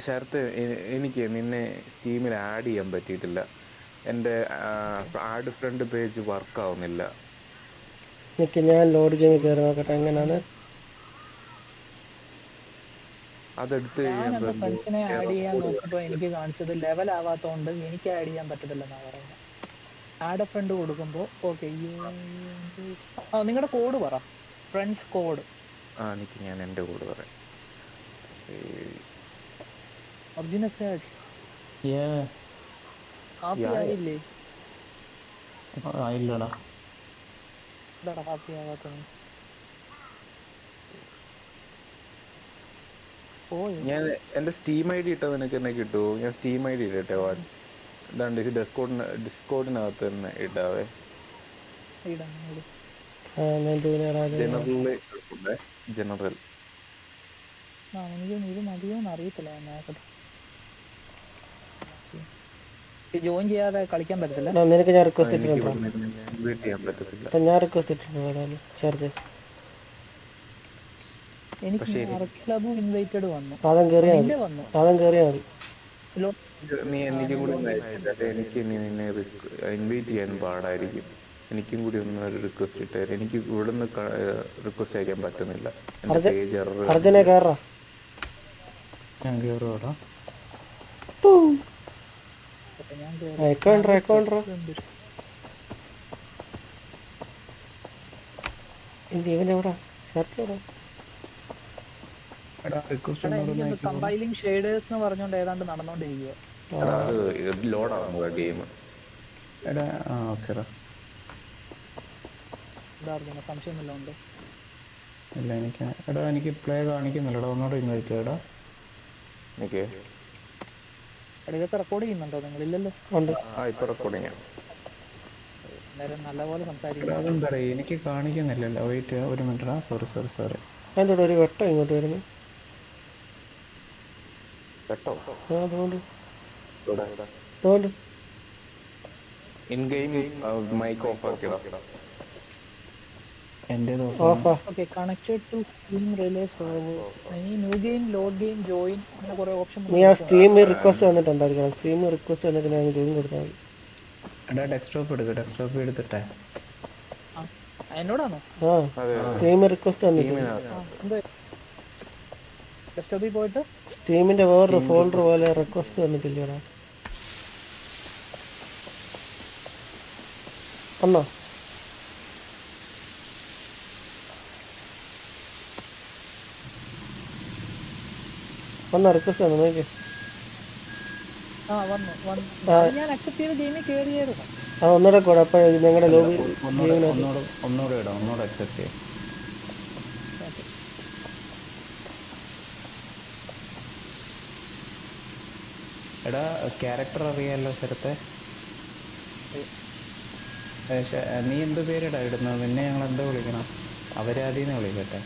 ശരത്ത്, എനിക്ക് നിന്നെ സ്റ്റീമിൽ ആഡ് ചെയ്യാൻ പറ്റിയിട്ടില്ല. എൻ്റെ ആഡ് ഫ്രണ്ട് പേജ് വർക്ക് ആവുന്നില്ല. എനിക്ക് ഞാൻ ലോഡ് ഗെയിമിൽ കയറി നോക്കട്ടെ എങ്ങനെയാണ്. അതെടുത്ത് ഞാൻ കഴിയുമ്പോൾ എന്റെ എന്തോ ഫ്രണ്ട്സിനെ ആഡ് ചെയ്യാൻ കോഡ് നോക്കിയപ്പോ കാണിക്കും. എനിക്ക് കാണിച്ചത് ലെവൽ ആവാത്തോണ്ട് എനിക്ക് ആഡ് ചെയ്യാൻ പറ്റത്തില്ലെന്നാ പറയുന്നത്. ആഡ് എ ഫ്രണ്ട് കൊടുക്കുമ്പോ ഓക്കെ നിങ്ങളുടെ കോഡ് പറ, ഫ്രണ്ട്സ് കോഡ്. എനിക്ക് ഞാൻ എൻ്റെ കോഡ് പറയാം. ഒറിജിനസ് രാജ് ഹാപ്പി ആയില്ലേ? ഇല്ലടാ. എന്താടാ ഹാപ്പി ആവാത്ത നീ? പോയോ? ഞാൻ എൻ്റെ സ്റ്റീം ഐ ഡി ഇട്ടാൽ നിനക്ക് എന്നെ കിട്ടുമോ? ഞാൻ സ്റ്റീം ഐ ഡി ഇടട്ടെ. ഇതാണ്ട് ഇത് ഡിസ്കോഡിനകത്ത് തന്നെ ഇടാവേ. ഇടാം ഇട്. ജനറൽ എനിക്ക് ഇത് മതിയോന്ന് അറിയത്തില്ല. ജോയിൻ ചെയ്യാതെ കളിക്കാൻ പറ്റത്തില്ല. നിനക്ക് ഞാൻ റിക്വസ്റ്റ് എനിക്ക് ഇട്ടിട്ടുണ്ടോ? ഇൻവൈറ്റ് ചെയ്യാൻ പറ്റത്തില്ല. ഞാൻ റിക്വസ്റ്റ് ഇട്ടിട്ടുണ്ടോ ചേർത്ത്? എനിക്ക് ക്ലബ് ഇൻവൈറ്റഡ് വന്നു. ആദ്യം കയറിയാൽ മതി. വന്നു. ആദ്യം കയറിയാൽ മതി. നീ എനിക്കും കൂടി എനിക്ക് നിന്നെ ഇൻവൈറ്റ് ചെയ്യാൻ പാടായിരിക്കും. എനിക്കും കൂടി ഒന്ന് ഒരു റിക്വസ്റ്റ് ഇട്ടാൽ. എനിക്ക് ഇവിടുന്ന് റിക്വസ്റ്റ് അയക്കാൻ പറ്റുന്നില്ല. എൻ്റെ പേജ് അർജുനെ കയറാ. ഞാൻ കയറുവാടാ. ഇവനെവിടാ? ചേർത്ത് എവിടെ? കമ്പൈലിംഗ് ഷെയ്ഡേഴ്സ് എന്ന് പറഞ്ഞോണ്ട് ഏതാണ്ട് നടന്നോണ്ടിരിക്കുക. ലോഡാവുന്നത് ഗെയിം. സംശയമൊന്നുമില്ല ഉണ്ട്. ഇല്ല എനിക്ക് പ്ലേ കാണിക്കുന്നില്ലടാ. ഒന്നുകൂടെ ഇൻവൈറ്റ് ചെയ്യടാ. ഇതൊക്കെ റെക്കോർഡ് ചെയ്യുന്നുണ്ടോ നിങ്ങളില്ലല്ലോ? ഇപ്പൊ റെക്കോർഡിങ്. നേരം നല്ലപോലെ സംസാരിക്കും. അതെന്താ എനിക്ക് കാണിക്കുന്നില്ലല്ലോ. വെയിറ്റ് ഒരു മിനിറ്റാ. സോറി. അതിൻ്റെ ഒരു വെട്ടം ഇങ്ങോട്ട് വരുന്നു. മൈക്ക് ഓഫ് ആക്കിടാ. നീ ആ സ്റ്റീമിൽ റിക്വസ്റ്റ് വന്നിട്ടുണ്ടായിരിക്കണം. സ്റ്റീമിൽ റിക്വസ്റ്റ് വന്നിട്ട് ഞാൻ ജോയിൻ കൊടുത്താൽ മതി. ഡെസ്ക്ടോപ്പ് എടുത്തിട്ടെ. എന്നോടാണോ? സ്റ്റീമിൽ റിക്വസ്റ്റ് വന്നിട്ടുണ്ട്. ഡെസ്ക്ടോപ്പിൽ പോയിട്ട് സ്റ്റീമിന്റെ വേറൊരു ഫോൾഡർ പോലെ റിക്വസ്റ്റ് വന്നിട്ടില്ലടാ. വന്നോ? വന്നോ? റിക്വസ്റ്റ് വന്നു നോക്കി. ഞാൻ അക്സെപ്റ്റ് ചെയ്ത ഗെയിമിൽ കേറിയായിരുന്നു. ഒന്നുകൂടെ കൂടെ. അപ്പൊ ഞങ്ങളുടെ ലോബി ഒന്നുകൂടെ ഇടാം. ഒന്നുകൂടെ അക്സെപ്റ്റ് ചെയ്യാം. എടാ ക്യാരക്ടർ അറിയാലോ ശരത്തെ? നീ എന്ത് പേരിടാ ഇടുന്നത്? നിന്നെ ഞങ്ങൾ എന്താ വിളിക്കണം? അവരാധീനെ വിളിക്കട്ടെ.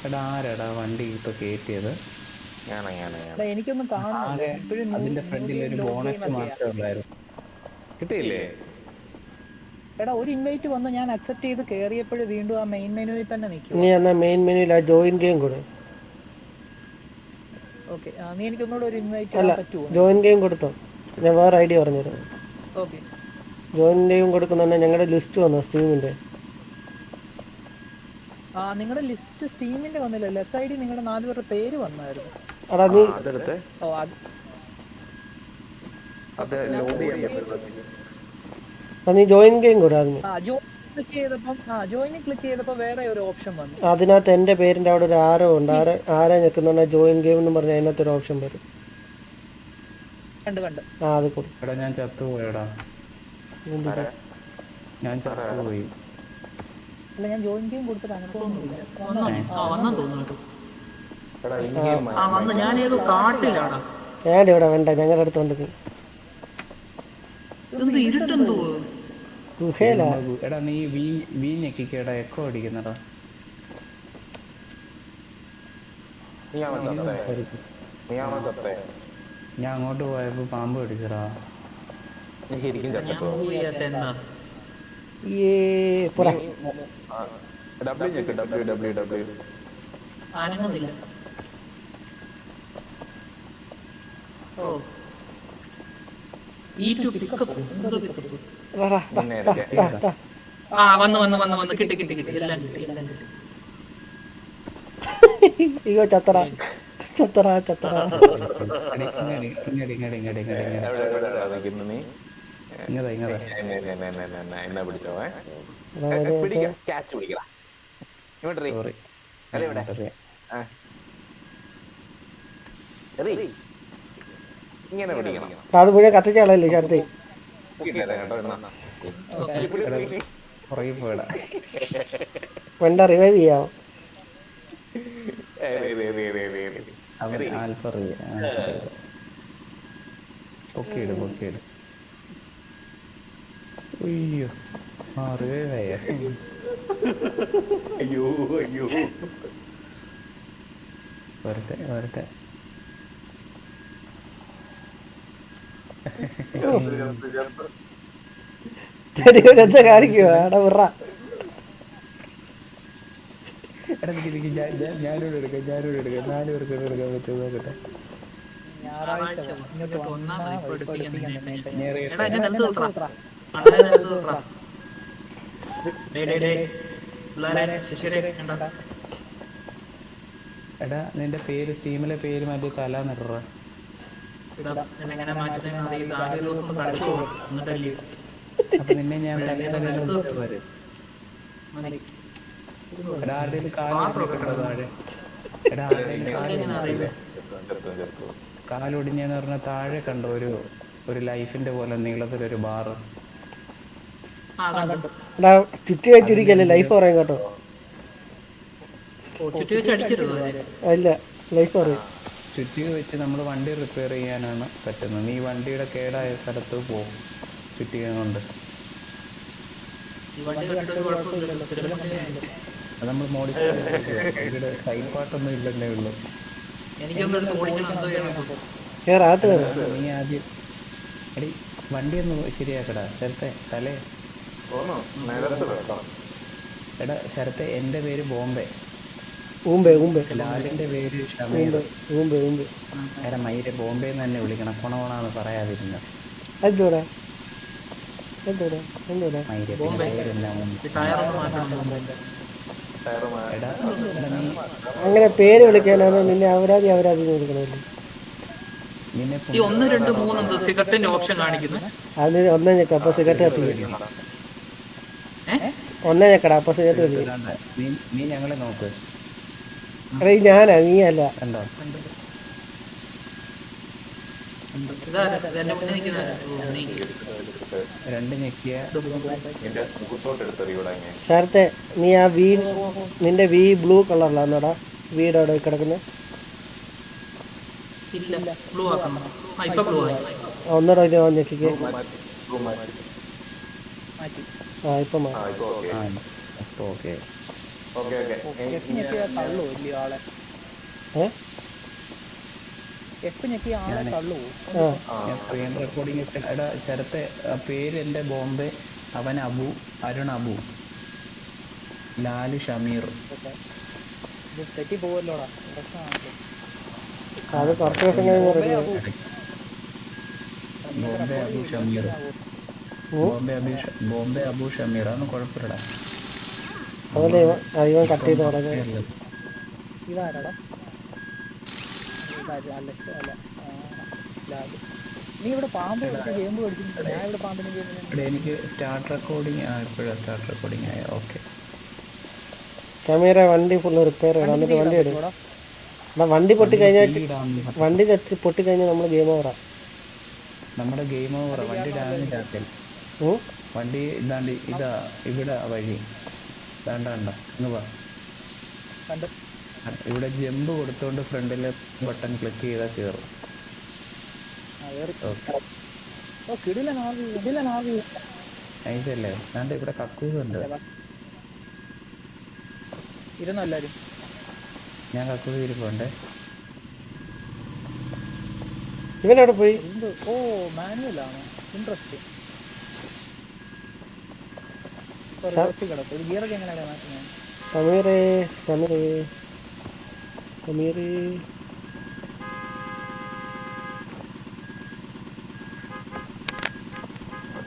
എടാ ആരാടാ വണ്ടി ഇപ്പൊ കയറ്റിയത്? എനിക്കൊന്നും കാണാതെ അതിന്റെ ഫ്രണ്ടിൽ ഒരു ബോണറ്റ് മാത്രമേ ഉള്ളായിരുന്നു. കിട്ടിയില്ലേ? എടാ ഒരു ഇൻവൈറ്റ് വന്ന് ഞാൻ അക്സെപ്റ്റ് ചെയ്ത് കേറിയപ്പോഴും വീണ്ടും ആ മെയിൻ മെനുവിൽ തന്നെ നിൽക്കും. നീ എന്നാ മെയിൻ മെനുവിൽ ആ ജോയിൻ ഗെയിം കൊടു. ഓക്കെ, നീ എനിക്ക് ഒന്നുകൂടെ ഒരു ഇൻവൈറ്റ് അല്ല, ജോയിൻ ഗെയിം കൊടുത്തോ? ഞാൻ വേറെ ഐഡിയ പറഞ്ഞുതരാം. ഓക്കെ, ജോയിൻ ഗെയിം കൊടുക്കുന്ന ഞങ്ങളുടെ ലിസ്റ്റ് വന്നോ സ്റ്റീമിന്റെ? നിങ്ങളുടെ ലിസ്റ്റ് സ്റ്റീമിന്റെ വന്നില്ല. ലെഫ്റ്റ് സൈഡിൽ നിങ്ങളുടെ 4 പേരുടെ പേര് വന്നായിരുന്നു. നീ ജോയിൻ ഗെയിം കൊടു. ജോയിനിൽ ക്ലിക്ക് ചെയ്തപ്പോ വേറെ ഒരു ഓപ്ഷൻ വന്നു. അതിനകത്ത് എന്റെ പേരിന്റെ അവിടെ ഒരു ആരോ ഉണ്ട്. ആരോ ഞെക്കുന്ന ജോയിൻ ഗെയിം എന്ന് പറഞ്ഞാൽ അതിനകത്ത് ഒരു ഓപ്ഷൻ വരും. കണ്ട് അത് കൊടു. ഞാൻ ചത്തുപോയടാ. ഞാൻ ചത്തുപോയി. അല്ല, ഞാൻ ജോയിൻ ഗെയിം കൊടുത്തിട്ട് ഇവിടെ വേണ്ട. ഞങ്ങളുടെ അടുത്ത് ഉണ്ട്. എടാ നീ വി ഞെക്കിക്കേടാ. എക്കോ അടിക്കുന്നടാ. ഞാൻ അങ്ങോട്ട് പോയപ്പോ പാമ്പ് കടിച്ചടാ. അനങ്ങുന്നില്ല. ഓ ഈ ടു പിക്കപ്പ് എന്തോ പിക്കപ്പ്. നിന്നെ എടുക്കാൻ ആ വന്ന് കിട്ടി എല്ലാം കിട്ടി. അയ്യോ ചത്തറ ചത്തറ ചത്തറ. എവിടെടാ നിൽക്കുന്നു നീ? എന്നാ പിടിച്ചോ പിടിക്കാം, ക്യാച്ച് പിടിക്കടാ. ഇങ്ങോട്ട് അല്ല ഇവിടെ ഇങ്ങനെ പിടിക്കണം. അത് മുഴുവൻ കത്തിച്ചാളല്ലേ ശരത്തെ. വേണ്ട റിവൈവ് ചെയ്യാം. വരട്ടെ കാണിക്കുവോ എടാ വിറ. ഞാനോട് എടുക്കാം 4 പേർക്ക് എടുക്കാൻ പറ്റും നോക്കട്ടെ. എടാ നിന്റെ പേര് സ്റ്റീമിലെ പേര് മറ്റേ തലാന്നിടറ. അപ്പൊ നിന്നെ ഞാൻ എടാ ആരുടെയും കാലൊടിഞ്ഞെന്ന് പറഞ്ഞ താഴെ കണ്ടോ ഒരു ലൈഫിന്റെ പോലെ നീളത്തിലൊരു ബാറ്. ചുറ്റി വെച്ചിരിക്കല്ലേ ലൈഫ് പറയും കേട്ടോ. ഇല്ല ലൈഫ് പറയും. ചുറ്റിക വെച്ച് നമ്മൾ വണ്ടി റിപ്പയർ ചെയ്യാനാണ് പറ്റുന്നത്. നീ വണ്ടിയുടെ കേടായ സ്ഥലത്ത് പോകും ചുറ്റിക കൊണ്ട്. അത് നമ്മൾ മോഡിഫൈ ചെയ്ത് സൈഡ് പാർട്ടൊന്നും ഇല്ലെന്നേ ഉള്ളൂ. നീ ആദ്യം എടി വണ്ടി ഒന്ന് ശരിയാക്കടാ ശരത്തെ. തലേ എടാ ശരത്തെ, എൻ്റെ പേര് ബോംബെ. ലാലിന്റെ പേര് ഷമീർ. എടാ മയിലെ ബോംബെ എന്ന് തന്നെ വിളിക്കണം, കൊണകൊണാന്ന് പറയാതിരുന്ന. അങ്ങനെ പേര് വിളിക്കാനാണ് നിന്നെ അവരാധി വിളിക്കണമല്ലോ. അത് ഒന്നേ ഞെക്ക അപ്പൊ സിഗരറ്റ് കത്തിക്കും. ഒന്നേ ഞെക്കടാ അപ്പൊ സിഗരറ്റ് കത്തിക്കും. നീ ഞങ്ങളെ നോക്ക്. എടാ ഞാനാ നീ അല്ല. കണ്ടോ രണ്ട് ഞെക്കിയ ശരത്തെ നീ ആ നിന്റെ വി ബ്ലൂ കളറിലാന്നോടാ വീട് അവിടെ കിടക്കുന്നത്. ഒന്നൂടെ ഞെക്കിക്ക്. ആ ഇപ്പൊ സ്ക്രീൻ റെക്കോർഡിംഗ്. എടാ ശരത്തെ പേര് എൻ്റെ ബോംബെ, അവൻ അബു, അരുൺ അബു, ലാല് ഷമീർ. അത് കുറച്ച് ദിവസം കഴിഞ്ഞ് ബോംബെ അബു ഷമീർ. ബോംബെ അബു ഷമീർ അതൊന്നും കുഴപ്പമില്ലടാ. അതല്ലേ ഇവൻ കട്ട് ചെയ്ത് തുടങ്ങി. എനിക്ക് സ്റ്റാർട്ട് റെക്കോർഡിങ് ഇപ്പോഴാണ് സ്റ്റാർട്ട് റെക്കോർഡിങ് ആയ. ഓക്കെ ഷമീറെ വണ്ടി ഫുള്ള് റിപ്പയർ ചെയ്യണം. എന്നിട്ട് വണ്ടി എടുക്കും. വണ്ടി പൊട്ടിക്കഴിഞ്ഞാൽ നമ്മൾ ഗെയിം ഓവറാ. നമ്മുടെ ഗെയിം ഓവറാ. വണ്ടി ഡാമേജ് ആക്കൽ. വണ്ടി ഇതാണ്ട് ഇവിടെ വഴി വേണ്ട ഇങ്ങ് വാ. ഇവിടെ ജമ്പ് കൊടുത്തോണ്ട് ഫ്രണ്ടിലെ ബട്ടൺ ക്ലിക്ക് ചെയ്താൽ കയറും. നൈസല്ലേ? വേണ്ട ഇവിടെ കക്കൂസുണ്ട്. ഞാൻ കക്കൂസ് ഇരിപ്പുണ്ടേ. ഇവനവിടെ പോയി. ഓ മാനുവലാണ്. ഇൻട്രസ്റ്റിംഗ്. സമീറേ സമീറേ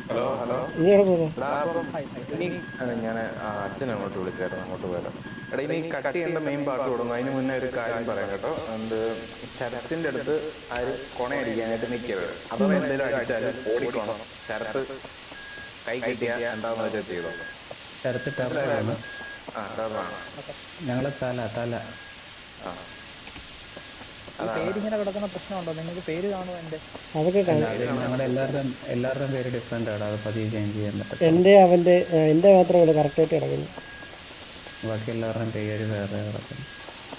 ഹലോ ഹലോ. നീ എവിടെ പോകാം? എടാ അപ്പം ഇനി ഞാൻ അച്ഛനെ അങ്ങോട്ട് വിളിച്ചായിരുന്നു, അങ്ങോട്ട് പോയതാ. എടാ ഇനി കട്ട് ചെയ്യേണ്ട മെയിൻ പാർട്ട് തുടങ്ങും. അതിന് മുന്നേ ഒരു കാര്യം പറയാം കേട്ടോ. എന്ത്, ശരത്തിന്റെ അടുത്ത് ആരും കൊണയടിക്കാനായിട്ട് നിൽക്കരുത്. അഥവാ എന്തെങ്കിലും അടിച്ചാലും ഓടിക്കോണം. ശരത്ത് കൈ കിട്ടിയാ എന്താണെന്ന് വെച്ചാൽ ചെയ്തോ. ശരത്ത് ആ അതാണ്. ഞങ്ങളെ തല തല ആ പേരിങ്ങനെ കിടക്കുന്ന പ്രശ്നമുണ്ടോ? നിങ്ങൾക്ക് പേര് കാണുമോ എന്റെ? അതൊക്കെ കാണാം. ഞങ്ങളുടെ എല്ലാവരുടെയും പേര് ഡിഫറെൻ്റ് ആണ്. അത് പതിയെ ചേഞ്ച് ചെയ്യാൻ പറ്റും. എൻ്റെ അവൻ്റെ എൻ്റെ മാത്രം ഇവിടെ കറക്റ്റായിട്ട് കിടക്കുന്നു. ബാക്കി എല്ലാവരുടെയും പേര് വേറെ കിടക്കുന്നു.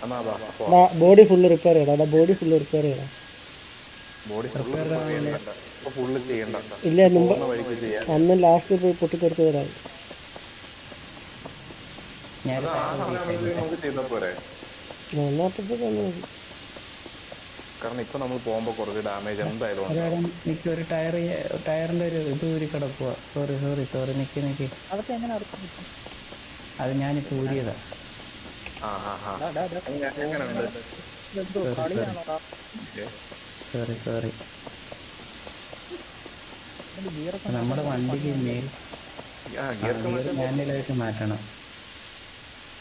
എന്നാ ബോഡി ഫുള്ള് റിപ്പയർ ചെയ്യണം. ബോഡി ഫുള്ള് റിപ്പയർ ചെയ്യണം. ബോഡി ഫുള്ള് ചെയ്യണ്ട. ഇല്ല, മുമ്പ് വഴിക്ക് ചെയ്യാം. അന്ന് ലാസ്റ്റ് പോയി പൊട്ടിത്തെടുത്ത് വരാം. ഞാൻ നമുക്ക് ചെയ്താൽ പോരെ. ഒന്നാമത്തെ തന്നെ മതി. കാരണം ഇപ്പൊ നമ്മൾ പോകുമ്പോ കുറച്ച് ഡാമേജ് എന്തായാലും ഉണ്ട്. എനിക്ക് ഒരു ടയറിന്റെ ഒരു ഇത് ഊരി കിടക്കുക. സോറി നിക്ക്. അതൊക്കെ എങ്ങനെ അർത്ഥം കിട്ടും? അത് ഞാനിപ്പോ ഊരിയതാ. എങ്ങനെയുണ്ട്? എന്തോ കളിയാണോടാ? സോറി ഗിയറൊക്കെ നമ്മുടെ വണ്ടിക്ക് മേൽ മാനുവലായിട്ട് മാറ്റണം.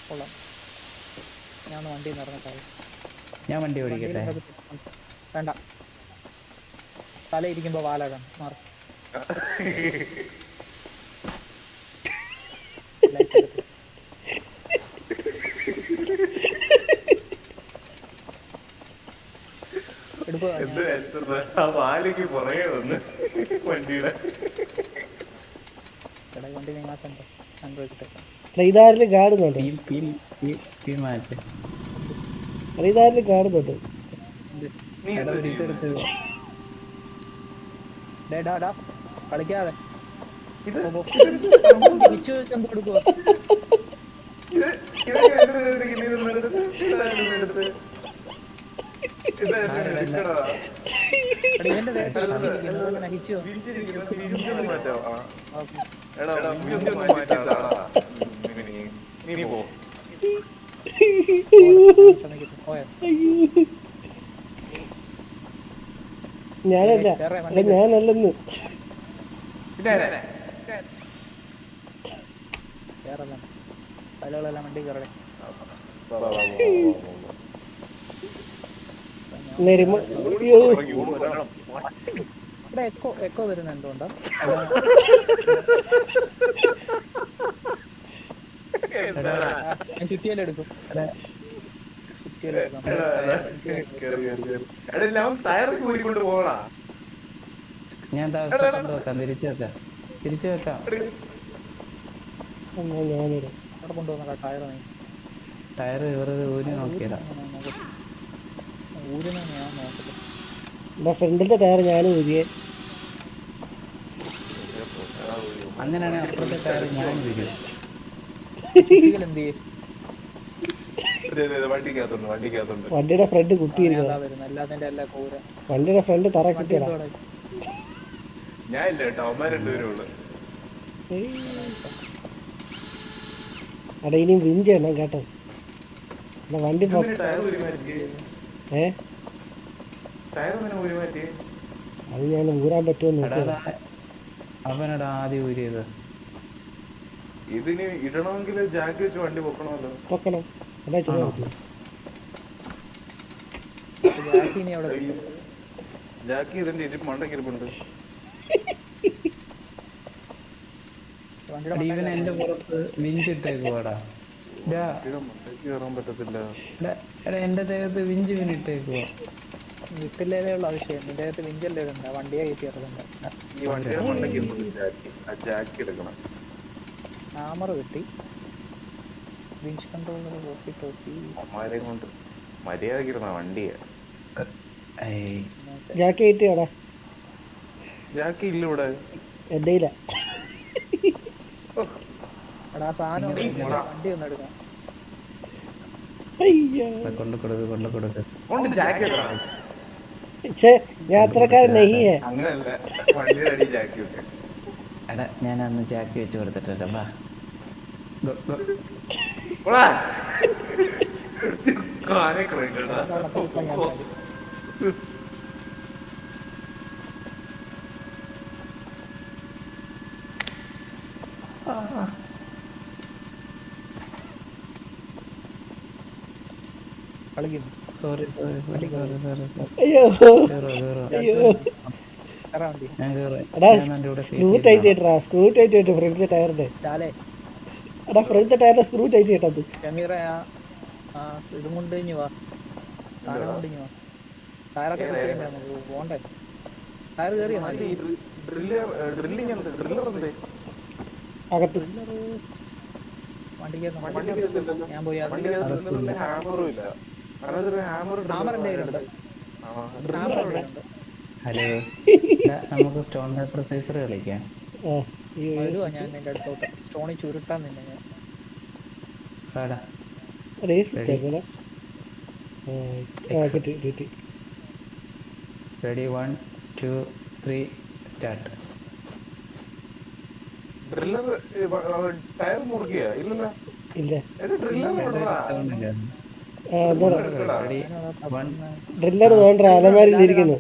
കൊള്ളാം. ഞാൻ വണ്ടി നടന്നിട്ടായി. ഞാൻ വണ്ടി ഓടിക്കട്ടെ? വേണ്ട, തല ഇരിക്കുമ്പോ വാലാടാണ് മാറി. വാലിക്ക് പുറകെ വന്ന് വണ്ടിയുടെ വണ്ടി നിങ്ങാത്തുണ്ടോ? ഇതാരിൽ കാണുന്നുണ്ട്. മാറ്റ് ഇതാരിൽ കാണുന്നുണ്ട്. കളിക്കാതെ എന്ത് കൊടുക്കുക? ഇവന്റെ ഹിച്ചോ ഞാനല്ലെന്ന് തലകളെല്ലാം വണ്ടി കയറേ. ഇവിടെ എക്കോ വരുന്ന എന്തുകൊണ്ടാ? ഞാൻ ചുറ്റിയാലെടുക്കും. ഞാൻ തിരിച്ചു വെക്കാം. അവിടെ കൊണ്ടുവന്ന ടയർ ടയർ വെറുതെ ഊരി നോക്കിയതാ. ഊരിനെ ഞാൻ നോക്കട്ടെ. ഫ്രണ്ടിലത്തെ ടയർ ഞാനും ഊരിയേ. അങ്ങനെയാണെങ്കിൽ അപ്പുറത്തെ ടയർ ഞാൻ വരും. എന്ത് ചെയ്യും? വണ്ടിയുടെ ഫ്രണ്ട് കുത്തിയിരിക്കുന്നു. വണ്ടിയുടെ ഫ്രണ്ട് തറ കുത്തിയതാ. അവിടെ ഇനിയും വിഞ്ച് ചെയ്യണം കേട്ടോ. വണ്ടി അത് ഞാൻ ഊരാൻ പറ്റുമെന്ന് അവനടാ ആദ്യം ഊരിയത്. ഇതിന് ഇടണമെങ്കിൽ ജാക്കി വെച്ച് വണ്ടി പൊക്കണമല്ലോ. പൊക്കണം. അതാ ജാക്കി ഇതിന്റെ ഇത് മണ്ടക്കിരിപ്പുണ്ട്. ഇവൻ എന്റെ പുറത്ത് വിഞ്ചിട്ടേക്കുവാടാ. കയറാൻ പറ്റത്തില്ല. എന്റെ ദേഹത്ത് വിഞ്ച് വിനിട്ടേക്കുവാ. വിട്ടില്ലേതേ ഉള്ള ആവശ്യം. നിന്റെ ദേഹത്ത് വിഞ്ചല്ലേ ഉണ്ട്. വണ്ടിയെ കയറ്റി ഇറങ്ങണ്ട. ഈ വണ്ടിയുടെ മണ്ടക്കിരിപ്പുണ്ട് ജാക്കി എടുക്കണം. ഹാമർ കിട്ടി. Winch controller walkie talkie. അമ്മാരെ കൊണ്ട് മര്യാദക്കിരുന്ന വണ്ടിയാ. ജാക്കി കിട്ടിയോടാ? ജാക്കി ഇല്ല ഇവിടെ. എന്റെ ഇല്ല. സാധനം വണ്ടി ഒന്ന് എടുക്കാം. കൊണ്ട് കൊടുക്ക്. യാത്രക്കാരൻ എടാ ഞാൻ അന്ന് ജാക്കി വെച്ച് കൊടുത്തിട്ടല്ലേ. കാനെ കിടക്കടാ. ഇപ്പൊ ഞാൻ ചാടി. കളിക്കുന്നു. സോറി അയ്യോ അയ്യോ കയറാൻ വണ്ടി. ഞാൻ കേറി എടാ ഞാൻ എൻ്റെ കൂടെ സ്ക്രൂ ടൈറ്റ് ചെയ്തിട്ടാ സ്ക്രൂ ടൈറ്റ് ചെയ്തിട്ട് ഫ്രണ്ടിലെ ടയറിന്റെ ചാലേ എടാ ഫ്രണ്ടിലെ ടയറിന്റെ സ്ക്രൂ ടൈറ്റ് ചെയ്തിട്ടത് ഷമീറ ആ ഇതും കൊണ്ട് ഇഞ്ഞു വാ. സാധനം കൊണ്ട് ഇഞ്ഞു വാ. ടയറൊക്കെ ഫിറ്റ് ചെയ്യണ്ടേ നമുക്ക് പോണ്ടേ? ടയർ കയറിയോ? മറ്റേ ഈ ഡ്രില്ലിങ് എന്ത് ഡ്രില്ലർ എന്തേ അകത്ത് വണ്ടിക്ക് ഞാൻ പോയി അത് ഹാമറും ഇല്ല. അതൊരു ഹാമർ ഹാമറിന്റെ കയ്യിലുണ്ട്. ഹാമർ ഉണ്ട്. ഹലോ നമുക്ക് സ്റ്റോൺ പേപ്പർ സൈസർ കളിക്കാം. ആ ഈ വരുവാ ഞാൻ നിന്റെ അടുത്തോട്ട്. സ്റ്റോണി ചുരുട്ടാൻ നിന്നെ ഞാൻ. പാടാ റേസ് ഇട്ടേക്കണ ആ കിട്ടി കിട്ടി റെഡി 1 2 3 സ്റ്റാർട്ട്. ഡ്രില്ലർ ടയർ മുറുകിയ ഇല്ലല്ലോ. ഇല്ല സൗണ്ട് ആ എന്താണ് റെഡി 1 ഡ്രില്ലർ വേണ്ട അലമാരിൽ ഇരിക്കുന്നു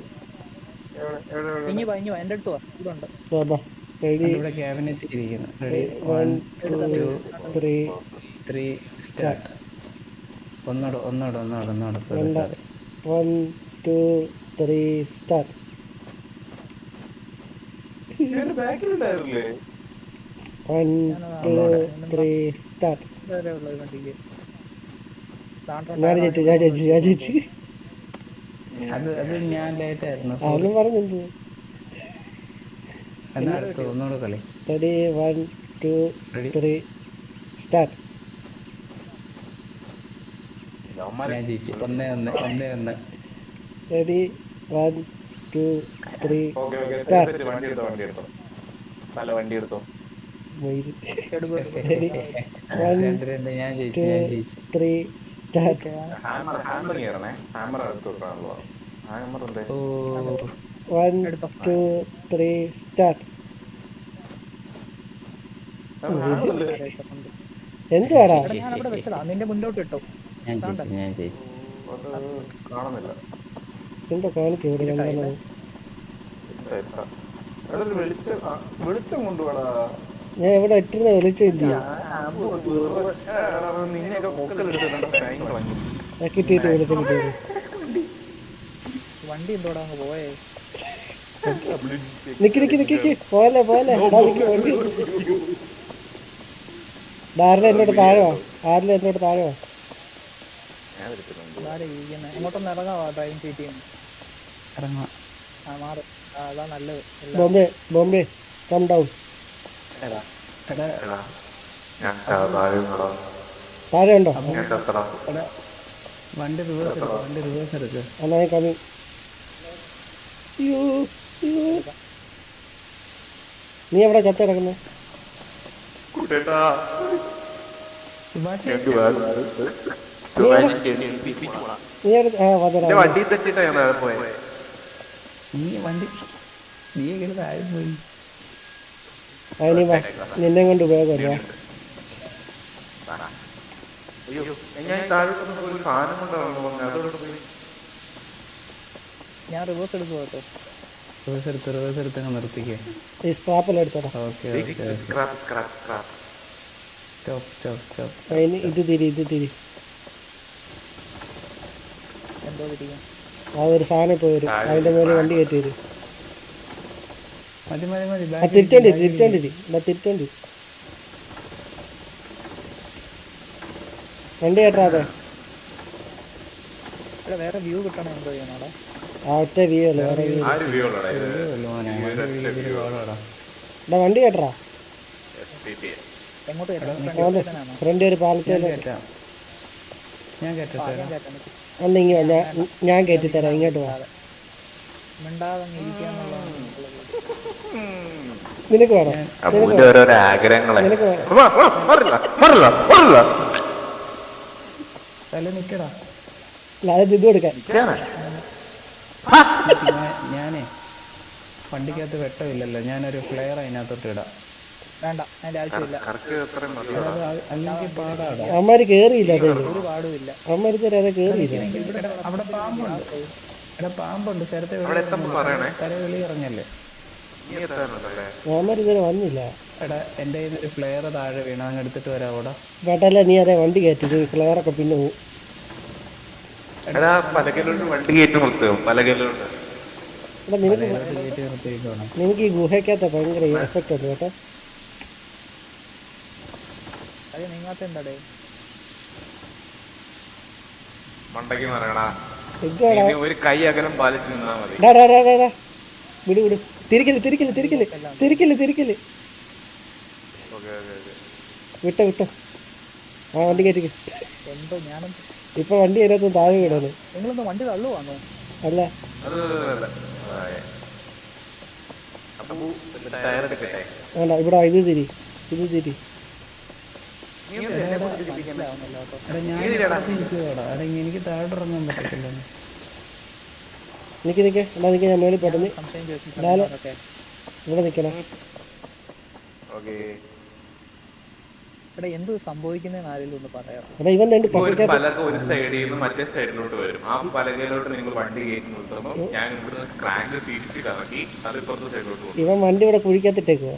ഇഞ്ഞു വാ എന്റെ അടുത്ത് വാ. ഇതുണ്ട്. ബാബാ റെഡി ഇവിടെ ക്യാബിനറ്റ് ഇരിക്കുന്നു. Ready 1 1 2 3 3 start. ഒന്നോട് സോറി വേണ്ട സോറി 1 2 3 സ്റ്റാർട്ട് ബാക്കിലുണ്ടായിരുന്നില്ലേ? 1 2 3 സ്റ്റാർട്ട് ഇതുവരെ ഉള്ളത് വണ്ടിക്ക്. ഞാൻ ജയിച്ചു അത് ഞാൻ ലേറ്റ് ആയിരുന്നു. ആരും പറഞ്ഞെന്ത് എന്നാ അടുത്ത് ഒന്നുകൂടെ കളി. റെഡി 1 2 റെഡി 3 സ്റ്റാർട്ട് ഞാൻ ജയിച്ചു. 1-1 റെഡി 1 2 3 ഓക്കെ സ്റ്റാർട്ട് വണ്ടി എടുത്തോ നല്ല വണ്ടി എടുത്തോ. റെഡി 1 2 ഞാൻ ജയിച്ചു 3 സ്റ്റാർട്ട് ഹാമർ കയറണേ. ഹാമർ എടുത്ത് വെക്കാണല്ലോ. ഹാമർ എന്തേ? ഓ 1 2 3 സ്റ്റാർട്ട് എന്തുവാടാ ഞാൻ അവിടെ വെച്ചതാ. നിന്റെ മുന്നോട്ട് ഇട്ടു. ഞാൻ ജയിച്ചു അത് കാണുന്നില്ല. എന്തോ കാണിക്കും ഇവിടെ രണ്ടെണ്ണം എടാ ഒരു വെളിച്ചം കൊണ്ടുപോടാ. ഞാൻ എവിടെ ഇട്ടിരുന്ന വിളിച്ചില്ല നിന്നെയൊക്കെ പൊക്കലെടുത്തിട്ടുണ്ട്. കിട്ടിയിട്ട് വിളിച്ചിട്ട് വണ്ടി എന്തോടാ അങ്ങ് പോയേ. നിക്ക് പോലെ വണ്ടി ആരിലും എന്നോട് താഴെ വാ ഇതാരെ ഇരിക്കുന്നെ? എങ്ങോട്ടൊന്ന് ഇറങ്ങാവാ ഡ്രൈവിംഗ് സീറ്റിൽ നിന്ന്. ഇറങ്ങാം. ആ മാറ്. അതാ നല്ലത്. ബോംബെ കം ഡൗൺ എടാ താഴെ ഉണ്ടോ എടാ വണ്ടി റിവേഴ്സ് എടുക്ക്. എന്നാ കമ്മി നീ എവിടെ ചത്ത കിടക്കുന്നത് നീ എവിടെ ആ വന്നടാ വണ്ടി തെറ്റിട്ടാ ഞാൻ പോയത്. നീ എങ്ങനെ താഴെ പോയി? അതിന് നിന്നെ കൊണ്ട് ഉപയോഗമില്ല അയ്യോ ഞാൻ താഴോട്ട് ഒരു സാധനം കൊണ്ടാണ് അതോടെ പോയി. ഞാൻ റിവേഴ്സ് എടുത്തു കേട്ടോ. റിവേഴ്സ് എടുത്ത് അങ്ങ് നിർത്തിക്കേ. ഈ സ്ക്രാപ്പെല്ലാം എടുത്തോടാ ഓക്കെ സ്റ്റോപ്പ്. അതിന് ഇത് തിരി എന്തോ തിരിക്കും. ആ ഒരു സാധനം ഇപ്പോൾ വരും അതിൻ്റെ മേലെ വണ്ടി കയറ്റി വരും മതി ആ തിരിച്ചോണ്ടി വണ്ടി കേട്ടാതെ ഇവിടെ വേറെ വ്യൂ കിട്ടണം. എന്തോ ചെയ്യണോടാ? ആ ഒറ്റ വ്യൂ അല്ലേ വേറെ വ്യൂ ആര് വ്യൂ ഉള്ളടാ ഇത്? എടാ വണ്ടി കേട്ടറാ എങ്ങോട്ട് കയറ്റാം? ഫ്രണ്ട് ഒരു പാലത്തേൽ ഞാൻ കേട്ടോ അന്ന് ഇങ്ങനെ ഞാൻ കയറ്റിത്തരാം ഇങ്ങോട്ട് പോവാ മിണ്ടാതെ അങ്ങ് ഇരിക്കാന്നുള്ളതാണ്. നിനക്ക് വേണം ഓരോരോ ആഗ്രഹങ്ങളെ നിനക്ക് വേണം തല നിക്കടാ. അല്ല അത് ഇത് കൊടുക്കാൻ ഞാനേ വണ്ടിക്കകത്ത് വെട്ടമില്ലല്ലോ. ഞാനൊരു ഫ്ലെയർ അതിനകത്തോട്ട് ഇടാം. വേണ്ട, അതിന്റെ ആവശ്യമില്ല. കറക്റ്റ് അത്രയും മതി. അല്ലെങ്കിൽ പാടാടാ. അവന്മാര് കേറിയില്ല അതേ ഒരു പാടും ഇല്ല. അവന്മാര് തരാതെ കേറിയില്ല. അവിടെ പാമ്പുണ്ട്. എടാ പാമ്പുണ്ട്. ശരത്തെ അവിടെ എത്തുമ്പോ പറയണേ. തല വെളി ഇറങ്ങല്ലേ. നീ എത്താനുണ്ടല്ലേ? അവന്മാര് ഇതുവരെ വന്നില്ല. എടാ എന്റെ കയ്യിൽ ഒരു ഫ്ലെയർ താഴെ വീണ അങ്ങ് എടുത്തിട്ട് വരാവോടാ. വേട്ടല്ല, നീ അതേ വണ്ടി കയറ്റി ഫ്ലെയറൊക്കെ പിന്നെ പോവും. എടാ പലകയിലോട്ട് വണ്ടി കയറ്റി നിർത്തും. പലകയിലോട്ട് എടാ നിനക്ക് കയറ്റി നിർത്തിയേക്കാണ്. നിനക്ക് ഈ ഗുഹയ്ക്കകത്ത് ഭയങ്കര എഫക്റ്റ് ഉണ്ട് കേട്ടോ. അത് നിങ്ങാത്ത എന്താടേ മണ്ടയ്ക്ക് പറയണാ. എന്തുവാടാ? ഇനി ഒരു കൈ അകലം പാലിച്ച് നിന്നാ മതി. വിട് വിട്, തിരിക്കല് തിരിക്കല് തിരിക്കല് തിരിക്കല് തിരിക്കല്. Okay okay okay. വിട്ടോ വിട്ടോ. ആ വണ്ടി കയറ്റിക്ക്. എന്തോ ഞാനും ഇപ്പൊ വണ്ടി അതിനകത്ത് താഴെ വിടാണ്. നിങ്ങളൊന്ന് വണ്ടി തള്ളുവാന്നോ? അല്ല അത് അപ്പൊ ടയർ എടുക്കട്ടെ. വേണ്ട, ഇവിടെ ഇത് തിരി ഇത് തിരി. നീ ഒന്ന് എന്നെ കൊണ്ട് തിരിപ്പിക്കണ്ടേ? ആവുന്നില്ല കേട്ടോ. എടാ ഞാൻ ഇരിക്കുവാടാ. എടാ എനിക്ക് താഴെ ഇറങ്ങാൻ പറ്റത്തില്ല. നിക്ക് നിക്ക്, എന്നാ നിക്ക്, ഞാൻ മേളിൽ പെട്ടെന്ന് സംശയം ലാലോ ചോദിച്ചിട്ട് ഇവിടെ നിക്കണം. ഓക്കെ. എടാ എന്ത് സംഭവിക്കുന്നതെന്ന് ആരെങ്കിലും ഒന്ന് പറയാം. എടാ ഇവൻ രണ്ട് ഇപ്പൊ ഒരു പക്കത്ത് പലക ഒരു സൈഡിൽ നിന്ന് മറ്റേ സൈഡിലോട്ട് വരും. ആ പലകയിലോട്ട് നിങ്ങൾ വണ്ടി കയറ്റി നിർത്തുമ്പോൾ ഞാൻ ഇവിടുന്ന് ക്രാങ്ക് തിരിച്ച് കറക്കി അത് ഇപ്പുറത്തെ സൈഡിലോട്ട് പോകും. ഇവൻ വണ്ടി ഇവിടെ കുഴിക്കത്തിട്ടേക്കുവാ.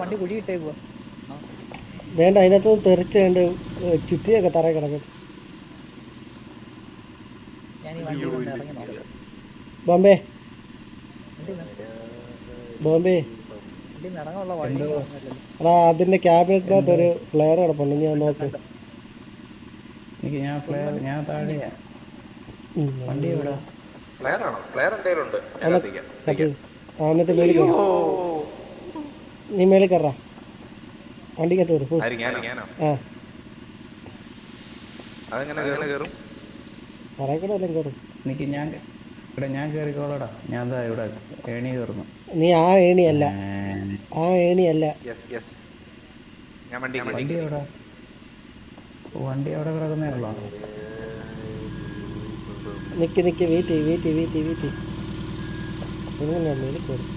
വണ്ടി കുഴി ഇട്ടേക്കുക. വേണ്ട, അതിനകത്ത് തെറിച്ച് കണ്ട് ചുറ്റിയൊക്കെ തറ കിടക്കും. ഞാൻ ഈ വണ്ടി ഒന്ന് ഇറങ്ങി നോക്കാം. ബോംബെ ബോംബെ വണ്ടി ഇറങ്ങാനുള്ള വഴി പറഞ്ഞല്ലോ. എടാ അതിന്റെ ക്യാബിനറ്റിനകത്ത് ഒരു ഫ്ലെയർ കിടപ്പുണ്ട്, ഞാൻ നോക്ക്. എനിക്ക് ഞാൻ താഴെയാ. വണ്ടി എവിടാ? ഫ്ലെയർ ആണോ? ഫ്ലെയർ എന്തെങ്കിലും ഉണ്ട്. എന്നിട്ട് മേളിൽ കയറാം. നീ മേളിൽ കയറാ, വണ്ടിക്കകത്ത് കയറും. ആ അതെങ്ങനെ കയറും? പറയക്കൂടെ എല്ലാം കയറും. എനിക്ക് ഞാൻ കയറിക്കോളടാ. ഞാൻ ദാ ഇവിടെ ഏണി കയറുന്നു. നീ ആ ഏണിയല്ല, ആ ഏണിയല്ല. ഞാൻ വണ്ടി എവിടാ? വണ്ടി അവിടെ കിടക്കുന്നേ ഉള്ളോ? നിക്ക് നിക്ക്, വെയിറ്റ് വെയിറ്റ് വെയിറ്റ് വെയിറ്റ്. ഞാൻ മേളിൽ കയറും.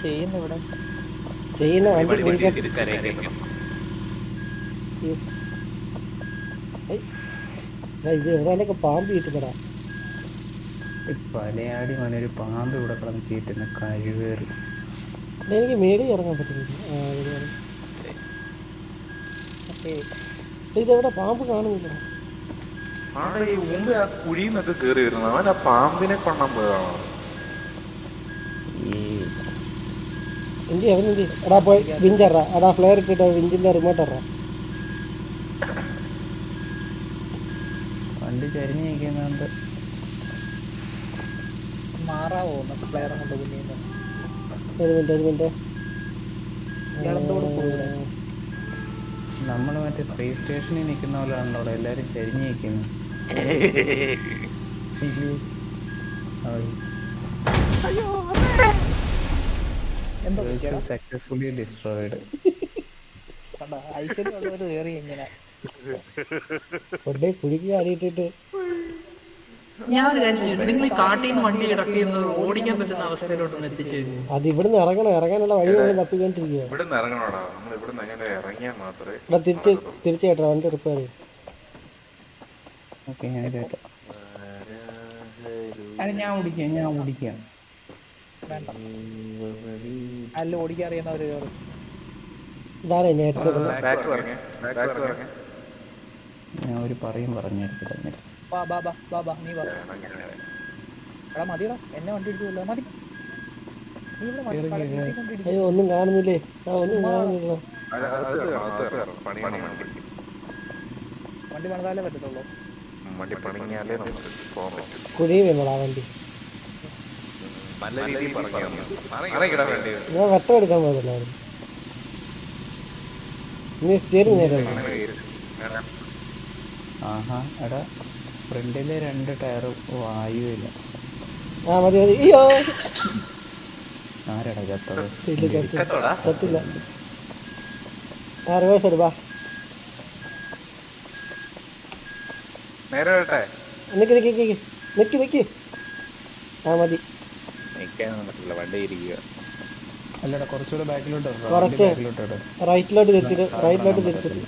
ചെയ്യുന്നു ഇവിടെ. ചെയ്യുന്ന വണ്ടി കുഴിക്കകത്ത്. ഇത് എവിടെയൊക്കെ പാമ്പ് കിട്ടുന്നടാ. പലയാടി മോനൊരു പാമ്പ് ഇവിടെ കിടന്ന് ചീറ്റുന്ന കഴിവേറി. എനിക്ക് മേളിൽ ഇറങ്ങാൻ പറ്റുന്നില്ല. ഇതെവിടെ പാമ്പ് കാണുന്നില്ല. ഈ മുമ്പ് ആ കുഴിന്നൊക്കെ കേറി വരുന്നത് അവൻ ആ പാമ്പിനെ കൊണ്ടാൻ പോയതാണോ? എന്തി അവനെന്തി? എടാ പോയി വിഞ്ചറാ. എടാ ഫ്ലെയർ ഇട്ടിട്ട് വിഞ്ചിന്റെ റിമോട്ട് ഇറാ. വണ്ടി ചരിഞ്ഞ് നിൽക്കുന്നുണ്ട്. മാറാവോ നമുക്ക് പ്ലെയർ കൊണ്ട് കുഞ്ഞിന്ന്? ഒരു മിനിറ്റ്. ഇയാളെന്തോടെ പോയി? നമ്മൾ മറ്റേ സ്പേസ് സ്റ്റേഷനിൽ നിൽക്കുന്ന പോലെ ആണല്ലോ അവിടെ എല്ലാരും ചരിഞ്ഞ് നിൽക്കുന്നു. Successfully destroyed. ഐശ്വര്യമുള്ളവർ കയറി എങ്ങനെ കൊണ്ടേ കുഴിക്ക് ചാടിയിട്ടിട്ട്. ഞാൻ നിങ്ങൾ ഈ കാട്ടിൽ നിന്ന് വണ്ടി കിടക്കുന്നത് ഓടിക്കാൻ പറ്റുന്ന അവസ്ഥയിലോട്ടൊന്ന് എത്തിച്ചേരും. അത് ഇവിടുന്ന് ഇറങ്ങാനുള്ള വഴി നമ്മൾ തപ്പിക്കൊണ്ടിരിക്കുക. ഇവിടുന്ന് ഇറങ്ങണോടാ. നമ്മൾ ഇവിടുന്ന് അങ്ങനെ ഇറങ്ങിയാൽ മാത്രമേ. എടാ തിരിച്ചു കേട്ടോ, വണ്ടി റിപ്പയർ ചെയ്യും. ഓക്കെ ഞാൻ കേട്ടോ. ഞാൻ ഓടിക്കാം. വേണ്ട, അല്ല ഓടിക്കാൻ അറിയുന്നവര് കയറും. ഇതാണ് ഞാൻ എടുത്തത്. ഞാൻ ഒരു പറഞ്ഞെടുത്ത് തന്നെ. നീ പറ. എടാ മതിയടാ, എന്നെ വണ്ടി ഇടിച്ചല്ലോ. മതി. നീ ഇവിടെ അയ്യോ ഒന്നും കാണുന്നില്ലേ? ഒന്നും കാണുന്നില്ല. വണ്ടി പണിതാലേ പറ്റത്തുള്ളൂ. വണ്ടി പണിഞ്ഞാലേ നമുക്ക് പോകാൻ പറ്റും. കുഴി വീണോടാ വണ്ടി. നല്ല രീതിയിൽ ഞാൻ വെട്ടം എടുക്കാൻ പോയതല്ലായിരുന്നു. ഇനി സ്റ്റിയറിംഗ് നേരെ. ആഹാ എടാ ഫ്രണ്ടിലെ 2 ടയർ വായുവില്ല. മതി. അയ്യോ ആരടാ ചത്തത്? ചത്തില്ല. റിവേഴ്സ് എടുപ്പാ. നേരെ നിക്ക്. മതി. നിൽക്കാനൊന്നും പറ്റില്ല, വണ്ടി ഇരിക്കുക. അല്ലടാ കുറച്ചുകൂടെ ബാക്കിലോട്ട് കുറച്ച് ബാക്കിലോട്ട് റൈറ്റിലോട്ട് തിരിച്ചിട്ട് റൈറ്റിലോട്ട് തിരിച്ചിട്ട്.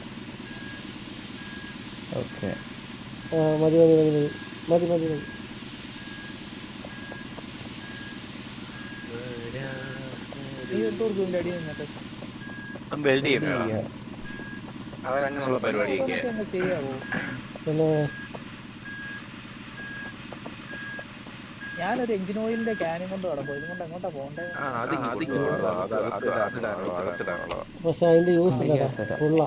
ഓക്കെ. മതി മതി മതി മതി മതി മതി മതി. നീ എന്ത് കൊടുക്കും ഇതിന്റെ അടി നിന്നിട്ട്? വെൽഡ് ചെയ്യുന്നതാ അവരങ്ങനെയുള്ള പരിപാടിയൊക്കെ. അങ്ങ് ചെയ്യാവോ? പിന്നെ ഞാനൊരു എഞ്ചിൻ ഓയിലിന്റെ ക്യാനും കൊണ്ട് കിടക്കും. ഇതുകൊണ്ട് എങ്ങോട്ടാ പോകണ്ടേ? പക്ഷെ അതിന്റെ യൂസ് ഇല്ലടാ, ഫുള്ള.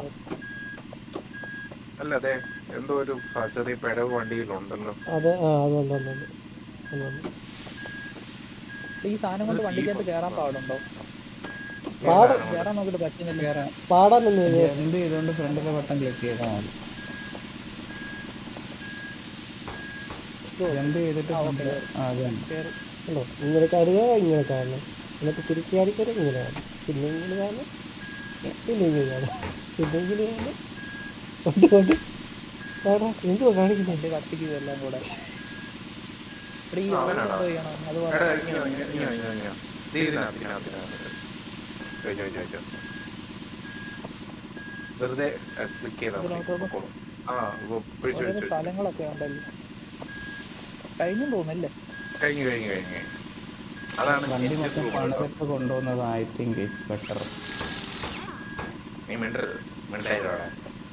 അല്ല അതെ, എന്തോ ഒരു ചെറിയ പിഴവ് വണ്ടിയിലുണ്ടല്ലോ. അത് അതുണ്ട്. ഈ സാധനം കൊണ്ട് വണ്ടിക്കകത്ത് കയറാൻ പാടുണ്ടോ? കയറാൻ നോക്കിട്ട് പറ്റുന്നില്ല. പാടാനൊന്നും എന്ത് ചെയ്തോണ്ട് ഫ്രണ്ടിലെ ബട്ടൺ ക്ലിക്ക് ചെയ്താൽ മതി. എന്ത് ചെയ്തിട്ട് ഉണ്ടോ? ഇങ്ങനെ കരുതുക, ഇങ്ങനെ കാണണം, എന്നിട്ട് തിരിച്ചു കാണിക്കരുത്, ഇങ്ങനെ കാണും, പിന്നെ ഇങ്ങനെ കാണും, പിന്നെ ഇങ്ങനെ കാണും, പിന്നെ ഇങ്ങനെ കാണും. കൊണ്ട് പാടാ എന്തുവാ കാണിക്കുന്നത്? കത്തിക്കുക എല്ലാം കൂടെ. ഈ എന്തോ ചെയ്യണം? അത് വെറുതെ ക്ലിക്ക് ചെയ്താൽ സ്ഥലങ്ങളൊക്കെ ഉണ്ടല്ലോ. കഴിഞ്ഞും തോന്നല്ലേ? കഴിഞ്ഞു. അതാണ് വണ്ടി മൊത്തം പണിതിട്ട് കൊണ്ടുപോകുന്നത്. I think it's better. നീ മിണ്ടായിരോ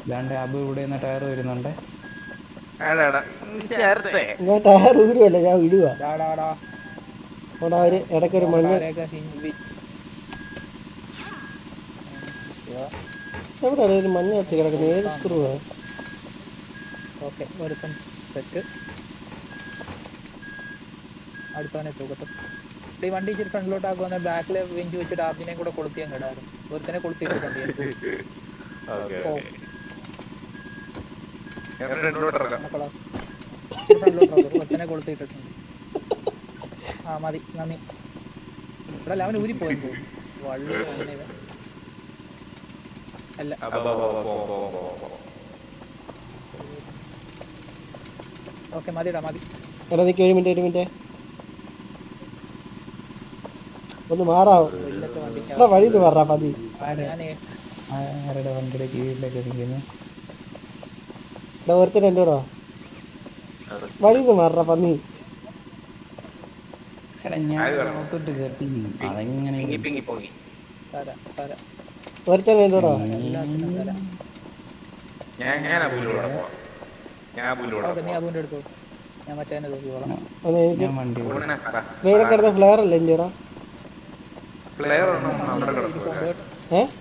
ഇതാണ്ട് അബു ഇവിടെ നിന്ന് ടയർ വരുന്നുണ്ട്. ഞാൻ ടയർ ഊരുവല്ല, ഞാൻ വിടുക. അവിടെ അവര് ഇടയ്ക്കൊരു മഞ്ഞ എവിടെ ഒരു മഞ്ഞ കത്തി കിടക്കുന്നത്, ഏത് സ്ക്രൂവാ? ഓക്കെ, ഒരുത്തൻ സെറ്റ്. അടുത്തവനെ തൂക്കട്ടെ. ഈ വണ്ടി ഇച്ചിരി ഫ്രണ്ടിലോട്ട് ആക്കുവാന്നെ ബാക്കിലെ വെഞ്ച് വെച്ചിട്ട് ആർജിനെ കൂടെ കൊളുത്തിയാൻ കിടാറും. ഒരുത്തനെ കൊളുത്തിയിട്ടുണ്ട്. ഒരുത്തനെ കൊളുത്തിയിട്ടുണ്ട്. മതി നന്ദി. ഇവിടെ അവൻ ഊരിപ്പോയി വള്ളി അല്ല. ഓക്കെ മതിടാ മതി. എടാ നിൽക്കി, ഒരു മിനിറ്റ് ഒന്ന് മാറാവും. എടാ വഴി ഇത് മാറാ മതി. ആരുടെ വണ്ടിയുടെ കീഴിലൊക്കെ ഇരിക്കുന്നു. എടാ ഒരുത്തന്നെ എന്തോടാ വഴി ഇത് മാറാ പന്നി. ഒരുത്തന്നെ എന്തോടാ എടുത്തോ. ഞാൻ മറ്റേ ഇവിടെ കിടന്ന ഫ്ലെയർ അല്ലേ എന്റെടാ?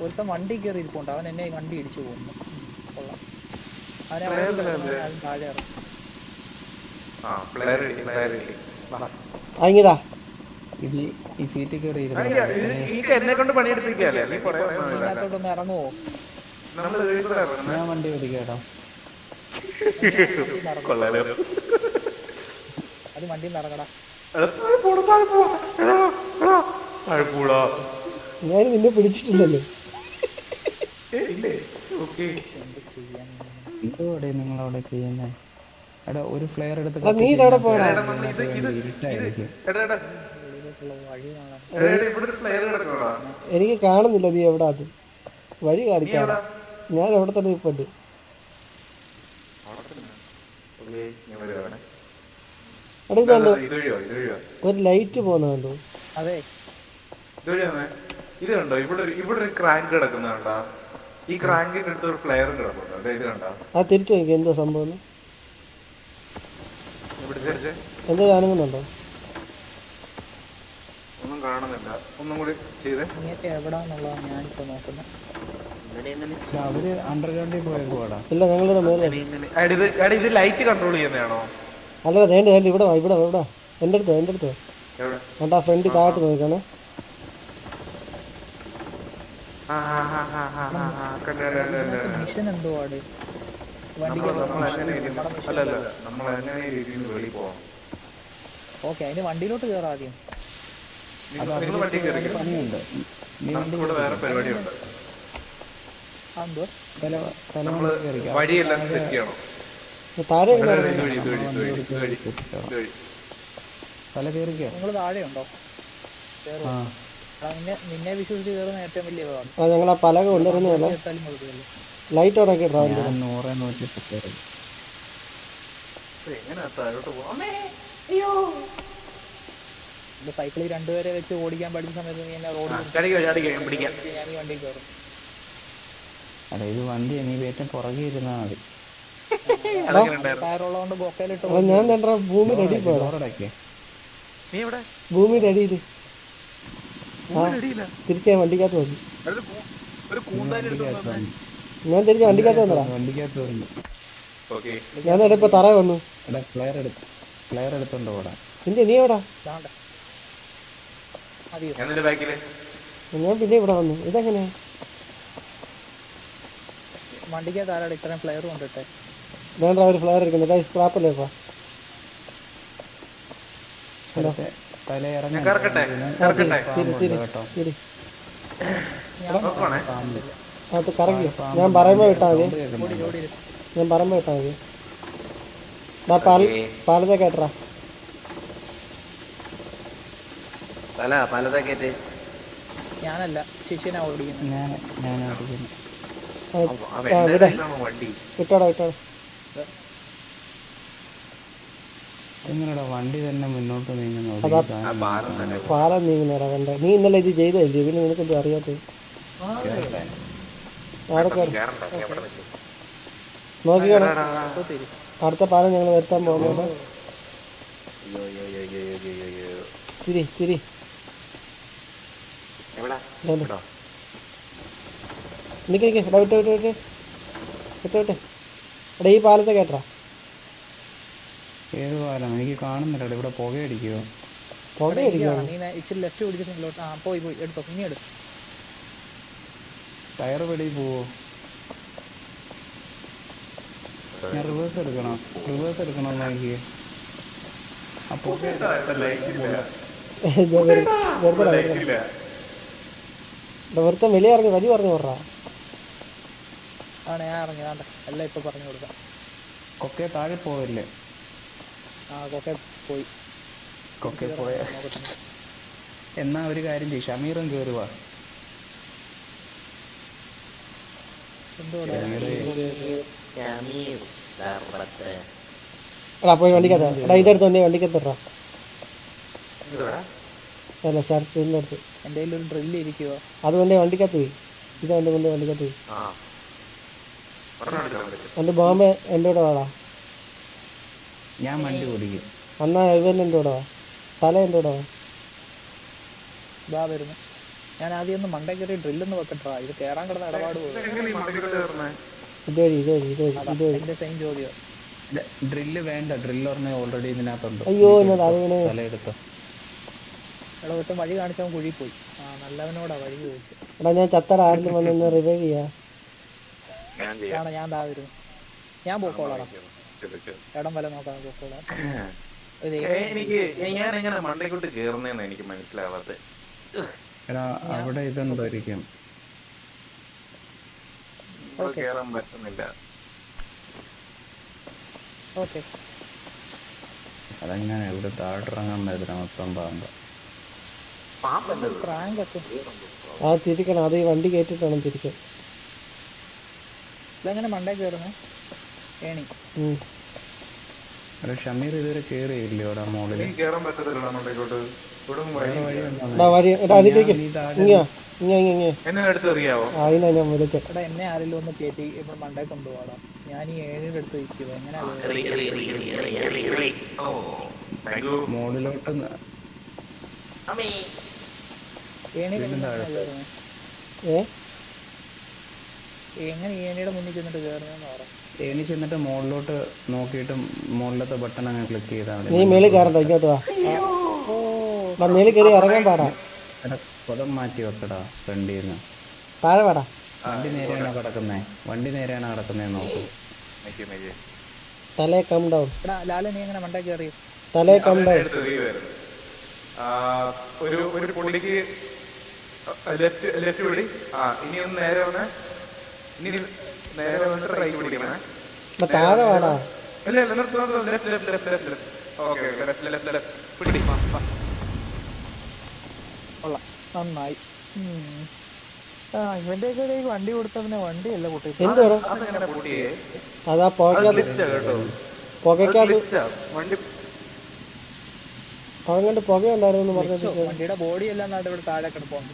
ഒരുത്തൻ വണ്ടി കയറി ഇരിപ്പുണ്ട്. അവൻ എന്നെ വണ്ടി ഇടിച്ചു പോകുന്നു. അവനെ താഴെ അങ്ങിതാ ഈ സീറ്റ് കയറി എന്നെ കൊണ്ട് പണിയെടുപ്പിക്കാല്ലേ? ഇതിനകത്തോട്ടൊന്ന് ഇറങ്ങുവോ? ഞാൻ വണ്ടി ഓടിക്കാട്ടോ. അത് വണ്ടി ഇറങ്ങടാ. ഞാൻ നിന്നെ പിടിച്ചിട്ടില്ലല്ലോ. എന്തോടെ നിങ്ങളവിടെ ചെയ്യുന്നേ? എടാ ഒരു ഫ്ലെയർ എടുത്ത് നീ ഇതവിടെ പോടാ. എനിക്ക് കാണുന്നില്ല നീ എവിടാ. അത് വഴി കാണിക്കാടാ. ഞാൻ എവിടെ തന്നെ ഇപ്പുണ്ട്. എടാ ഇതുണ്ടോ ഒരു ലൈറ്റ് പോകുന്നുണ്ടോ? അതെ ഇത് കണ്ടോ, ഇവിടെ ഒരു ക്രാങ്ക് കിടക്കുന്നുണ്ടോ? ഈ ക്രാങ്കിന്റെ അടുത്ത് ഒരു ഫ്ലെയർ കിടക്കുന്നുണ്ടോ? ഇത് കണ്ടോ? ആ തിരിച്ചു നോക്കി എന്തോ സംഭവം. എന്തോ കാണുന്നുണ്ടോ? ഒന്നും കാണുന്നില്ല. ഒന്നും കൂടി ചെയ്തേ. എവിടാന്നുള്ളതാണ് ഞാനിപ്പോ നോക്കുന്നത്. അവര് അണ്ടർഗ്രൗണ്ടിൽ പോയേക്കോടാ. ഇല്ല ഞങ്ങളുടെ മേലെ. ഇത് ലൈറ്റ് കൺട്രോൾ ചെയ്യുന്നതാണോ? അല്ല വേണ്ട ഇവിടെ ഇവിടെ എൻ്റെ അടുത്ത് എന്നിട്ട് ആ ഫ്രണ്ട് താഴത്ത് നോക്കാണ്. മിഷൻ എന്തുവാട് ഓക്കെ, അതിന് വണ്ടിയിലോട്ട് കയറാം ആദ്യം. പണിയുണ്ട്. വേറെ പരിപാടിയുണ്ട്. എന്തോ വഴിയെല്ലാം സെറ്റ് ചെയ്യണം. തല കയറിക്കോ. നിങ്ങൾ താഴെ ഉണ്ടോ? ആ നിന്നെ വിശ്വസിച്ച് കയറുന്ന ഏറ്റവും വലിയ പാട്. ആ ഞങ്ങൾ ആ പലക കൊണ്ടുവരുന്നതല്ല. എത്താലും കുഴപ്പമില്ല. ലൈറ്റ് ഉണക്കി ഇട്ടാ ഞാൻ 100 നോക്കിയപ്പോ കയറി. എങ്ങനെ താഴോട്ട് പോവാമേ? ഇത് സൈക്കിളിൽ രണ്ടുപേരെ വെച്ച് ഓടിക്കാൻ പഠിച്ച സമയത്ത് നീ എന്നെ റോഡിൽ പിടിക്കാം. ഞാൻ ഈ വണ്ടി കയറും. അല്ല ഇത് വണ്ടി നീ ഏറ്റവും പുറകെ ഇരുന്നാ മതി. ടയറുള്ളതുകൊണ്ട് ബൊക്കയിലിട്ട് അപ്പൊ ഞാൻ എന്താ ഭൂമിയുടെ അടിയിൽ പോയതാ. ഡോറടയ്ക്ക്. നീ എവിടെ? ഭൂമിയുടെ അടിയിൽ ഭൂമിയുടെ തിരിച്ച് വണ്ടിക്കകത്ത് നോക്കി. ഒരു കൂന്താരി എടുത്ത് വന്നേ. ഞാൻ തിരിച്ച് വണ്ടിക്കകത്ത് വന്നതാ. വണ്ടിക്കകത്ത് വന്നു. ഓക്കേ. ഞാൻ നേരെ ഇപ്പൊ തറ വന്നു. എടാ ഫ്ലെയർ എടുത്തോണ്ട് ഓടാ. നിന്റെ നീ എവിടാ? ദാണ്ട. മതിയോ? ഞാൻ നിന്റെ ബാക്കില്. ഞാൻ പിന്നെ ഇവിടെ വന്നു. ഇതെങ്ങനെ? വണ്ടിക്കകത്ത് ആരാണ് ഇത്രയും ഫ്ലെയർ കൊണ്ടിട്ടെ? വേണ്ട ഒരു ഫ്ലവർ എടുക്കുന്നു. സ്ക്രാപ്പല്ലേ ഇപ്പൊ? തല ഇറങ്ങി ഞാൻ കറക്കട്ടെ. കേട്ടോ. ശരി നോക്കണേ. അത് കറങ്ങിയോ? ഞാൻ പറയുമ്പോ വിട്ടാ മതി. ഓടി ഞാൻ പറയുമ്പോ വിട്ടാ മതി. പാലത്തെ കേട്ടറാ. പലതൊക്കെ ഞാനല്ല, ശിഷ്യനാ ഓടിക്കുന്നത്. ഞാൻ ഓടിക്കുന്നു. വണ്ടി. വിട്ടോടാ വിട്ടോടാ. എങ്ങനെയാ വണ്ടി തന്നെ മുന്നോട്ട് നീങ്ങുന്നത്? പാലം നീങ്ങുന്നേടാ കണ്ട. നീ ഇന്നലെ ഇത് ചെയ്തല്ലേ? പിന്നെ നിനക്കെന്തും അറിയാത്തത്? അവിടെ നോക്കിക്കോടാ. അടുത്ത പാലം ഞങ്ങൾ വരുത്താൻ പോകുന്നുണ്ട്. തിരി തിരി നിക്ക് നിക്ക്. എടാ വിട്ട് വിട്ട് വിട്ട് വിട്ട് വിട്ട്. എടാ ഈ പാലത്തെ കേട്ടറാ. ഏത് പാലം? എനിക്ക് കാണുന്നില്ല. ഇവിടെ പുകയടിക്കുവോ? പുകയടിക്കുകയാണ്. നീ ഇച്ചിരി ലെഫ്റ്റ് പിടിച്ചിട്ട് പോയി എടുത്തോ. ഇനി എടുത്തു. ടയർ വെളിയിൽ പോവോ? ഞാൻ റിവേഴ്സ് എടുക്കണോ നോക്കിയേ. ആ പുക വെറുതെ വെളിയെ ഇറങ്ങി വഴി പറഞ്ഞു പോറാ. ആണ് ഞാൻ ഇറങ്ങി. എല്ലാം ഇപ്പൊ പറഞ്ഞു കൊടുക്കാം. കൊക്കെ താഴെ പോവല്ലേ? കൊക്കെ പോയ എന്നാ ഒരു കാര്യം ചെയ്യും, ഷമീറും കയറുവാ. എടാ പോയി വണ്ടിക്കകത്ത്. എടാ ഇതെടുത്ത് വണ്ടി വണ്ടിക്കകത്ത് ഇടാ. അല്ല ഷർട്ട് അടുത്ത് എൻ്റെ കയ്യിൽ ഒരു ഡ്രില്ല് ഇരിക്കുവോ? അത് കൊണ്ട് വണ്ടിക്കകത്ത് പോയി. ഇത് കൊണ്ട് വണ്ടിക്കകത്ത് പോയി. എൻ്റെ ബോംബെ എൻ്റെ കൂടെ വാടാ. ഞാൻ വണ്ടി ഓടിക്കും. അന്നാ ഇവൻ്റെ എൻ്റെ കൂടെ വാ. തല എൻ്റെ കൂടെ വാ. ഇതാ വരുന്നു. ഞാൻ ആദ്യം ഒന്ന് മണ്ടേ കയറി ഡ്രില്ലൊന്ന് വെക്കട്ടാ. ഇത് കയറാൻ കിടന്ന ഇടപാട് പോകും. ഇതുവഴി ഇതുവഴി ഇതുവഴി ഇതുവഴി. എൻ്റെ സെയിം ചോദ്യം. ഡ്രില്ല് വേണ്ട. ഡ്രില്ല് പറഞ്ഞ ഓൾറെഡി ഇതിനകത്തുണ്ട്. അയ്യോ എന്നത് അതിനെ തലയെടുത്തോ. ഇവിടെ ഒട്ടും വഴി കാണിച്ചവൻ കുഴി പോയി. നല്ലവനോടാ വഴി ചോദിച്ചു. എടാ ഞാൻ ചത്തട ആരിലും വന്ന് റിവൈവ് ചെയ്യാ. ഞാൻ ദാ വരുന്നു. ഞാൻ പോക്കോളാം. ഇടം വല നോക്കാൻ പോക്കോളാം. ഞാൻ എങ്ങനെ മണ്ടയ്ക്കോട്ട് കേറുന്നേന്ന് എനിക്ക് മനസ്സിലാവാത്തത്. എടാ അവിടെ ഇതെന്തായിരിക്കും? കേറാൻ പറ്റുന്നില്ല. ഓക്കെ അതെങ്ങനെ ഇവിടെ താഴോട്ടിറങ്ങാൻ പറ്റില്ല. മൊത്തം പ്രാങ്ക് ഒക്കെ ആ തിരിക്കണം. അത് ഈ വണ്ടി കയറ്റിട്ട് വേണം തിരിക്കാൻ. ഇതെങ്ങനെ മണ്ടേ കയറുന്നേ? ഏണി. ഷമീർ ഇതുവരെ കേറിയില്ലേ അവിടെ മോളില്? കേറാൻ പറ്റത്തില്ല മണ്ടയ്ക്കോട്ട്. വഴി എടാ അതിലേക്ക് എന്നെ അടുത്തെറിയാവോ? അതിനാ ഞാൻ വിളിച്ചത്. എടാ എന്നെ ആരെങ്കിലും ഒന്ന് കയറ്റി ഇവിടെ മണ്ടേ കൊണ്ടുപോകാടാ. ഞാൻ ഈ 7 അടുത്ത് ഇരിക്കുക. എങ്ങനെ മോളിലോട്ട് ഏണി എങ്ങനെ ഏണിയുടെ മുന്നിൽ ചെന്നിട്ട് കയറുന്നതെന്ന് പറയാം. ഏണി ചെന്നിട്ട് മുകളിലോട്ട് നോക്കിയിട്ട് മുകളിലത്തെ ബട്ടൺ അങ്ങ് ക്ലിക്ക് ചെയ്താൽ മതി. നീ മേളിൽ കയറണ്ട. ഇങ്ങോട്ട് വാ. മേളിൽ കയറി ഇറങ്ങാൻ പാടാ. പദം മാറ്റി വെക്കടാ ഫ്രണ്ടിൽ നിന്ന്. താഴെ പാടാ. വണ്ടി നേരെയാണോ കിടക്കുന്നേ നോക്കൂ. തലേ കം ഡൗൺ. എടാ ലാല നീ എങ്ങനെ മണ്ടേ കയറി? തലേ കം ഡൗൺ. ഒരു പൊടിക്ക് ലെഫ്റ്റ് പിടി. ഇനി ഒന്ന് നേരെ വന്ന് ഇനി നേരെ വന്നിട്ട് റൈറ്റ് പിടിക്കണേ. താഴെ പാടാ. കൊള്ളാം, നന്നായി. ഇവന്റെയൊക്കെ ഈ വണ്ടി കൊടുത്ത പിന്നെ വണ്ടിയല്ല പൊട്ടി. എന്തുവാടാ അതെങ്ങനെ പൊട്ടിയേ? അതാ അത് പുകയ്ക്കകത്ത് glitch ആ കേട്ടോ. പുകയ്ക്കകത്ത് glitch ആ. വണ്ടി അവൻ പുക ഉണ്ടായിരുന്നു പറഞ്ഞിട്ട് വണ്ടിയുടെ ബോഡി എല്ലാം നാട് ഇവിടെ താഴെ കിടപ്പുണ്ട്.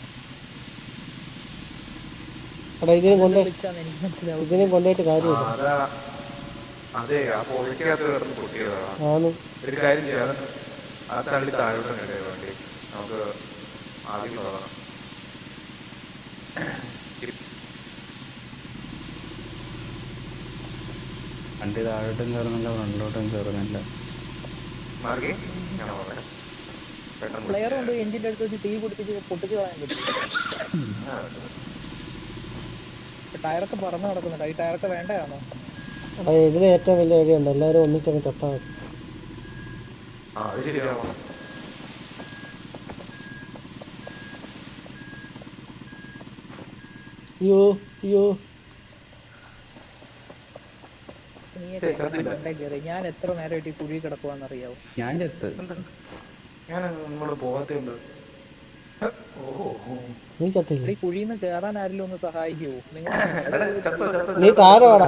എടാ ഇതിനും കൊണ്ട് വിളിച്ചാന്ന് എനിക്ക് മനസ്സിലാവും. ഇതിനും കൊണ്ടുപോയിട്ട് കാര്യമില്ല. അതാ അതെ, ആ പുഴയ്ക്കകത്ത് കിടന്ന് പൊട്ടിയതാ. ആന്ന് ഒരു കാര്യം ചെയ്യാം, അത് തള്ളി താഴോട്ട് കിടക്കുക വേണ്ടി നമുക്ക് ആദ്യം തുടങ്ങാം. വണ്ടി താഴോട്ടും കയറുന്നില്ല ഫ്രണ്ടിലോട്ടും കയറുന്നില്ല. മാർഗി ഞാൻ പറയാം പെട്ടെന്ന്. പ്ലെയർ കൊണ്ട് എഞ്ചിന്റെ അടുത്ത് വെച്ച് തീ പിടിപ്പിച്ച് പൊട്ടിച്ച് കളയാൻ പറ്റും. ടയറൊക്കെ പറന്ന് നടക്കുന്നുണ്ട്. ഈ ടയറൊക്കെ വേണ്ടയാണോ? എടാ ഇതിന് ഏറ്റവും വലിയ വഴിയുണ്ട്, എല്ലാവരും ഒന്നിച്ചങ്ങ് ചത്താൽ മതി. ആ അത് ശരിയാണോ? അയ്യോ അയ്യോ ഞാൻ എത്ര നേരമായിട്ട് ഈ കുഴി കിടക്കുവാന്നറിയാവോ? ഞാൻ ചത്ത്. ഞാൻ നമ്മള് പോകത്തുണ്ട്. നീ ചത്തില്ലേ? ഈ കുഴിന്ന് കേറാൻ ആരെങ്കിലും ഒന്ന് സഹായിക്കുവോ? നിങ്ങൾ നീ താഴെ വാടാ,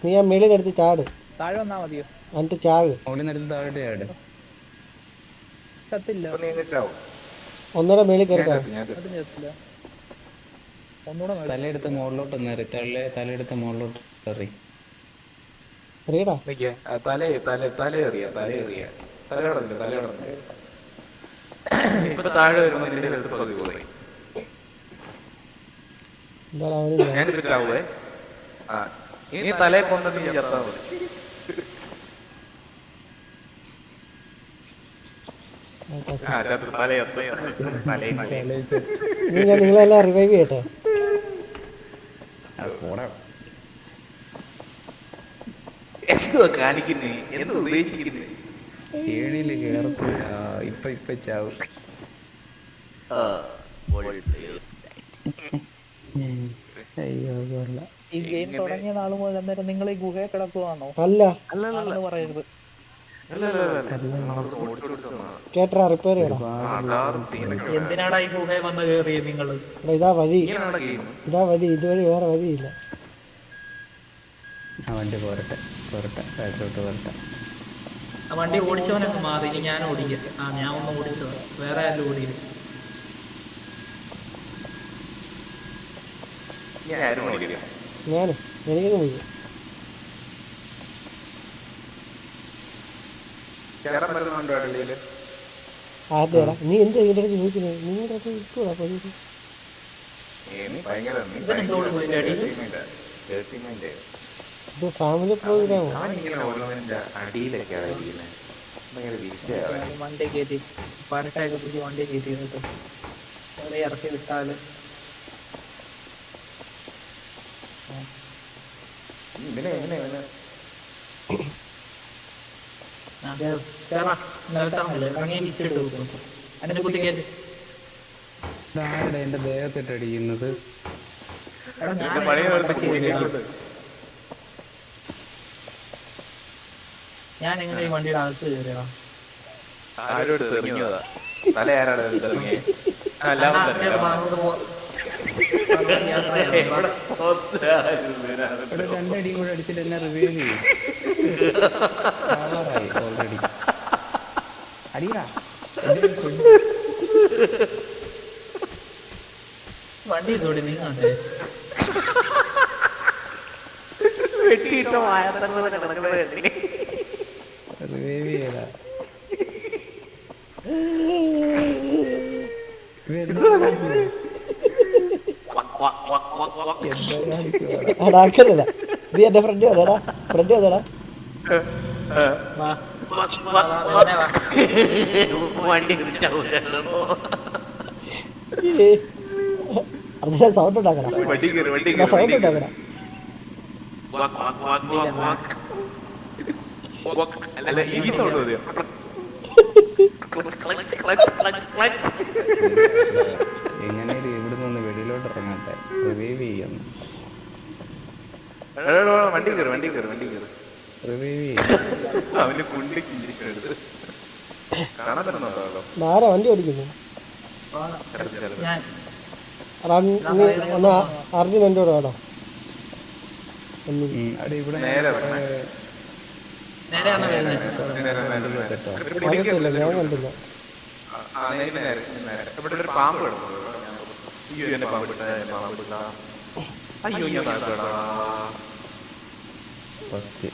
നീ ആ മേളിൽ എടുത്ത് ചാട്, താഴെ വന്നാ മതിയോ? എന്നിട്ട് ചാട്. മുകളിൽ നിന്ന് താഴോട്ട് ചാട്. ചത്തില്ല, ഒന്നുകൂടെ മേളിൽ കയറി അതും ചത്തില്ല. ഒന്നുകൂടെ തലയെടുത്ത് മുകളിലോട്ട് നേറി, തലയെടുത്ത് മുകളിലോട്ട് കയറി. അറിയടാ തലയേറിയ ഇപ്പൊ താഴെ വരുമ്പോ നിന്റെ ഹെൽത്ത് പകുതി പോയി. എന്താണ് അവന് ഞാൻ തിരിച്ചാവേ. ആ ഇനി തലയെ കൊണ്ട് നീ ചത്താ മതി. ആ ചത്ത് തലയും നീ ഞാൻ നിങ്ങളെല്ലാം റിവൈവ് ചെയ്യട്ടെ. എന്തുവാ കാണിക്കുന്നേ? എന്ത് ഉദ്ദേശിക്കുന്നേ? ഏണിയില് കേറത്ത്. ഇപ്പൊ ചാവും. അയ്യോ കൊള്ള. ഈ ഗെയിം തുടങ്ങിയ നാള് മുതൽ അന്നേരം നിങ്ങൾ ഈ ഗുഹയെ കിടക്കുവാണോ? അല്ല ആണെന്ന് പറയരുത്. കേട്ടറാ, റിപ്പയർ ചെയ്യണം. എന്തിനാടാ ഈ ഗുഹയെ വന്ന് കയറിയത് നിങ്ങള്? ഇതാ വഴി, ഇതുവഴി വേറെ വഴിയില്ല. ആ വണ്ടി പോരട്ടെ ബാക്കിലോട്ട് പോരട്ടെ. വണ്ടി ഓടിച്ചവനൊക്കെ മാറി, ഇനി ഞാൻ ഓടിക്കാം. ഞാൻ ഒന്ന് ഓടിച്ചോ, വേറെ ആരും ഓടിയില്ല. ഞാനും എനിക്കൊന്നും പോയി. ആദ്യടാ നീ എന്ത് ഇതിന്റെ ഇടയ്ക്ക് ചോദിക്കുന്നത്? നിങ്ങളുടെ അടുത്ത് ഇട്ടുകൂടാ പോലീസ്. ഇത് ഫാമിലി പ്രോഗ്രാമോ? വണ്ടി കയറ്റി പരട്ടൊക്കെ പിടിച്ച് വണ്ടി കയറ്റിട്ട് ഇറക്കി വിട്ടാല് ഇതാരുടെ എന്റെ ദേഹത്തിട്ട് അടിക്കുന്നത്? ഞാൻ എങ്ങനെ ഈ വണ്ടിയുടെ അകത്ത് കയറിയതാ? തല ആരാണ് ഇറങ്ങിയത്? ഇവിടെ രണ്ടടിയും കൂടെ അടിച്ചിട്ട് എന്നെ റിവ്യൂ ചെയ്യും. ഓൾറെഡി അടിയാ. വണ്ടി ഇതോടെ നീങ്ങണ്ടേ? റിവ്യൂ ചെയ്താ അടാക്കല്ല, നീ എന്റെ ഫ്രണ്ട് വന്നടാ, ഫ്രണ്ട് വന്നടാ. അതിനെ സൗണ്ട് ഉണ്ടാക്കണ, സൗണ്ട് ഉണ്ടാക്കണ. എങ്ങനെയും ഇവിടെ നിന്ന് വെളിയിലോട്ട് ഇറങ്ങട്ടെ. റിവൈവ് ചെയ്യുന്നു. വണ്ടി കയറി റിവൈവ് ചെയ്യും. അവന്റെ കുണ്ടിക്ക് കാണാൻ പറ്റുന്നുണ്ടോ? ആരാ വണ്ടി ഓടിക്കുന്നു? ഞാൻ ഒന്ന് അർജുൻ എൻ്റെ കൂടെ വേണോ? അവിടെ ഇവിടെ നേരെ വരണേ. നേരെയാണ് വരുന്നത്. വന്നിട്ടില്ല, ഞാൻ കണ്ടില്ല. ഇവിടെ ഒരു പാമ്പ് കിടക്കുന്നു. അയ്യോ എന്നെ പാമ്പ് ഇട്ട, പാമ്പ് ഇട്ട. അയ്യോ ഞാൻ താഴ്ത്തടാ. ഫസ്റ്റ്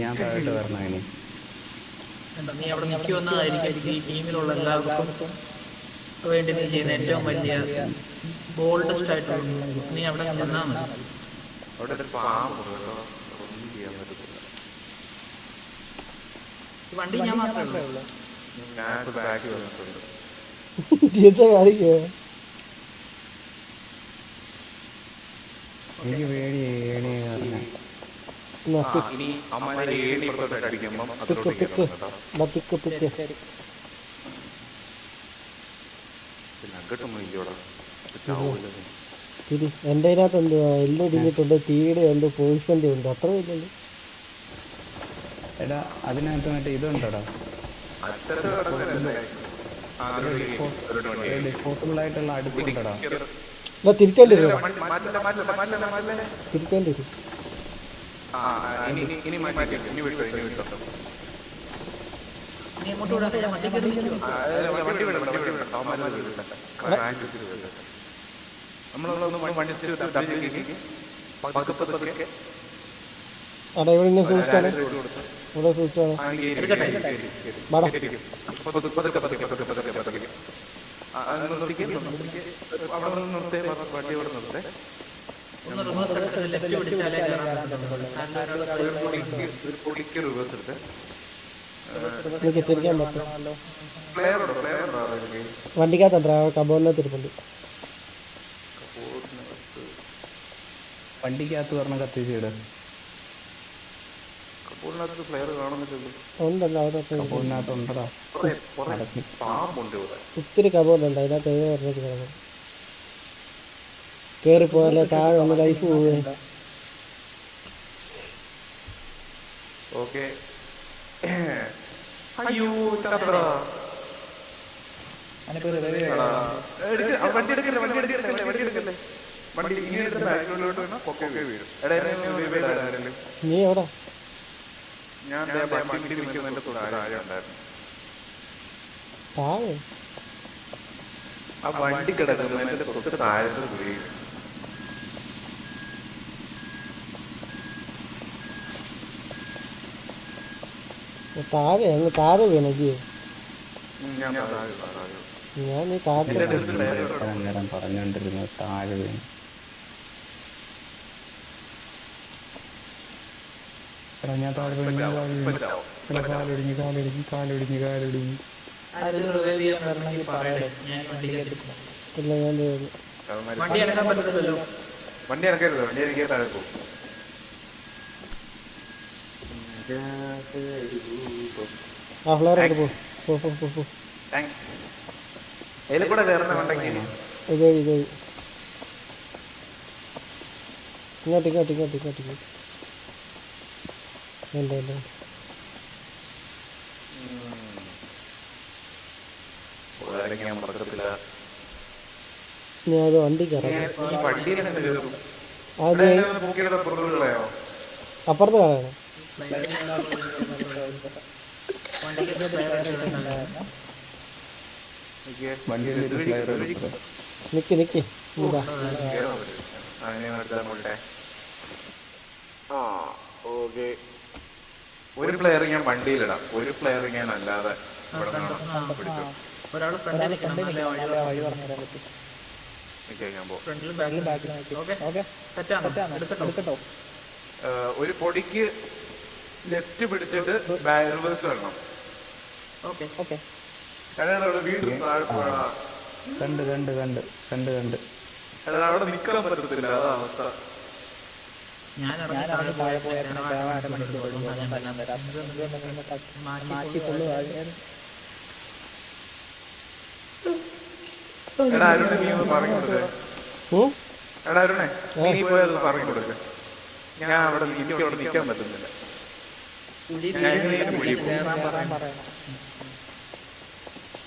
ഞാൻ താഴോട്ട് വരണം. ഇനി നീ അവിടെ നിൽക്കുമെന്നതായിരിക്കും ഈ ടീമിലുള്ള എല്ലാവർക്കും വേണ്ടി നീ ചെയ്യുന്ന ഏറ്റവും വലിയ ബോൾഡസ്റ്റ് ആയിട്ടുള്ള. നീ അവിടെ നിന്നാ മതി. അവിടെ ഒരു പാമ്പ് കേട്ടോ, ഒന്നും ചെയ്യാൻ പറ്റത്തില്ല. വണ്ടി ഞാൻ മാത്രമേ ഉള്ളൂ. ഞാൻ ബാക്കി വന്നിട്ടുണ്ട്. എന്താ കാണിക്കുക? എനിക്ക് പേടിയേ കാരണം ഇനി അമ്മമാരെ ഏണി ഇപ്പുറത്തോട്ട് അടിക്കുമ്പം അതിലോട്ട് പിക്ക് കേട്ടോ. പിക്ക് പിന്നെ അങ്ങോട്ടൊന്നും ഇല്ലോടാ, ചാവൂല്ലോ. തിരി എൻ്റെ അതിനകത്ത് എന്തുവാ എല്ലാം ഇടിഞ്ഞിട്ടുണ്ട്, തീയുടെ ഉണ്ട്, പോയിസൻ്റെ ഉണ്ട്, അത്ര ഇല്ലല്ലോ. എടാ അതിനകത്ത് മറ്റേ ഇതുണ്ടോടാ, ഡിസ്പോസിബിൾ ആയിട്ടുള്ള അടുപ്പുണ്ടോടാ. തിരിച്ചേണ്ടി വരും, തിരിച്ചേണ്ടി വരും. നീ അങ്ങോട്ട് വിടാതെ ഞാൻ വണ്ടി കയറി നിൽക്കുവാ. അവിടെ ഇവിടെ ഇങ്ങനെ സൂക്ഷിച്ചാണ്, ഇവിടെ സൂക്ഷിച്ചാണ്. വാടാ ഒന്ന് റിവേഴ്സ് എടുത്ത് ലെഫ്റ്റ് പിടിച്ചാലേ കയറാൻ എനിക്ക് തിരിക്കാൻ പറ്റും. വണ്ടിക്കകത്തുണ്ട്, കബോർഡിനകത്ത് ഇരിപ്പുണ്ട്. വണ്ടിക്കകത്ത് പറഞ്ഞ കത്തിച്ചിട്. ഉണ്ടല്ലോ അവിടെ കബോർഡിനകത്ത് ഉണ്ടടാ. ഒത്തിരി കബോർഡുണ്ട്, അതിനകത്ത് ഏത് പറഞ്ഞിട്ട് കിടക്കും. കയറിപ്പോയാലേ താഴെ ഒന്ന് ലൈഫ് പോവേ. ഓക്കെ. അയ്യോ ചന്ദ്ര, വണ്ടി എടുക്കല്ലേ, വണ്ടി എടുക്കല്ലേ, വണ്ടി എടുക്കല്ലേ. വണ്ടി ഇങ്ങനെ എടുത്ത് ബാക്കിലോട്ട് വീണാൽ പൊക്കെ വീഴും. നീ എവിടെ? ഞാൻ വണ്ടി നിൽക്കുന്നതിന്റെ താഴെ ഉണ്ടായിരുന്നു. താഴെ ആ വണ്ടി കിടക്കുന്നതിന്റെ തൊട്ട് താഴത്ത് വീഴും. താഴെ അങ്ങ് താഴെ വീണല്ലേ? ഞാൻ ഞാൻ ഈ താഴെ നേരം പറഞ്ഞോണ്ടിരുന്നു താഴെ വീണ്. എടാ ഞാൻ താഴെ വീണ്, കാലൊടിഞ്ഞ് കാലൊടിഞ്ഞ് കാലൊടിഞ്ഞ് കാലൊടിഞ്ഞ്. ആരെങ്കിലും റിവൈവ് ചെയ്യാൻ വരണമെങ്കിൽ പറയണേ, ഞാൻ വണ്ടി കയറി ഇല്ല. ഞാൻ വണ്ടി ഇറക്കാൻ പറ്റത്തില്ലല്ലോ. വണ്ടി ഇറക്കരുത്, വണ്ടി ഇറക്കിയ താഴെ പോകും. ആ ഫ്ലോർ എടുത്ത് പോ. അതിൽ കൂടെ കയറുന്നുണ്ടെങ്കിൽ ഇത് ഇങ്ങോട്ട് വേണ്ട. ഞാൻ വണ്ടി കയറാം. അത് അപ്പുറത്ത് കളയണം. നിക്ക് ഇതാ. ഒരു പ്ലെയർ ഞാൻ വണ്ടിയിലിടാം, ഒരു പ്ലെയർ ഞാൻ അല്ലാതെ ഒരാൾ ഫ്രണ്ടിൽ നിൽക്കണം, വഴി പറഞ്ഞു തരാൻ പറ്റും. ഫ്രണ്ടിലും ബാക്കിലും എടുക്കട്ടോ. ഒരു പൊടിക്ക് ലെഫ്റ്റ് പിടിച്ചിട്ട് റിവേഴ്സ് വരണം. ഓക്കെ. വീണ്ടും താഴെ പോകണം. കണ്ട് അവിടെ നിൽക്കാൻ പറ്റത്തില്ല, അതാ അവസ്ഥ. ഞാൻ താഴെ പോയാൽ മാറ്റി ഫുള്ള് എടാ അരുണെ, നീ ഒന്ന് പറഞ്ഞു കൊടുക്ക. എടാ അരുണെ, നീ പോയത് പറഞ്ഞു കൊടുക്ക. ഞാൻ അവിടെ എനിക്ക് അവിടെ നിൽക്കാൻ പറ്റുന്നില്ല.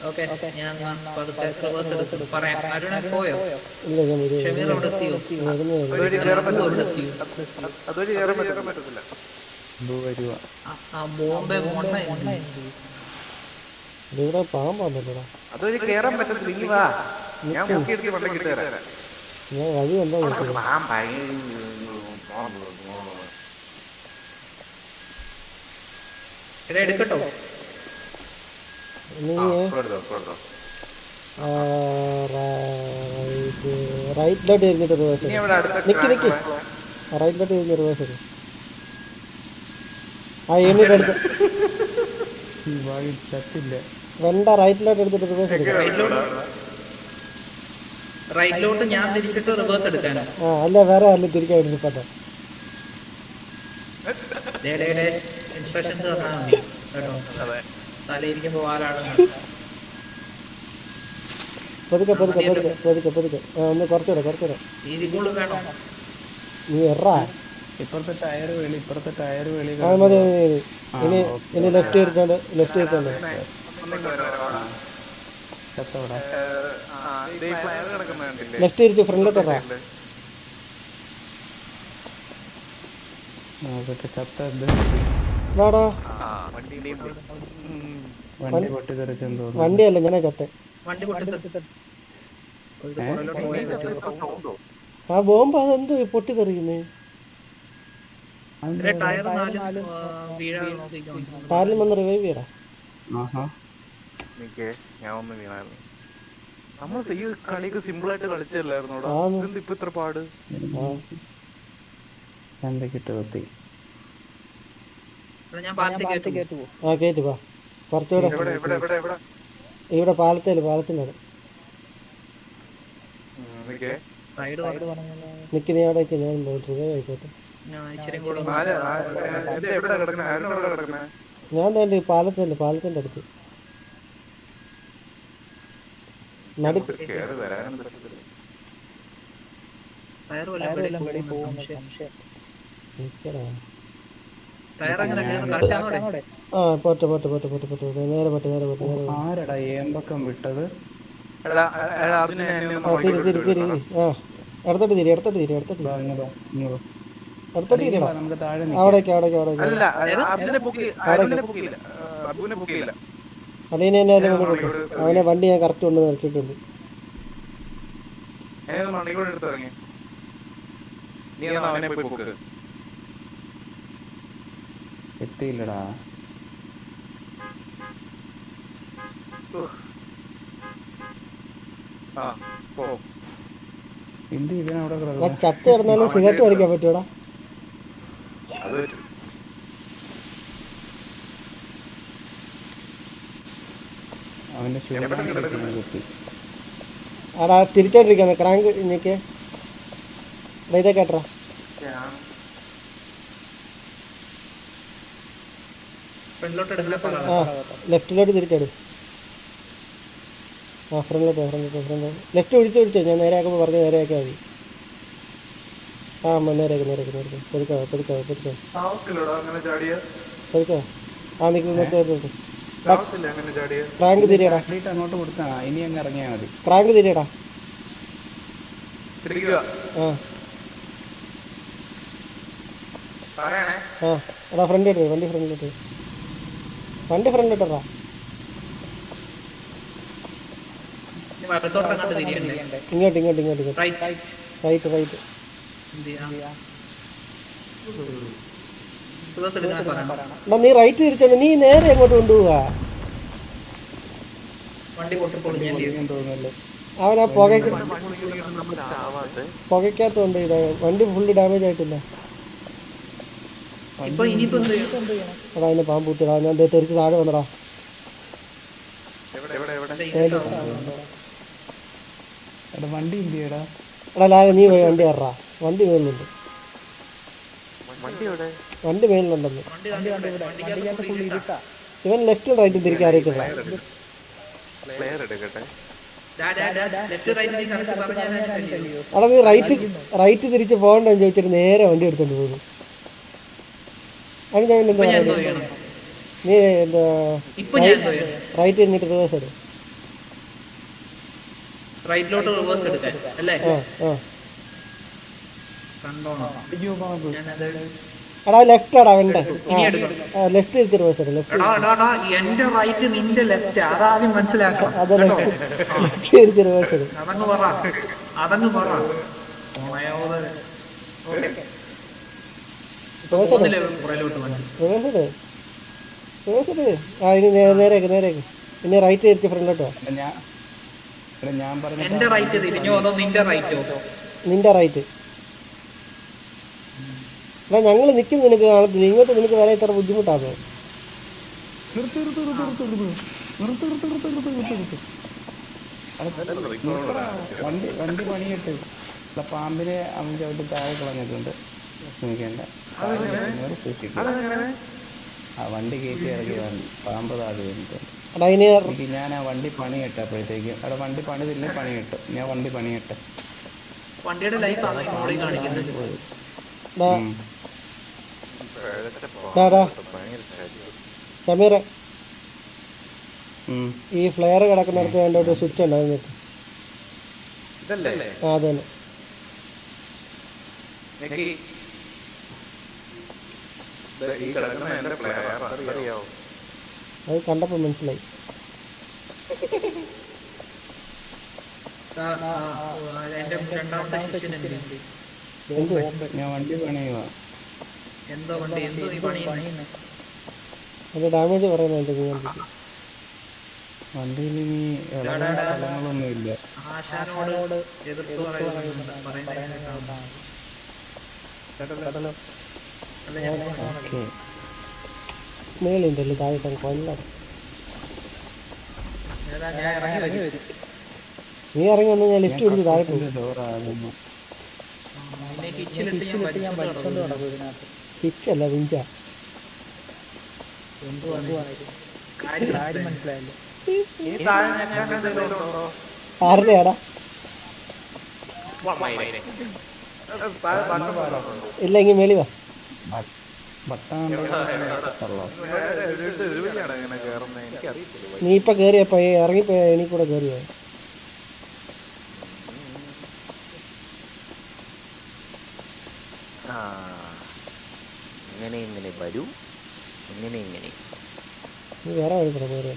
ഓക്കെ ഞാൻ പതുക്കെ റിവേഴ്സ് എടുക്കും പറയാം. അരുണ പോയോ? ഇല്ല ഞാൻ ഷമീർ അവിടെ എത്തിയോ? വരുന്നു അതുവഴി കയറാൻ അബു അവിടെ എത്തിയോ? അതുവഴി കയറാൻ പറ്റത്തില്ല. വരുക ആ ബോംബെ മൊണ്ണ ഇവിടെ പാമ്പാന്നല്ലോടാ. അതുവഴി കയറാൻ പറ്റത്തില്ല. ഇനി വാ, ഞാൻ മുക്കിയെടുത്ത് പണ്ടേ കിട്ടുതരാം. ഞാൻ വഴി എന്താ നോക്കിയത്? എടുക്കട്ടോ? നീ റൈറ്റിലോട്ട് തിരിഞ്ഞിട്ട് റിവേഴ്സ് നിക്ക് റൈറ്റിലോട്ട് തിരിഞ്ഞ് റിവേഴ്സ് എടുക്കും. ആ എണ്ണിട്ട് എടുത്ത് ചത്തില്ല. വെണ്ട റൈറ്റിലോട്ട് എടുത്തിട്ട് റിവേഴ്സ് എടുക്കും. റൈറ്റിലോട്ട് ഞാൻ തിരിച്ചിട്ട് റിവേഴ്സ് എടുക്കാനോ? ആ അല്ല വേറെ അല്ല തിരിക്കാൻ വേണ്ടി ഇപ്പത്തെ ഇൻസ്ട്രക്ഷൻസ് തന്നാൽ മതി കേട്ടോ. തലയിരിക്കുമ്പോ ആരാണ് പതുക്കെ പതുക്കെ പതുക്കെ പതുക്കെ പതുക്കെ ഒന്ന് കുറച്ചുകൂടെ ഇതിക്കുള്ളിൽ വേണോ? നീ എറാ. ഇപ്പുറത്തെ ടയർ വേളി ആ മതി ഇനി ലെഫ്റ്റ് എടുത്തോണ്ട് ചത്തോടെ ലെഫ്റ്റ് തിരിച്ച് ഫ്രണ്ടിലോട്ട് എറാ. ചത്തത് വാടാ വണ്ടി പൊട്ടിത്തെറിച്ചെന്ന് തോന്നുന്നു. വണ്ടിയല്ല ഞാനാ ചത്തെ. വണ്ടി പൊട്ടിത്തെറിച്ചിട്ട് ആ ബോംബ് അതെന്ത് പൊട്ടിത്തെറിക്കുന്നേ? ടയർ വീഴാൻ കാറിൽ വന്ന് റിവൈവ് ചെയ്യടാ. ഞാൻ ഒന്ന് വീണായിരുന്നു. നമ്മൾ ഈ കളിക്ക് സിമ്പിൾ ആയിട്ട് കളിച്ചല്ലായിരുന്നോടാ, ഇപ്പൊ ഇത്ര പാട്. ഞാൻ പാലത്തേക്ക് ആ കേറ്റു വാ കുറച്ചുകൂടെ. ഇവിടെ പാലത്തിന്റെ അവിടെ നിക്ക്. നീ അവിടെ ഞാൻ റിവൈവ് ആയിക്കോട്ടെ. ഞാൻ തന്നെ പാലത്തിന്റെ അടുത്ത് ആ പോട്ടെ നേരെ പോട്ടെ. ആരടാ ഏമ്പക്കം വിട്ടത്? തിരി ആ ഇടത്തോട്ട് തിരി നമുക്ക് താഴെ അവിടേക്ക് അവനെ വണ്ടി ഞാൻ കറക്റ്റ് കൊണ്ട് നിറച്ചിട്ടുണ്ട്. എത്തിയില്ലടാ. എന്ത് ഇവനവിടെ ചത്ത് കിടന്നാലും സിഗരറ്റ് വലിക്കാൻ പറ്റൂടാ. അവന്റെ ആടാ തിരിച്ചോണ്ടിരിക്കാന്ന് ക്രാങ്ക് എനിക്ക് ഇതേ കേട്ടറാ. ആ ലെഫ്റ്റിലോട്ട് തിരിച്ചെടു. ആ ഫ്രണ്ടിലോട്ട് ലെഫ്റ്റ് ഒഴിച്ചോ. ഞാൻ നേരെ ആക്കുമ്പോൾ പറഞ്ഞ് നേരെ ആക്കിയാൽ മതി. ആ നേരെയാക്കി പെരുക്കോ. ആ നിൽക്കുന്നു. ക്രാങ്ക് തിരിയടാ. അങ്ങോട്ട് കൊടുത്താ ഇനി അങ്ങ് ഇറങ്ങിയാൽ മതി. ക്രാങ്ക് തിരിയടാ. ആ എടാ ഫ്രണ്ടിലിട്ട് വണ്ടി ഫ്രണ്ടിലിട്ടാ. ഇങ്ങോട്ട് റൈറ്റ്. എടാ നീ റൈറ്റ് തിരിച്ചോണ്ട് നീ നേരെ അങ്ങോട്ട് കൊണ്ടുപോവാ. അവനാ പുകയ്ക്കകത്തോണ്ട് ഇതാ വണ്ടി ഫുള്ള് ഡാമേജ് ആയിട്ടില്ല. എടാ അതിനെ പാമ്പ് കുത്തിടാ. ഞാൻ തെറിച്ച് താഴെ വന്നടാ. വണ്ടി എന്തിയടാ? എടാ ലാല നീ പോയി വണ്ടി കയറാ. വണ്ടി മേലുണ്ട്. വണ്ടി മേലുണ്ടെന്ന്. ഇവൻ ലെഫ്റ്റും റൈറ്റും തിരിക്കാൻ അറിയിക്കില്ല. എടാ നീ റൈറ്റ് തിരിച്ച് പോകണ്ടെന്ന് ചോദിച്ചിട്ട് നേരെ വണ്ടി എടുത്തോണ്ട് പോകുന്നു. അത് ഞാൻ എന്താ നീ എന്താ റൈറ്റ് കഴിഞ്ഞിട്ട് റിവേഴ്സ് എടുക്കും. റൈറ്റിലോട്ട് റിവേഴ്സ് എടുക്കാൻ അല്ലേ? ആ ആ കണ്ടോണം. ഞാനത് എടാ ലെഫ്റ്റ് ആടാ വേണ്ട. ഇനി എടുക്കണം. ലെഫ്റ്റ് തിരിച്ച് റിവേഴ്സ് എടു. ലെഫ്റ്റ് എന്റെ റൈറ്റ് നിന്റെ ലെഫ്റ്റ്, അതാദ്യം മനസ്സിലാക്കണം. അതെ ലെഫ്റ്റ് തിരിച്ച് റിവേഴ്സ് എടു. അതങ്ങ് പറ. പുറയിലോട്ട് വണ്ടി. റിവേഴ്സ് എടു. റിവേഴ്സ് എടു. ആ ഇനി നേരേക്ക് ഇനി റൈറ്റ് തിരിച്ച് ഫ്രണ്ടിലോട്ട് വാ. ഞാൻ പറഞ്ഞ എന്റെ റൈറ്റ് തിരിഞ്ഞോ അതോ നിന്റെ റൈറ്റോ? നിന്റെ റൈറ്റ്. എടാ ഞങ്ങൾ നിൽക്കുന്നു, നിനക്ക് കാണത്തില്ല. ഇങ്ങോട്ട് നിനക്ക് വരാൻ ഇത്ര ബുദ്ധിമുട്ടാണോ? വണ്ടി പണിയിട്ട് പാമ്പിനെ അവൻ ചവിട്ടി താഴെ കളഞ്ഞിട്ടുണ്ട്. ശ്രമിക്കേണ്ട. ആ വണ്ടി കയറ്റി ഇറക്കി പാമ്പ് താഴെ കഴിഞ്ഞിട്ടുണ്ട്. ഞാൻ ആ വണ്ടി പണിയിട്ടപ്പോഴത്തേക്കും അവിടെ വണ്ടി പണിതില്ല, പണിയിട്ടു. ഞാൻ വണ്ടി പണിയിട്ടെ. വണ്ടിയുടെ ലൈഫ് കാണിക്കുന്നത്. സമീറ, ഈ ഫ്ലെയർ കിടക്കുന്നിടത്ത് വേണ്ട ഒരു സ്വിച്ച് ഉണ്ടായിരുന്നു. ആ അതെ തന്നെ. അത് കണ്ടപ്പോ മനസ്സിലായി. ഞാൻ വണ്ടി പണിയുവാ. അത് ഡാമേജ് പറയുന്നുണ്ട് വണ്ടിയിൽ ഇനി സ്ഥലങ്ങളൊന്നും ഇല്ല. മേലുണ്ടല്ലോ താഴെ കൊല്ലം. നീ ഇറങ്ങി വന്ന് ഞാൻ ലിഫ്റ്റ് പിടിച്ച് താഴെ പോകും. പിച്ചല്ല പിഞ്ച. ആരുടെയാടാ? ഇല്ലെങ്കിൽ മേളി വാ. നീ ഇപ്പൊ കേറിയപ്പോ ഇറങ്ങിപ്പോയ എനിക്കൂടെ കേറിയോ? ഇങ്ങനെ വരൂ. ഇങ്ങനെ നീ വേറെ വഴി കൂടെ കയറി.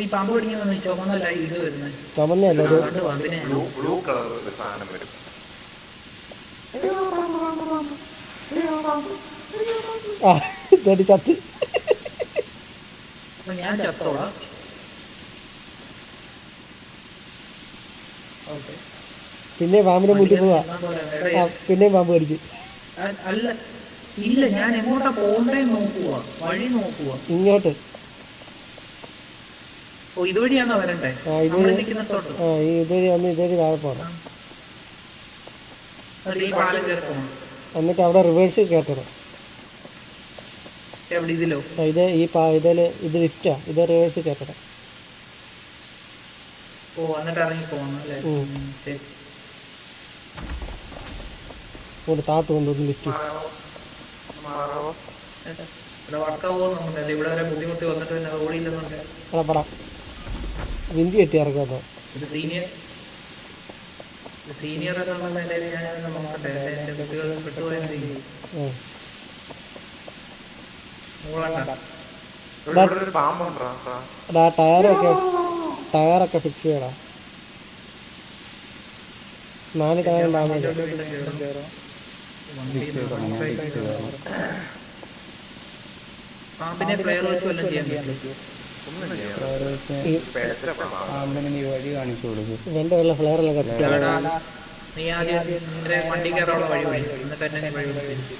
ഈ പാമ്പ് പിടിക്കുന്ന ചുമന്നല്ല ഇത് വരുന്നത്. ചുമന്നല്ല ഒരു ബ്ലൂ കളർ സാധനം വരും. ആ ചത്ത്. ഞാൻ ചത്തോളാം. പിന്നെ പാമ്പിനെ മുട്ടി പോവാ. പിന്നെയും പാമ്പ് കടിച്ച്. അല്ല ഇല്ല, ഞാൻ എങ്ങോട്ടാ പോകണ്ടേ നോക്കുക, വഴി നോക്കുക. ഇങ്ങോട്ട്. ഓ ഇതുവഴിയാണോ വരണ്ടേ? ഇതുവഴി വന്ന് ഇതുവഴി താഴെ പോകണം. എന്നിട്ട് അവിടെ റിവേഴ്സ് കയറ്റണം. ഇതിലോ? ഇത് ലിഫ്റ്റാ, ഇത് റിവേഴ്സ് കയറ്റണം. ഓ എന്നിട്ട് ഇറങ്ങി പോകണം അല്ലേ? താത്ത് കൊണ്ടുവന്ന് ലിഫ്റ്റ്. പടാ വിന്തി കെട്ടി ഇറക്കാത്തോ? ടയറൊക്കെ ഫിക്സ് ചെയ്യടാ. 4 ടയർ ഡാമേജ്. ഇവന്റെ വല്ല ഫ്ലെയറെല്ലാം കത്തിച്ചാണ്.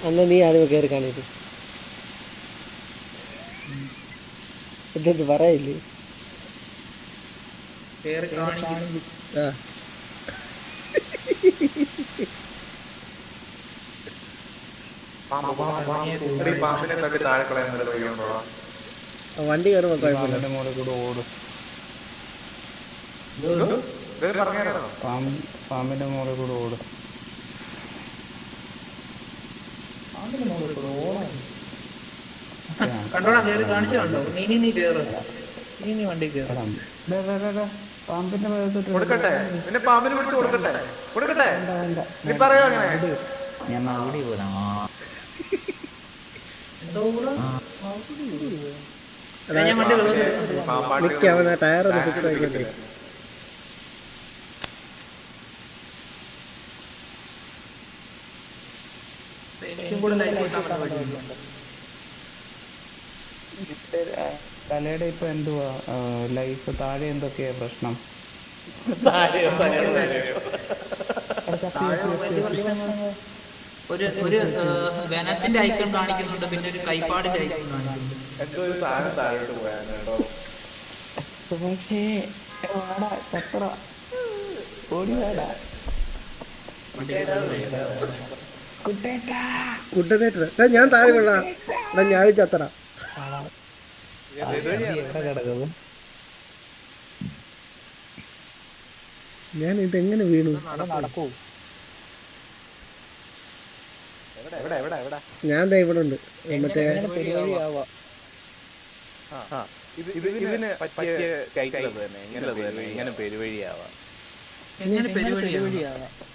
അന്ന് നീ ആദ്യമേ കയറി കാണിട്ട് എന്നിട്ട് പറയില്ലേ? വണ്ടി കയറുമ്പോ കുഴപ്പമില്ല. പാമ്പിന്റെ മുകളിൽ കൂടെ ഓടും. കണ്ടോടാ കേറി കാണിച്ചു കണ്ടോ? നീ കേറ്. ഇനി വണ്ടി കയറാം. പാമ്പിന്റെ ഭാഗത്തോട്ട് കൊടുക്കട്ടെ പിന്നെ പാമ്പിന് പിടിച്ച് കൊടുക്കട്ടെ നീ പറയോ അങ്ങനെ ഞാൻ മറുപടി പോരാ. ഞാൻ വണ്ടി നിക്ക് അവൻ ആ ടയർ ഒന്ന് ഫിക്സ് ആക്കിയിട്ട് എനിക്കും കൂടെ ലൈഫ് കിട്ടാൻ പറ്റും. തലയുടെ ഇപ്പൊ എന്തുവാ ലൈഫ് താഴെ എന്തൊക്കെയാ പ്രശ്നം? ഒരു വെനത്തിന്റെ ഐക്കൺ കാണിക്കുന്നുണ്ട്, പിന്നെ ഒരു കൈപ്പാടിന്റെ ഐക്കൺ കാണിക്കുന്നുണ്ട്. കുട്ടനേറ്റർ ഞാൻ താഴെ വീഴാ ഞാൻ ചത്തറ. ഞാൻ ഇതെങ്ങനെ വീണു? ഞാൻ ദേ ഇവിടെ ഉണ്ട് മറ്റേ ഇതിന് പറ്റിയ എങ്ങനെ പെരുവഴിയാവാം.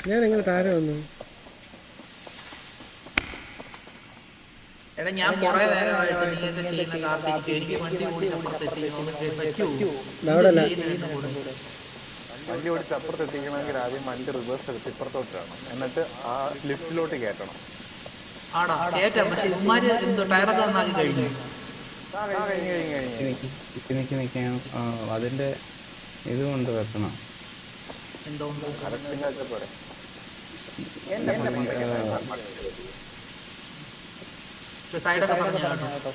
ഞാൻ എങ്ങനെ താഴെ വന്നു? എടാ ഞാൻ കുറെ നേരമായിട്ട് നീയൊക്കെ ചെയ്യുന്ന കാർത്തിക് എനിക്ക് വണ്ടി വണ്ടി ഓടിച്ച് അപ്പുറത്ത് എത്തിക്കണമെങ്കിൽ ആദ്യം വണ്ടി റിവേഴ്സ് എടുത്ത് ഇപ്പുറത്തോട്ടാണ്, എന്നിട്ട് ആ ലിഫ്റ്റിലോട്ട് കയറ്റണം. ആടാ കേറ്റാം, പക്ഷെ ഇവന്മാര് എന്തോ ടയറൊക്കെ നന്നാക്കി കഴിഞ്ഞു. അതിന്റെ ഇത് കൊണ്ട് വെക്കണം. എന്തോ സൈഡൊക്കെ പറഞ്ഞു കേട്ടോ.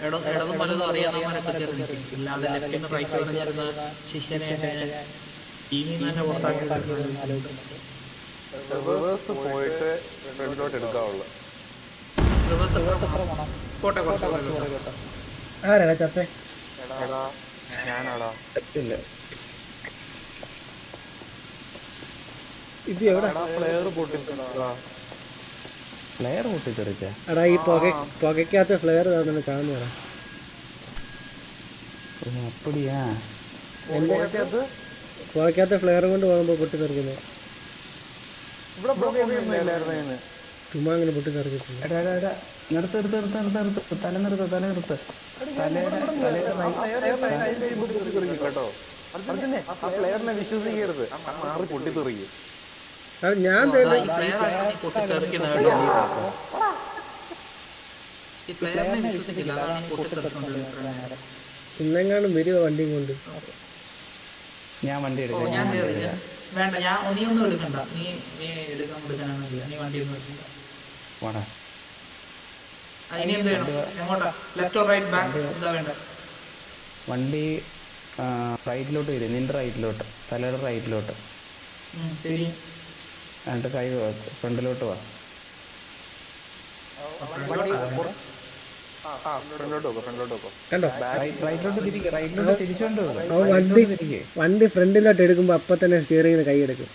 ഇടതും പലതും അറിയാവുന്നവരൊക്കെ ചേർന്ന്, ഇല്ലാതെ ലെഫ്റ്റിന് റൈറ്റ് പറഞ്ഞിരുന്ന ശിഷ്യനെ ടീമിൽ തന്നെ പുറത്താക്കി. റിവേഴ്സ് പോയിട്ട് ഫ്രണ്ടിലോട്ട് എടുക്കാവുള്ളൂ. ആരാടാ ചത്തേ? ഞാനാടാ. ഇത് എവിടെ? ഫ്ലെയർ പൊട്ടിത്തെറിച്ച എടാ ഈ പുകയ്ക്കകത്ത് ഫ്ലെയർ തന്നെ കാണുന്നതാ. അപ്പടിയാ പുകയ്ക്കകത്ത് ഫ്ലെയർ കൊണ്ട് പോകുമ്പോ പൊട്ടിത്തെറിക്കുന്നത്. ചുമ്മാ അങ്ങനെ പൊട്ടിത്തെറിച്ചിട്ടുണ്ട്. തലനിർത്ത് കേട്ടോ ഫ്ലെയറിനെ വിശ്വസിക്കരുത്, മാറി പൊട്ടിത്തെറിക്കും. ഞാൻ ഇന്നെങ്ങാനും വരുവോ വണ്ടിയും കൊണ്ട്? ഞാൻ വണ്ടി എടുക്കാം. വേണ്ട, ഞാൻ നീ ഒന്നും എടുക്കണ്ട. നീ എടുക്കാനാണെങ്കിൽ നീ വണ്ടി ഒന്നും എടുക്കണ്ട. ഇനി എന്ത് വേണം? എങ്ങോട്ടാ? Left or right, back? എന്താ വേണ്ട? വണ്ടി റൈറ്റിലോട്ട് വരും, നിന്റെ റൈറ്റിലോട്ട്, തലയുടെ റൈറ്റിലോട്ട്. ശരി, എന്നിട്ട് കൈ ഫ്രണ്ടിലോട്ട് വാ. കണ്ടോ റൈറ്റിലോട്ട് തിരിച്ചോണ്ട് വണ്ടി ഫ്രണ്ടിലോട്ട് എടുക്കുമ്പോ അപ്പൊ തന്നെ സ്റ്റിയറിംഗിന് കൈ എടുക്കും.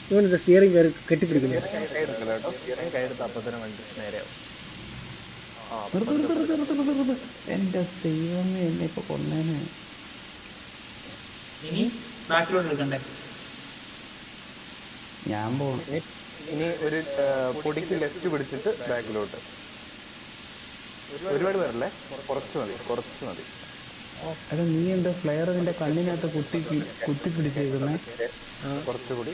ഇവനെന്താ സ്റ്റിയറിംഗ് കെട്ടിപ്പിടിക്കുന്നു? എന്റെ ദൈവമേ, എന്നെ ഇപ്പൊ കൊന്നേനെ. ഇനി ബാക്കിലോട്ട് എടുക്കണ്ടേ? ഞാൻ പോണു. ഇനി ഒരു പൊടിക്ക് ലെഫ്റ്റ് പിടിച്ചിട്ട് ബാക്കിലോട്ട്. ഒരുപാട് പേരല്ലേ, കുറച്ച് മതി. അല്ല, നീ എന്താ ഫ്ലെയർ നിന്റെ കണ്ണിനകത്ത് കുത്തി പിടിച്ചേക്കുന്നേ? കുറച്ചുകൂടി.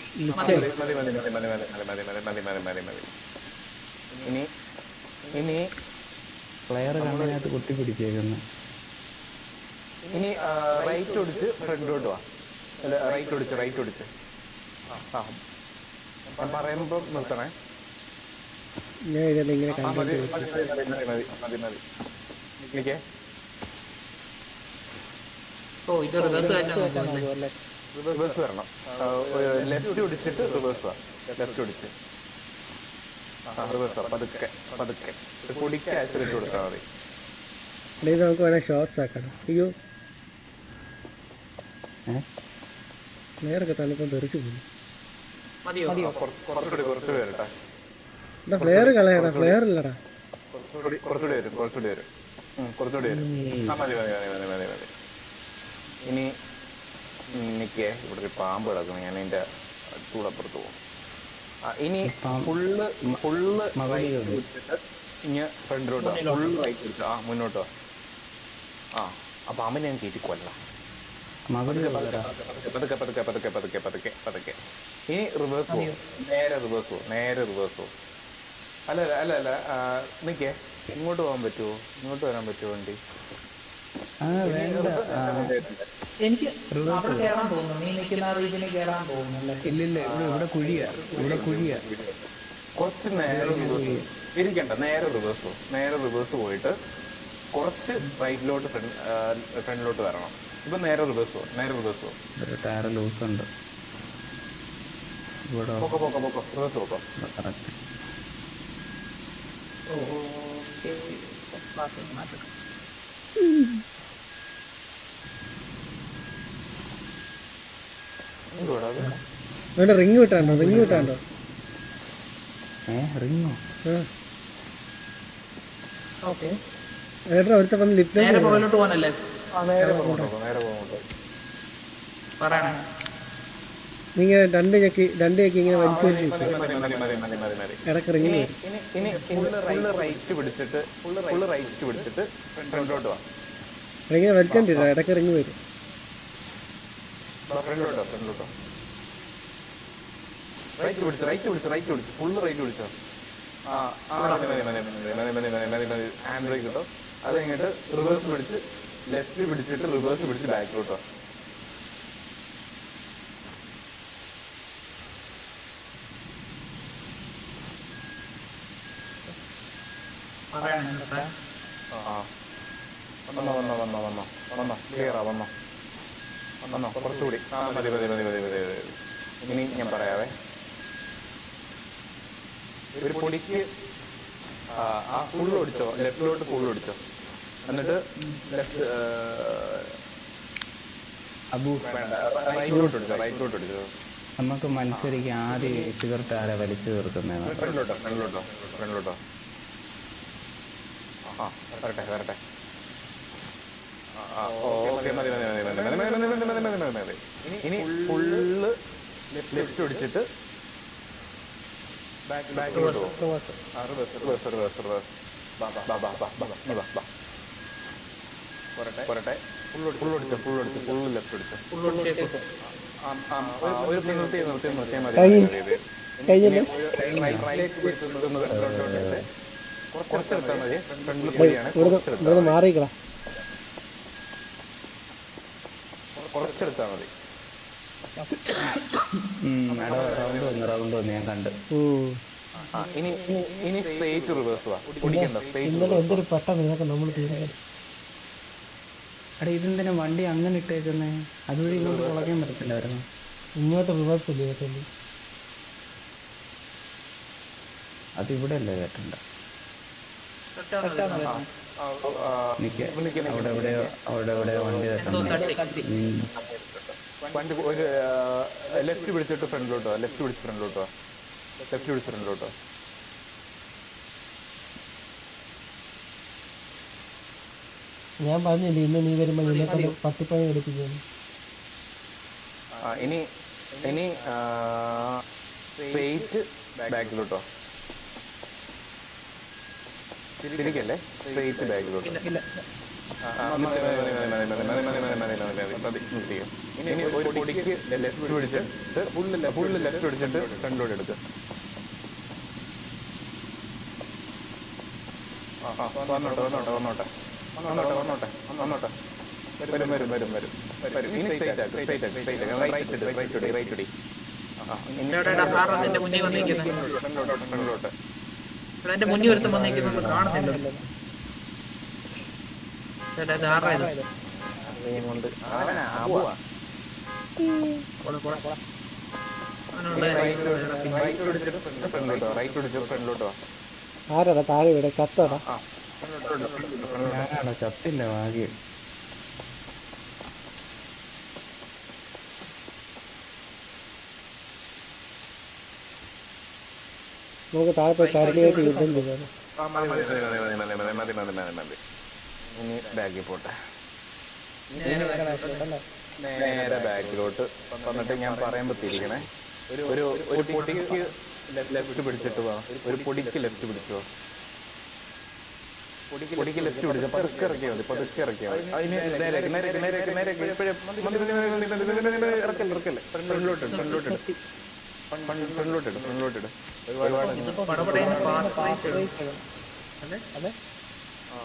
ഇനി ഫ്ലെയർ കണ്ണിനകത്ത് കുത്തി പിടിച്ചേക്കുന്നു. ഇനി റൈറ്റ് ഒടിച്ച് ഫ്രണ്ടിലോട്ട് വാ. റൈറ്റ് ഒടിച്ച് പറയുമ്പോ നിർത്തണേ. ഞാൻ ഇങ്ങനെ മതി. ഓ, ഇത് റിവേഴ്സ് റിവേഴ്സ് വരണം. ലെഫ്റ്റ് ഒടിച്ചിട്ട് റിവേഴ്സ് വാ. ലെഫ്റ്റ് ഒടിച്ച് റിവേഴ്സ് വാ. പതുക്കെ പൊടിക്ക് ആക്സിഡന്റ് കൊടുത്താൽ മതി. ഇത് നമുക്ക് വേണേൽ ഷോർട്സ് ആക്കണം. അയ്യോ, ഫ്ലെയറൊക്കെ തന്നിപ്പം തെറിച്ചു പോകുന്നു. കുറച്ചുകൂടി വരട്ടെ. ഫ്ലെയർ കളയടാ, ഫ്ലെയർ ഇല്ലടാ. കുറച്ചുകൂടി വരും. കുറച്ചുകൂടി വരും. ആ മതി മതി മതി മതി മതി മതി. ഇനി എനിക്ക് ഇവിടെ ഒരു പാമ്പ് കിടക്കുന്നു, ഞാൻ അതിൻ്റെ ചൂടപ്പുറത്ത് പോകും. ഇനി ഫുള്ള് വിട്ടിട്ട് ഇങ്ങനെ ഫ്രണ്ടിലോട്ടോ, ഫുള്ള് റൈറ്റ് വിളിച്ചു. മുന്നോട്ടോ. ആ പാമ്പിനെ ഞാൻ കയറ്റി കൊല്ലാം. പതുക്കെ പതുക്കെ പതുക്കെ പതുക്കെ പതുക്കെ പതുക്കെ. ഇനി റിവേഴ്സ് പോകും, നേരെ റിവേഴ്സ് പോകും, നേരെ റിവേഴ്സ് പോകും. അല്ല അല്ല അല്ല നിൽക്കേ, ഇങ്ങോട്ട് പോകാൻ പറ്റുമോ? ഇങ്ങോട്ട് വരാൻ പറ്റുമോ വണ്ടി? എനിക്ക് അവിടെ കേറാൻ തോന്നുന്നു, നീ നിൽക്കുന്ന രീതിയിൽ കേറാൻ തോന്നുന്നു. ഇല്ലില്ല, ഇവിടെ കുഴിയാ, ഇവിടെ കുഴിയാ. കുറച്ച് നേരെ ഇരിക്കണ്ട, നേരെ റിവേഴ്സ് പോകും. നേരെ റിവേഴ്സ് പോയിട്ട് കുറച്ച് റൈറ്റിലോട്ട് ഫ്രണ്ടിലോട്ട് വരണം. ഇപ്പൊ നേരെ റിവേഴ്സ് പോകും, നേരെ റിവേഴ്സ് പോകും. ടയർ ലൂസ് ഉണ്ട് ഇവിടെ. പൊക്കോ പൊക്കോ പൊക്കോ, റിവേഴ്സ് പൊക്കോ. കറക്റ്റ്. വേണ്ട, റിങ് വിട്ടാണ്ടോ? റിങ് വിട്ടാണ്ടോ? റിങ്ങോ? ഏട്ടാ ഒരുത്ത വന്ന് ലിഫ്റ്റ് നേരെ പുറകിലോട്ട് പോകാനല്ലേ നേരെ പോകണ്ടോ, നേരെ പോകണ്ടോ. പറയണേ? നീ ഇങ്ങനെ രണ്ട് ചക്കി ഇങ്ങനെ വലിച്ചു മതി മതി മതി മതി മതി മതി. ഇടക്ക് റിങ് വരും. ഇനി ഫുള്ള് റൈറ്റ് പിടിച്ചിട്ട് ഫ്രണ്ടിലോട്ട് വാ. ഇങ്ങനെ വലിച്ചോണ്ടില്ല, ഇടക്ക് റിങ് വരും. ഫ്രണ്ടിലോട്ടോ ഫ്രണ്ടിലോട്ടോ. റൈറ്റ് പിടിച്ചു ഫുള്ള് റൈറ്റ് പിടിച്ചോ. മതി മതി മതി മതി മതി മതി മതി മതി മതി. ഹാൻഡ് ബ്രേക്ക് കിട്ടോ. അത് കഴിഞ്ഞിട്ട് റിവേഴ്സ് പിടിച്ച് ലെഫ്റ്റ് പിടിച്ചിട്ട് റിവേഴ്സ് പിടിച്ച് ബാക്കിലോട്ടോ. വന്നോ ക്ലിയറാ, വന്നോ കുറച്ചുകൂടി. മതി മതി മതി മതി മതി മതി. ഇനി ഞാൻ പറയാവേ, ഒരു പൊടിക്ക് ഫുള്ള് ഓടിച്ചോ, ലെഫ്റ്റിലോട്ട് ഫുള്ള് ഓടിച്ചോ. എന്നിട്ട് ലെഫ്റ്റ് റൈറ്റിലോട്ട് ഓടിച്ചോ. നമുക്ക് മത്സരിക്കാൻ ആദ്യം സിഗരറ്റ് ആരെ വലിച്ചു തീർക്കുന്നതാണ്. ഫ്രണ്ടിലോട്ടോ. വരട്ടെ. ഓക്കെ മതി മതി മതി മതി മതി മതി മതി മതി മതി മതി. ഇനി ഫുള്ള് ലെഫ്റ്റ് ഓടിച്ചിട്ട് ബാക്കിലോട്ട് പോകും. പോരട്ടെ. ഫുള്ള് ലെഫ്റ്റ് ഓടിച്ചോ. ഒരു നിർത്തിയാൽ മതി. കുറച്ചെടുത്താൽ മതി. ഫ്രണ്ടിൽ കൂടിയാണ്, മാറിക്കളാ. കുറച്ചെടുത്താൽ മതി. റൗണ്ട് വന്ന് ഞാൻ കണ്ട്. ഇനി സ്ട്രേറ്റ് റിവേഴ്സ് വാ. പിടിക്കണ്ട, ഇന്നലെ എന്തൊരു പെട്ടെന്ന് ഇതൊക്കെ നമ്മൾ തീരുമാനം. എടാ ഇതെന്തിനാ വണ്ടി അങ്ങനെ ഇട്ടേക്കുന്നേ? അതുവഴി ഇങ്ങോട്ട് തുളയ്ക്കാൻ പറ്റത്തില്ലായിരുന്നു. ഇങ്ങോട്ട് റിവേഴ്സ് ഇല്ലേ കേട്ടല്ലേ? അതിവിടെ അല്ലേ കേട്ടണ്ട. അവിടെ വണ്ടി വണ്ടി ഒരു ലെഫ്റ്റ് പിടിച്ചിട്ട് ഫ്രണ്ടിലോട്ടോ. ലെഫ്റ്റ് പിടിച്ച് ഫ്രണ്ടിലോട്ടോ. ഞാൻ പറഞ്ഞില്ലേ ഇന്ന് നീ വരുമ്പോൾ നിന്നെ പത്തിപ്പണി എടുപ്പിക്കുന്നു. ഇനി സ്ട്രേറ്റ് ബാക്കിലോട്ടോ. തിരിക്കല്ലേ, സ്ട്രേറ്റ് ബാക്കിലോട്ടോ. ഇനി ഒരു പൊടിക്ക് ലെഫ്റ്റ് പിടിച്ചിട്ട് ഫുള്ള് ലെഫ്റ്റ് പിടിച്ചിട്ട് ഫ്രണ്ടിലോട്ട് എടുക്കുക. വന്നോട്ടെ. വരും. ഇനി സ്ട്രേറ്റ് ആക്ക്. റൈറ്റ് ഇടി. ഫ്രണ്ടിലോട്ട്. എന്റെ മുന്നിൽ ഒരുത്തം വന്നിരിക്കുന്നത് കാണുന്നില്ലല്ലോ. ആരാടാ താഴെ ഇവിടെ കത്താടാ? ഞാനാണ് ചത്തില്ല ഭാഗ്യം. നമുക്ക് താഴെ പോയി കരടിയായിട്ട് യുദ്ധം ചെയ്താലോ? ഇനി ബാക്കിൽ പോട്ടെ. അല്ലേ? നേരെ ബാക്കിലോട്ട് വന്നിട്ട് ഞാൻ പറയുമ്പോൾ തിരിക്കണേ. ഒരു ഒരു പൊടിക്ക് ലെഫ്റ്റ് പിടിച്ചിട്ട് പോവാം. ഒരു പൊടിക്ക് ലെഫ്റ്റ് പിടിച്ചോ. പൊടിക്ക് ലെഫ്റ്റ് പിടിച്ചോ. പതുക്കെ ഇറക്കിയാൽ മതി. പതുക്കെ ഇറക്കിയാൽ മതി. അതിന് ഇറക്കല്ലേ. ഫ്രണ്ടിലോട്ടിട്. ഒരുപാട്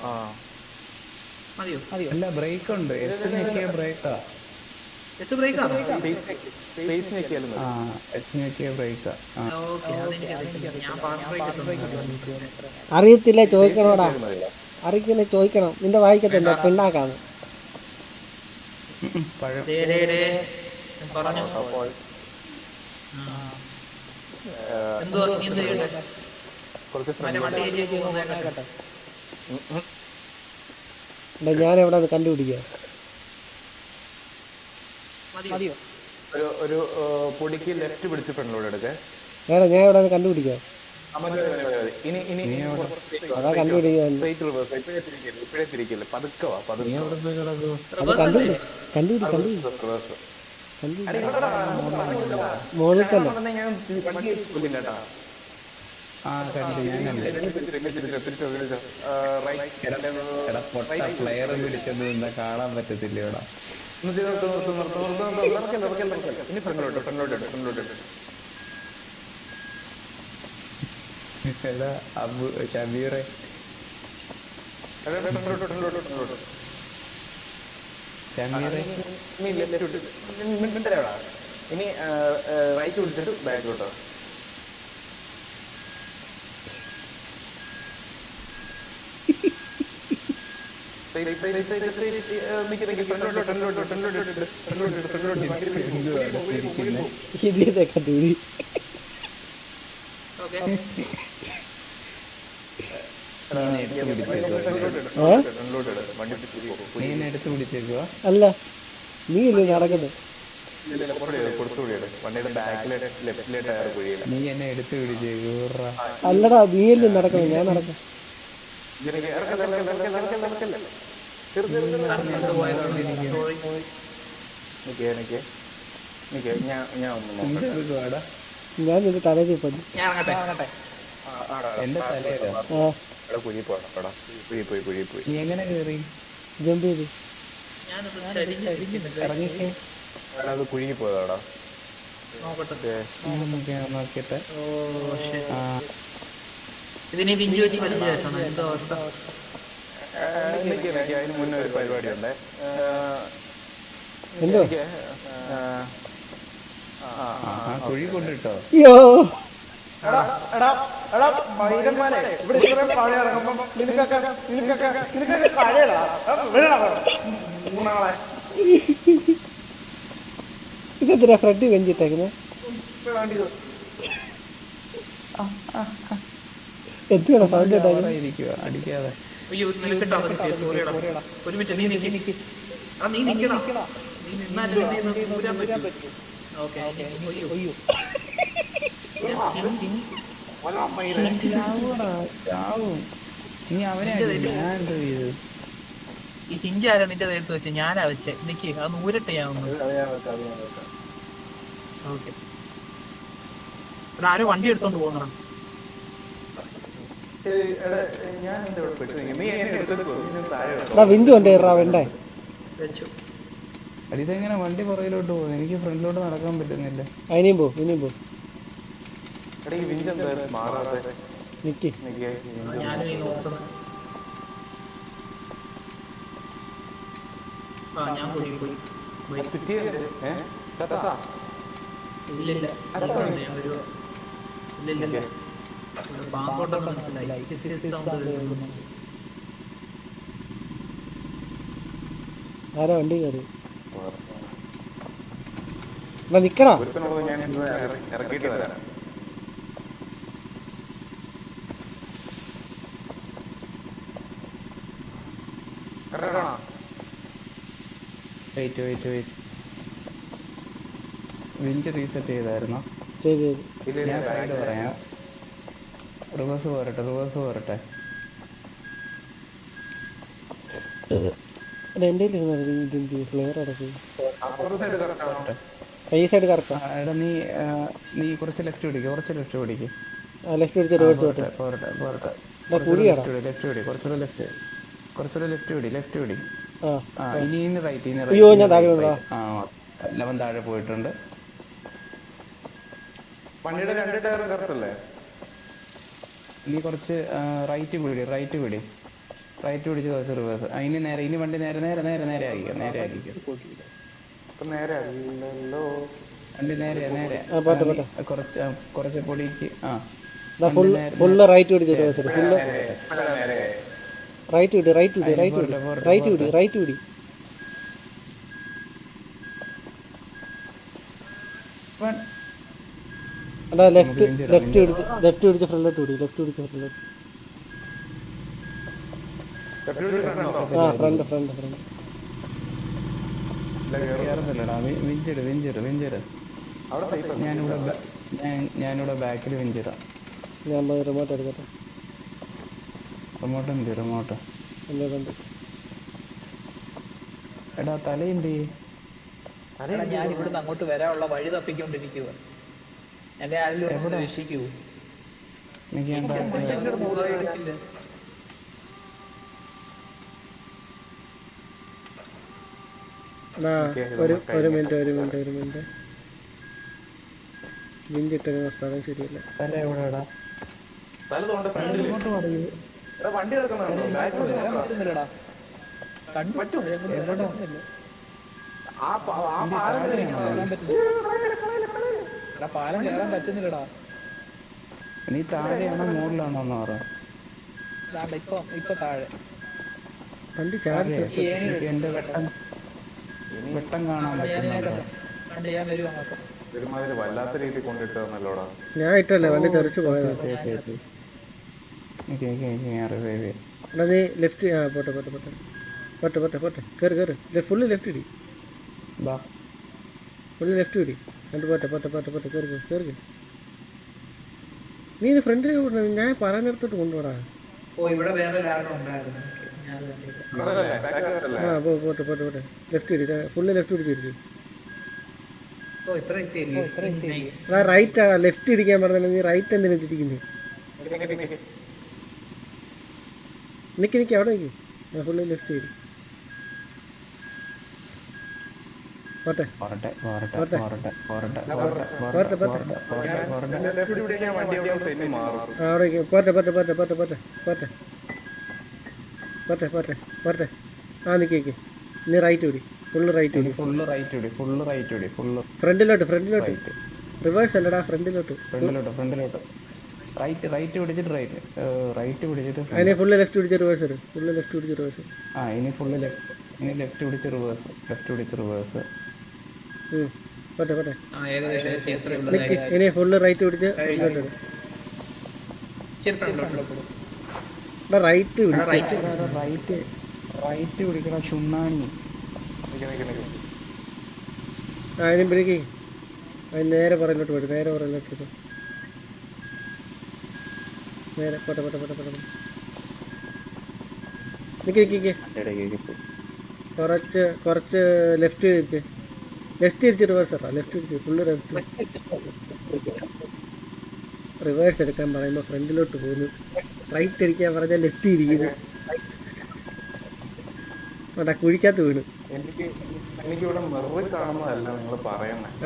ആ അല്ല ബ്രേക്ക് ഉണ്ട്. എസ് ഞെക്കിയ ബ്രേക്കാ. സ്പേസ് ഞെക്കിയാലും ആ എസ് ഞെക്കിയ ബ്രേക്കാ. അറിയത്തില്ല, ചോദിക്കണോടാ. അറിയത്തില്ല, ചോദിക്കണം. നിന്റെ വായിക്കത്തില്ല, പെണ്ണാക്കാണ്. പഴം ഞാൻ എവിടെ നിന്ന് കണ്ടുപിടിക്കുക? ഒരു പൊടിക്ക് ലെഫ്റ്റ് പിടിച്ച് ഫ്രണ്ടിലോട്ട് എടുക്കേ. വേറെ ഞാൻ എവിടെ നിന്ന് കണ്ടുപിടിക്കുക? ഇനി അതാ കണ്ടുപിടിക്കുക. ഇപ്പഴേ തിരിക്കില്ല. പതുക്കെ വാ. പതുക്കെ മോളിൽ തന്നെ. ആ കണ്ടു, ഞാൻ കണ്ടു. എടാ പൊട്ട പ്ലെയർ പിടിച്ചത് എന്താ കാണാൻ പറ്റത്തില്ല ഇവിടെ. ഇനി ഫ്രണ്ടിലോട്ട്. എടാ അബു ഷബീറെ ഷമീറെ ഇനി റൈറ്റ് പിടിച്ചിട്ട് ബാക്കിലോട്ടോ. ഇതേ കണ്ടുപിടി. നീ എന്നെ എടുത്ത് പിടിച്ചേക്കുവാ. അല്ല, നീ ഇല്ലേ നടക്കുന്നത്? നീ എന്നെ എടുത്ത് പിടിച്ചേക്കൂറാ. അല്ലടാ, നീയല്ലേ നടക്കുന്നത്, ഞാൻ നടക്കാം. ഞാൻ നിന്റെ തലയിൽ പതി. എന്റെ തലയിലോ? നീ എങ്ങനെ കേറി? ജമ്പ് ചെയ്ത് ഇറങ്ങിക്കേ. അത് കുഴുകി പോയതാടാ. നോക്കിട്ടെ. ഇതിനെ പിഞ്ചു വെച്ച് വലിച്ചേക്കണം. എന്തോ അവസ്ഥ. അതിന് മുന്നേ ഒരു പരിപാടി ഉണ്ട്. എന്തോ കുഴി കൊണ്ടിട്ടോ. അയ്യോ, ഇതെന്തിനാ ഫ്രണ്ട് വെഞ്ചിട്ടേക്കുന്നത്? എന്തുവേണം സൗണ്ട് ഇരിക്കുക അടിക്കാതെ. അയ്യോ നിൽക്കട്ടോ. ഒരു മിനിറ്റ് നീ നിക്ക്. നീ നിക്കണം. നീ നിന്നാലും ഊരാൻ പറ്റും. ഓക്കെ. അയ്യോ ചാവും. നീ അവനെ ഞാൻ എന്തോ ചെയ്തു? ഈ ഹിഞ്ച് ആരാ നിന്റെ നേരത്ത് വെച്ച്? ഞാനാ വെച്ചേ. നിക്ക്, അത് നൂരട്ടെ ഞാൻ ഒന്ന്. ഓക്കെ. ഇവിടെ ആരോ വണ്ടി എടുത്തോണ്ട് പോകുന്നതാണ്. വിൻഡു ഉണ്ട് വേണ്ടേ? വെച്ചു. ഇതെങ്ങനെ വണ്ടി പുറകിലോട്ട് പോകും? എനിക്ക് ഫ്രണ്ടിലോട്ട് നടക്കാൻ പറ്റുന്നില്ല. ഇനിയും പോ, ഇനിയും പോ. നിക്ക്. ഞാനും ഈ നോക്കുന്നത്. ഞാൻ പോയി. ഇല്ലില്ല. ഇല്ലില്ല. പാമ്പോട്ടെന്ന് മനസ്സിലായി. ആരാ വണ്ടി കയറി? നിക്കടാ. ഞാൻ ഇറക്കിയിട്ട് വരാം. വെയിറ്റ് വിഞ്ച് റീസെറ്റ് ചെയ്തായിരുന്നോ? ഞാൻ സൈഡ് പറയാം. റിവേഴ്സ് പോരട്ടെ. എൻ്റെ ഇതെന്ത് ഫ്ലെയർ അടക്കും അപ്പുറത്തെ സൈഡ് കറക്റ്റാണോ? ഈ സൈഡ് കറക്റ്റാ. എടാ നീ കുറച്ച് ലെഫ്റ്റ് പിടിക്കുക, കുറച്ച് ലെഫ്റ്റ് പിടിക്കുക. ലെഫ്റ്റ് പിടിച്ച റിവേഴ്സ് പോട്ടെ. കുഴിയാടാ ലെഫ്റ്റ് പിടി, കുറച്ചുകൂടെ ലെഫ്റ്റ് പിടി, ലെഫ്റ്റ് പിടി. ആ ഇനി റൈറ്റ്, അയ്യോ ഞാൻ താഴെ വീണതാ. ലവൻ താഴെ പോയിട്ടുണ്ട്. വണ്ടിയുടെ 2 ടയറും കറക്റ്റല്ലേ? ഇനി കുറച്ച് റൈറ്റ് പിടിച്ച് കുറച്ച് റിവേഴ്സ്. ഇനി നേരെ, ഇനി വണ്ടി നേരെ ആക്കിക്കോ. ഇപ്പൊ നേരെ അല്ലല്ലോ. വണ്ടി നേരെ കുറച്ച് പൊടിക്ക്. ഫുള്ള് റൈറ്റ് പിടിച്ച റിവേഴ്സ്. ഫുള്ള് റൈറ്റ് വിടി. അല്ല ലെഫ്റ്റ് പിടിച്ച് ഫ്രണ്ടിലോട്ട് വിടി. ഫ്രണ്ട് കേറുന്നില്ലടാ. വിഞ്ചിട്. അവിടെ സേഫ്. ഞാനിവിടെ ബാക്കിൽ വിഞ്ചിടാ. ഞാൻ റിമോട്ട് എടുക്കട്ടെ. റിമോട്ട് എന്നെ കണ്ട് എടാ തലയുണ്ട്. ഞാൻ ഇവിടുന്ന് അങ്ങോട്ട് വരാനുള്ള വഴി തപ്പിക്കൊണ്ടിരിക്കുക. എന്നെ ആരെങ്കിലും രക്ഷിക്കൂ. ഒരു മിനിറ്റ് വിഞ്ചിട്ട സ്ഥലം ശരിയല്ല. തല എവിടെടാ? വണ്ടി കിടക്കുന്നുണ്ടോ? പാലം കയറാൻ പറ്റുന്നില്ലടാ. നീ താഴെയാണോ മുകളിലാണോ എന്ന് പറ. ഇപ്പൊ താഴെ വണ്ടി ചാർജ്. എന്റെ വെട്ടം കാണാൻ പറ്റുന്നുണ്ടോ? ഞാൻ വരും അങ്ങോട്ട്. ഒരുമാതിരി വല്ലാത്ത രീതിയിൽ കൊണ്ടിട്ടോടാ. ഞാൻ ഇട്ടല്ലേ വണ്ടി തെറിച്ച് പോയതാ. എടാ നീ ലെഫ്റ്റ്. പോട്ടെ കേറ്. ഫുള്ള് ലെഫ്റ്റ് ഇടി. എന്നിട്ട് പോട്ടെ. നീ ഇത് ഫ്രണ്ടിൽ ഞാൻ പറയുന്നിടത്തോട്ട് കൊണ്ടുപോടാ. പോട്ടെ. ലെഫ്റ്റ് ഇടി. ഫുള്ള് ലെഫ്റ്റ് ഇടിച്ചിരിക്കും. റൈറ്റ് ലെഫ്റ്റ് ഇടിക്കാൻ പറഞ്ഞാൽ നീ റൈറ്റ് എന്തിനാ തിരിക്കുന്നത്? നിക്ക് അവിടെ നിൽക്കും. ഫുള്ള് ലെഫ്റ്റ് ഇടി. പോട്ടെ. നിക്ക് നീ റൈറ്റ് വിടി. ഫുള്ള് റൈറ്റ് വിടി. ഫ്രണ്ടിലോട്ട്. റിവേഴ്സ് അല്ലടാ, ഫ്രണ്ടിലോട്ട്. റൈറ്റ് പിടിച്ചിട്ട് അതിനെ ഫുള്ള് ലെഫ്റ്റ് പിടിച്ച റിവേഴ്സ്. ഇനി ലെഫ്റ്റ് പിടിച്ച് റിവേഴ്സ്. പോട്ടെ. ഇനി ഫുള്ള് റൈറ്റ് പിടിച്ച് റൈറ്റ് പിടിക്കണം ചുണ്ണാണി. അതിനും ബ്രേക്ക്. അതിന് നേരെ പുറകിലോട്ട് പോയിട്ട് നേരെ പോട്ടെ. നിക്ക് കുറച്ച് ലെഫ്റ്റ് തിരിച്ച് റിവേഴ്സ് ഫുള്ള് റിവേഴ്സ് എടുക്കാൻ പറയുമ്പോൾ ഫ്രണ്ടിലോട്ട് പോകുന്നു. റൈറ്റ് അടിക്കാൻ പറഞ്ഞാൽ ലെഫ്റ്റ് ഇരിക്കുന്നു. കുഴിക്കകത്ത് വീണു.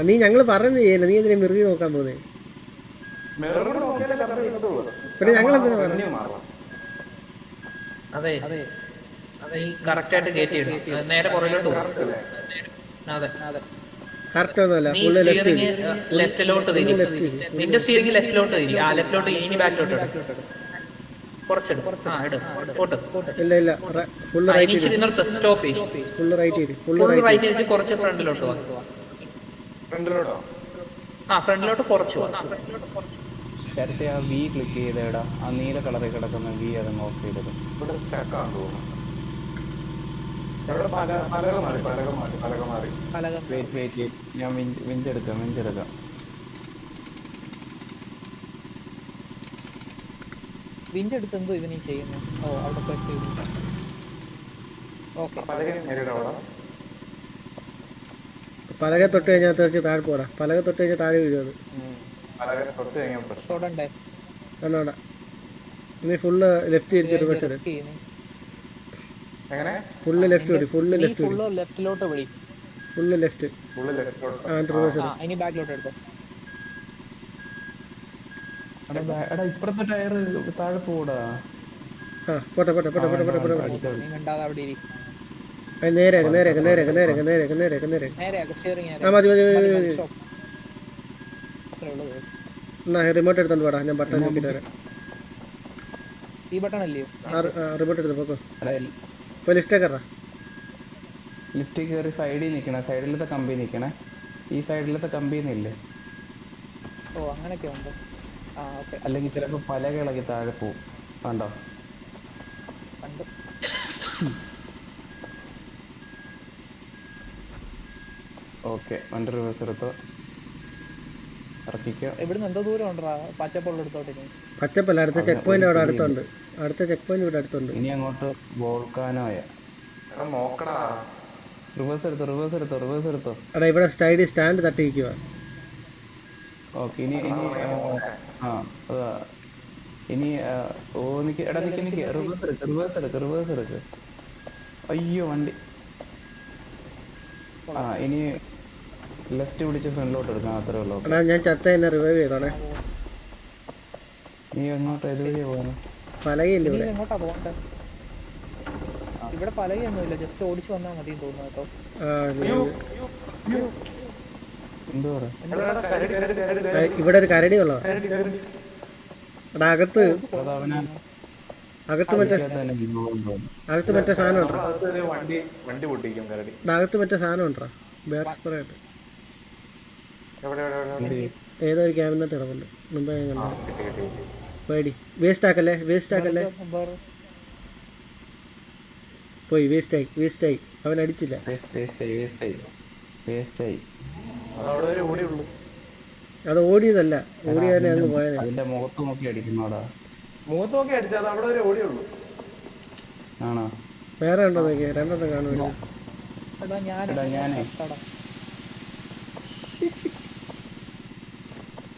നീ ഞങ്ങൾ പറയുന്നത് ചെയ്യല്ല. നീ എന്തിനാ മിറുകി നോക്കാൻ പോകുന്നേ? പിന്നെ ഞങ്ങൾ എന്തിനാ പറയുന്നത്? അതെ കറക്റ്റ് ആയിട്ട് കയറ്റിയിടും. നേരെ പുറകിലോട്ട് പോകും. കറക്റ്റ് ഒന്നുമല്ല. ഫുള്ള് ലെഫ്റ്റിലോട്ട് തിരി. നിന്റെ സ്റ്റിയറിംഗ് ലെഫ്റ്റിലോട്ട് തിരി. ലെഫ്റ്റിലോട്ട് ഇനി ബാക്കിലോട്ട് ഇല്ല. Full right. സ്റ്റോപ്പ് ചെയ്യും. ഫുള്ള് റൈറ്റ് തിരിച്ച് കുറച്ച് ഫ്രണ്ടിലോട്ട് പോകും. ഫ്രണ്ടിലോട്ട് കുറച്ച് നേരത്തെ ആ വി ക്ലിക്ക് ചെയ്തേടാ. ആ നീല കളറിൽ കിടക്കുന്ന വി അത് ഓഫ് ചെയ്തത്. വെയിറ്റ് ഞാൻ വിഞ്ചെടുക്കാം. വിഞ്ചെടുത്ത് എന്തോ ഇവനീ ചെയ്യുന്നു. അവിടെ ഓക്കെ പലക തൊട്ട് കഴിഞ്ഞാൽ തെറിച്ച് താഴെ പോടാ. പലക തൊട്ട് കഴിഞ്ഞാൽ താഴെ വീഴും അത്. തൊട്ട് കഴിഞ്ഞാൽ പ്രശ്നം. തൊടണ്ടേ? വേണ്ട. ഇനി ഫുള്ള് ലെഫ്റ്റ് തിരിച്ച് റിവേഴ്സ് ഇടും. റിസ്ക് ചെയ്യുന്നു. എങ്ങനെ ഫുള്ള് ലെഫ്റ്റ് വിടി. ഫുള്ള് നീ ലെഫ്റ്റ് വിടി. ഫുള്ള് ലെഫ്റ്റിലോട്ട് വിളി. Full left. റിവേഴ്സ് ആ ഇടും. ഇനി ബാക്കിലോട്ട് എടുത്തോ. എടാ ഇപ്പുറത്തെ ടയർ താഴെ പോടാ. ആ പോട്ടെ. നീ മിണ്ടാതെ അവിടെ ഇരി. നേരെയാക്ക്. നേരെയാക്ക് സ്റ്റിയറിംഗ് ആ മതി. സ്റ്റോപ്പ്. അത്രേ ഉള്ളൂ. എന്നാ റിമോട്ട് എടുത്തോണ്ട് പോടാ. ഞാൻ ബട്ടൺ നോക്കിയിട്ട് വരാം. ഈ ബട്ടൺ അല്ലയോ? റിമോട്ട് എടുത്ത് പോക്കോ. എടാ ഇപ്പോൾ ലിഫ്റ്റേ കയറാം. ലിഫ്റ്റിൽ കയറി സൈഡിൽ നിൽക്കണേ. സൈഡിലത്തെ കമ്പി നിൽക്കണേ. ഈ സൈഡിലത്തെ കമ്പിന്നില്ലേ? ഓ അങ്ങനെയൊക്കെ ഉണ്ട്. ആ ഓക്കെ. അല്ലെങ്കിൽ ചിലപ്പോൾ പലക ഇളകി താഴെ പോവും. കണ്ടോ? കണ്ടു. ഓക്കെ. വണ്ടി റിവേഴ്സ് എടുത്തോ. ഇറക്കിക്കോ. ഇവിടുന്ന് എന്തോ ദൂരം ഉണ്ടാ പച്ചപ്പുള്ള എടുത്തോട്ട്? പച്ചപ്പല്ല, അടുത്ത ചെക്ക് പോയിന്റ് അവിടെ അടുത്തുണ്ട്. അടുത്ത ചെക്ക് പോയിന്റ് ഇവിടെ അടുത്തുണ്ട്. ഇനി അങ്ങോട്ട് വോൾക്കാനോയ. നോക്കടാ. റിവേഴ്സ് എടുത്തോ. എടാ ഇവിടെ സ്റ്റാൻഡ് തട്ടിയിരിക്കുക. ഓക്കെ. ഇനി ആ അതാ ഇനി നിക്ക്. എടാ നിക്ക്. റിവേഴ്സ് എടുക്ക്. അയ്യോ വണ്ടി. ആ ഇനി ലെഫ്റ്റ് പിടിച്ച് ഫ്രണ്ടിലോട്ട് എടുക്കാം. അത്രേ ഉള്ളൂ. എടാ ഞാൻ ചത്ത എന്നെ റിവൈവ് ചെയ്തോണേ. നീ എങ്ങോട്ട് എതുവഴിയാ പോകുന്നത്? പലകയില്ല ഇവിടെ. എങ്ങോട്ടാ പോകണ്ടേ? ഇവിടെ പലകയൊന്നുമില്ല. ജസ്റ്റ് ഓടിച്ചു വന്നാൽ മതി തോന്നുന്നു കേട്ടോ. എന്തു പറ? ഇവിടെ ഒരു കരടി ഉള്ളോ? എടാ അകത്ത് മറ്റേ സാധനം ഉണ്ടോ? വണ്ടി പൊട്ടിക്കും കരടി. അകത്ത് മറ്റേ സാധനം ഉണ്ടോ? ബെയർ സ്പ്രേ ആയിട്ട് ഏതോ ഒരു ക്യാബിനകത്ത് കിടപ്പുണ്ട്. മുമ്പേ ഞാൻ കണ്ടു. പേടി. വേസ്റ്റ് ആക്കല്ലേ. പോയി വേസ്റ്റായി. അവൻ അടിച്ചില്ല. അത് ഓടിയതല്ല. ഓടിയതന്നെ അങ്ങ് പോയത്. അതിന്റെ മുഖത്ത് നോക്കി അടിക്കുന്നോടാ. മുഖത്ത് നോക്കി അടിച്ചാൽ അവിടെ വരെ ഓടിയുള്ളൂ. ആണോ? വേറെ ഉണ്ടോ നോക്കിയാ? രണ്ടെണ്ണം കാണുമല്ലോ.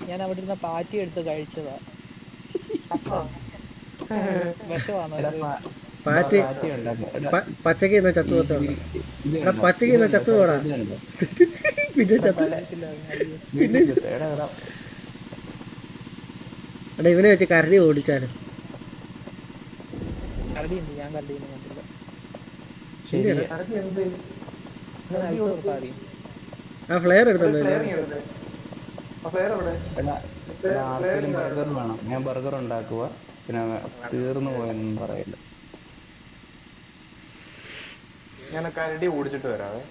ഞാൻ അവിടെ ഇരുന്ന പാറ്റി എടുത്ത് കഴിച്ചതാ. പാറ്റി പച്ചക്ക് ഇന്ന ചത്തു പച്ചക്ക് ഇന്ന ചത്തു പോടാ. പിന്നെ ചത്തു. എടാ ഇവനെ വെച്ച് കരടി ഓടിച്ചാലും. ആ ഫ്ലെയർ എടുത്തോണ്ട് ബർഗർ വേണം. ഞാൻ ബർഗർ ഉണ്ടാക്കുക. പിന്നെ തീർന്നു പോയെന്നും പറയില്ല. ഞാൻ കരടി ഓടിച്ചിട്ട് വരാവേ.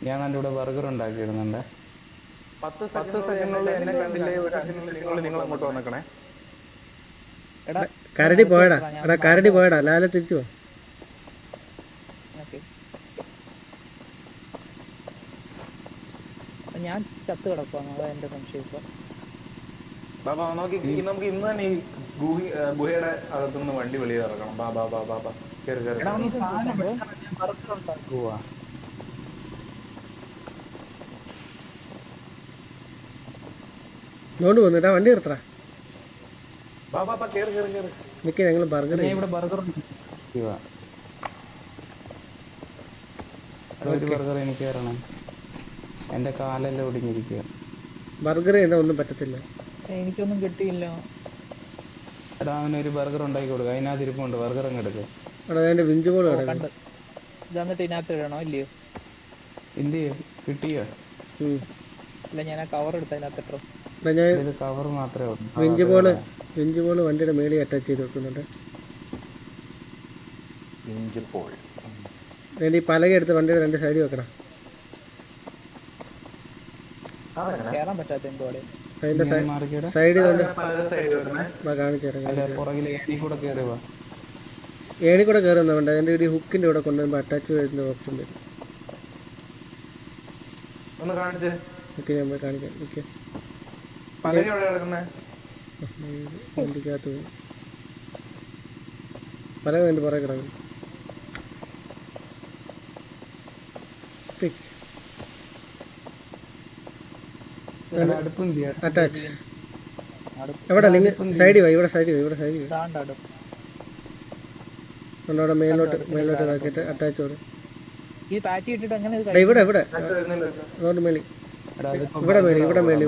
ഞാൻ എൻ്റെ ഇവിടെ ബർഗർ ഉണ്ടാക്കിയിടുന്നുണ്ട്. 10 സെക്കൻഡിനുള്ളിൽ എന്നെ കണ്ടില്ലേ? ഒരു 5 മിനിറ്റിനുള്ളിൽ നിങ്ങൾ അങ്ങോട്ട് വന്നേക്കണേ. കരടി പോയടാ. ലാല തിരിച്ചു പോ. ഞാൻ ചത്ത് കിടക്കുവാണ്. അതാ എന്റെ സംശയം. ഇപ്പൊ നമുക്ക് ഇന്ന് തന്നെ ഈ ഗുഹയുടെ അകത്തുനിന്ന് വണ്ടി വെളിയിൽ ഇറക്കണം. ഇങ്ങോട്ട് വന്നിട്ടാ വണ്ടി നിർത്തറ. നിക്ക് ഞങ്ങൾ ബർഗർ ബർഗർ എനിക്ക് തരണം. എന്റെ കാലെല്ലാം ഒടിഞ്ഞിരിക്കുക. ബർഗർ ചെയ്താൽ ഒന്നും പറ്റത്തില്ല. എനിക്കൊന്നും കിട്ടിയില്ല. എടാ അവനൊരു ബർഗർ ഉണ്ടാക്കി കൊടുക്കുക. അതിനകത്ത് ഇരിപ്പുണ്ട്. ബർഗർ അങ്ങ് എടുക്കുക. എടാ വിഞ്ചു ബോൾ കണ്ട് ഇതെന്നിട്ട് ഇതിനകത്ത് ഇടണോ ഇല്ലയോ? എന്ത് ചെയ്യും? കിട്ടിയോ? ഇല്ല, ഞാൻ ആ കവർ എടുത്ത് അതിനകത്ത് ഇട്ടോ. കവർ മാത്രമേ ഉള്ളൂ. വിഞ്ചു ബോൾ വണ്ടിയുടെ മേളിൽ അറ്റാച്ച് ചെയ്ത് വെക്കുന്നുണ്ട്. ഈ പലക എടുത്ത് വണ്ടിയുടെ 2 സൈഡിൽ വെക്കണം. കേറാൻ പറ്റാത്ത എന്തോടെ അതിന്റെ സൈഡിൽ ഏണി കൂടെ കയറുന്നുണ്ട്. അതിന്റെ ഒരു ഹുക്കിന്റെ കൂടെ കൊണ്ടുവരുമ്പോൾ അറ്റാച്ച് ചെയ്യുന്ന ഓപ്ഷൻ വരും. ഓക്കെ ഞാൻ കാണിക്കാം. ഓക്കെ വണ്ടിക്കകത്ത് പോയി പല പുറകെ കിടക്കും. സ്റ്റിക്ക് അടുപ്പും ചെയ്യാം. അറ്റാച്ച്. എവിടെ നിങ്ങൾ സൈഡിൽ പോയി, ഇവിടെ സൈഡിൽ പോയി, ഇവിടെ സൈഡിൽ പോയി. അവിടെ മേലോട്ട് ഇതാക്കിയിട്ട് അറ്റാച്ച് ചെയ്തു. ഈ പാറ്റി ഇട്ടിട്ട് അങ്ങനെ ഇത് ഇവിടെ റോഡ് മേളി, ഇവിടെ മേളി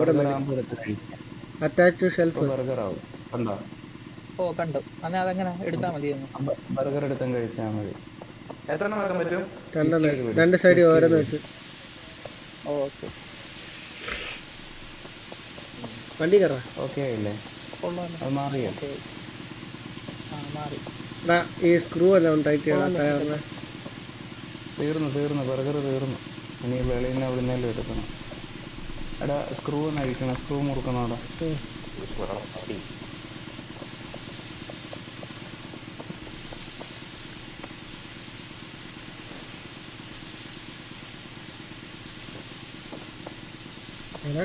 അറ്റാച്ച് ഷെൽഫ്. ബർഗർ ആവും. കണ്ടോ? ഓ കണ്ടു. എന്നാൽ അതെങ്ങനെ എടുത്താൽ മതി. ബർഗർ എടുത്തും കഴിച്ചാൽ മതി. എത്രണ്ണം വെക്കാൻ പറ്റും? രണ്ട് സൈഡിൽ ഓരോന്ന് വെച്ച്. ഓക്കെ വണ്ടി കയറാം. ഓക്കെ ആയില്ലേ? അത് മാറിയോ? മാറി. ഈ സ്ക്രൂ എല്ലാം ടൈറ്റ് ചെയ്യണം ടയറിന്. തീർന്നു ബർഗർ തീർന്നു. ഇനി വെളിയിൽ നിന്ന് എവിടുന്നേലും എടുക്കണം. എടാ സ്ക്രൂ ഒന്ന് അഴിക്കണം, സ്ക്രൂ മുറുക്കണം അവിടെ.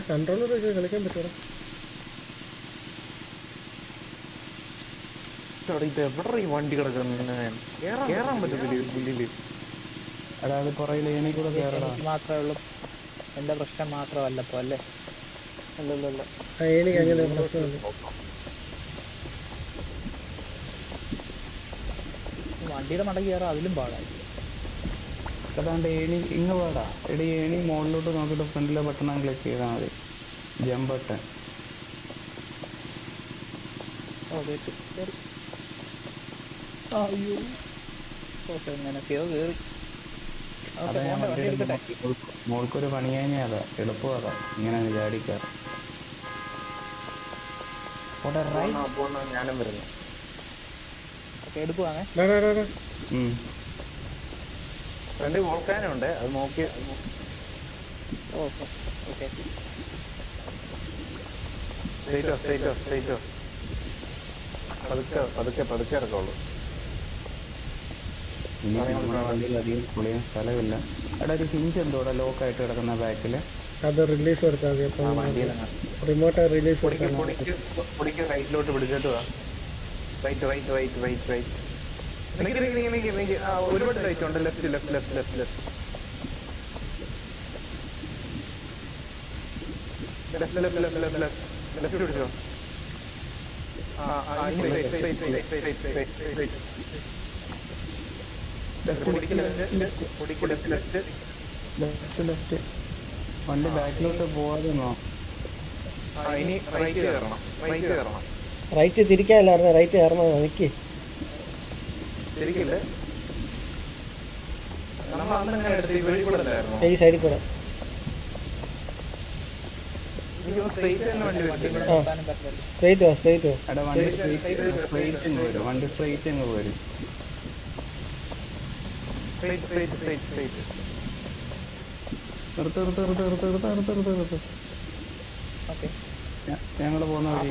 കൺട്രോളർ വെച്ച് കളിക്കാൻ പറ്റൂടാ. എവിടെ ഈ വണ്ടി കിടക്കുന്ന കേറാൻ പറ്റത്തില്ല. എടാ അത് പുറകിൽ ഏണി കൂടെ കയറടാ. മാത്രമേ ഉള്ളൂ എൻ്റെ പ്രശ്നം മാത്രമല്ല ഇപ്പോൾ അല്ലേ? അല്ലല്ല എനിക്ക് അങ്ങനെ പ്രശ്നമില്ല. വണ്ടിയുടെ മടക്കി കയറാം, അതിലും പാടായി. അതാണ്ട് ഏണി ഇങ്ങ് പാടാ. എടി ഏണി മുകളിലോട്ട് നോക്കിയിട്ട് ഫ്രണ്ടിലെ ബട്ടൺ ക്ലിക്ക് ചെയ്താൽ മതി. Jump button. അയ്യോ ഓക്കെ എങ്ങനെയൊക്കെയോ കയറി. അതാ ഞാൻ മോൾക്കൊരു പണി കഴിഞ്ഞാൽ അതാ എളുപ്പം. അതാ ഇങ്ങനെ ചാടിക്കാറ്. ഞാനും വരുന്നു. ഓക്കെ എടുക്കുവാണേ. രണ്ട് വോൾക്കാനുണ്ട്, അത് നോക്കി. ഓക്കെ ഓക്കെ സ്ട്രൈറ്റോ പതുക്കെ ഇറക്കുള്ളൂ. ഇനി നമ്മുടെ വണ്ടിയിൽ അധികം പൊളിയാൻ സ്ഥലമില്ല. അവിടെ ഒരു ഹിഞ്ച് എന്തോടെ ലോക്കായിട്ട് കിടക്കുന്ന ബാക്കിൽ. അത് റിലീസ് കൊടുത്താൽ മതി. അപ്പം റിമോട്ട് റിലീസ് കൊടുത്താൽ റൈറ്റിലോട്ട് പിടിച്ചിട്ട് വാ. റൈറ്റ് ഒരുപാട് റൈറ്റ് ഉണ്ട്. ലെഫ്റ്റ് പിടിച്ചോ. ലെഫ്റ്റ് വണ്ടി ബാക്കിലോട്ട് പോവാതെ ഇനി റൈറ്റ് കയറണം. റൈറ്റ് തിരിക്കാനല്ല പറഞ്ഞത്, റൈറ്റ് കയറണം. എനിക്ക് ശരിക്കില്ല. നമ്മൾ അന്നങ്ങനെ എടുത്ത് ഈ വഴി കൂടെ അല്ലായിരുന്നു. ഈ സൈഡിൽ കൂടെ. സ്ട്രൈറ്റ് വാ. എടാ വണ്ടി സ്ട്രൈറ്റ് അങ്ങ് വരും. വണ്ടി സ്ട്രൈറ്റ് അങ്ങ് വരും. നിർത്ത്. ഞങ്ങൾ പോകുന്ന വഴി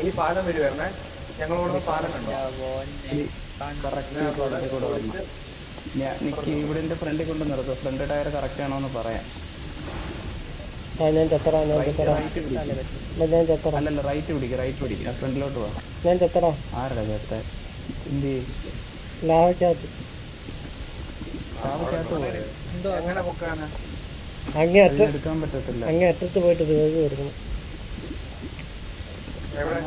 ഈ പാലം വഴി വരണേ. ഞങ്ങളോട് പാലം നിക്ക് ഇവിടെ എന്റെ ഫ്രണ്ടിൽ കൊണ്ട് നിർത്തും. ഫ്രണ്ട് ടയർ കറക്റ്റ് ആണോ എന്ന് പറയാം. ഞാൻ ചെത്തറ. അല്ലല്ല റൈറ്റ് പിടിക്കുക. ഫ്രണ്ടിലോട്ട് പോവാ. ഞാൻ ചെത്തറ. ആരടാ ചേത്ത? എന്ത് ലാവയ്ക്കകത്ത് എങ്ങനെ പൊക്കാനാ? എടുക്കാൻ പറ്റത്തില്ല. അങ്ങേ അറ്റത്ത് പോയിട്ട് വേവ് കൊടുക്കണം.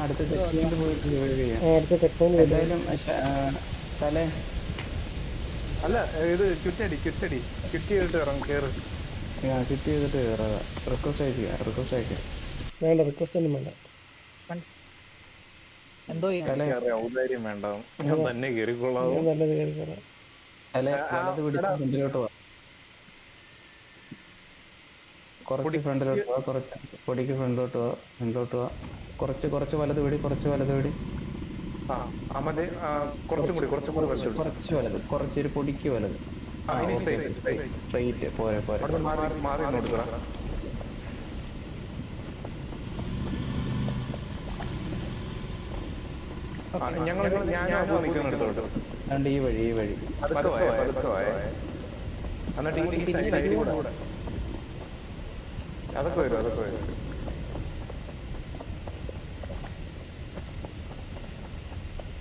അടുത്ത ചെക്ക് പോയിന്റ് പോയിട്ട് ചെയ്യാം. അടുത്ത ചെക്ക് പോയിന്റ് എന്തായാലും തലേ അല്ല ഇത് ചുറ്റടി ചെയ്തിട്ട് ഇറങ്ങും. കയറി ചുറ്റ് ചെയ്തിട്ട് കയറാ. റിക്വസ്റ്റ് അയക്കാം. വേണ്ട, റിക്വസ്റ്റ് ഒന്നും വേണ്ട. എന്തോ ഔദാര്യം വേണ്ട, ഞാൻ തന്നെ കയറിക്കോളാം. നല്ലത് കയറിക്കോളാം. വലത് പിടിച്ച് ഫ്രണ്ടിലോട്ട് പോവാ. കുറച്ച് ഫ്രണ്ടിലോട്ട് പോവാ. കുറച്ച് പൊടിക്ക് ഫ്രണ്ടിലോട്ട് പോവാ. കുറച്ച് വലത് പിടി. കുറച്ച് വലത്. കുറച്ചൊരു പൊടിക്ക് വലത്. സ്ട്രൈറ്റ് പോരെ. രണ്ട് ഈ വഴി അതൊക്കെ വരും.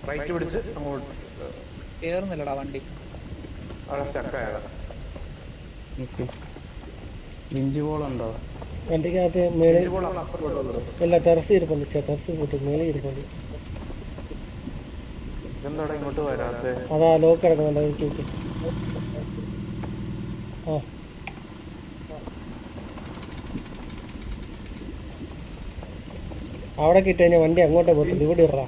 റൈറ്റ് പിടിച്ച് അങ്ങോട്ട് കേറുന്നില്ലടാ വണ്ടി. അവിടെ സ്റ്റക്കായതാ. വിഞ്ച് ബോളുണ്ടോ? വണ്ടിക്കകത്ത് മേലെ ഇപ്പോൾ അവൾ അപ്പുറത്തോട്ട് വന്നു. അല്ല ടെറസ് ഇരിപ്പുണ്ട്. ടെറസ് പോട്ട് മേലെ ഇരിപ്പുണ്ട്. ഇതെന്താടാ ഇങ്ങോട്ട് വരാത്തെ? അതാ ലോക്ക് കിടക്കുന്നുണ്ട്. ഓക്കെ ആ അവിടെ കിട്ടി കഴിഞ്ഞാൽ വണ്ടി അങ്ങോട്ടേ പോകത്തില്ല. ഇവിടെ ഇറാ.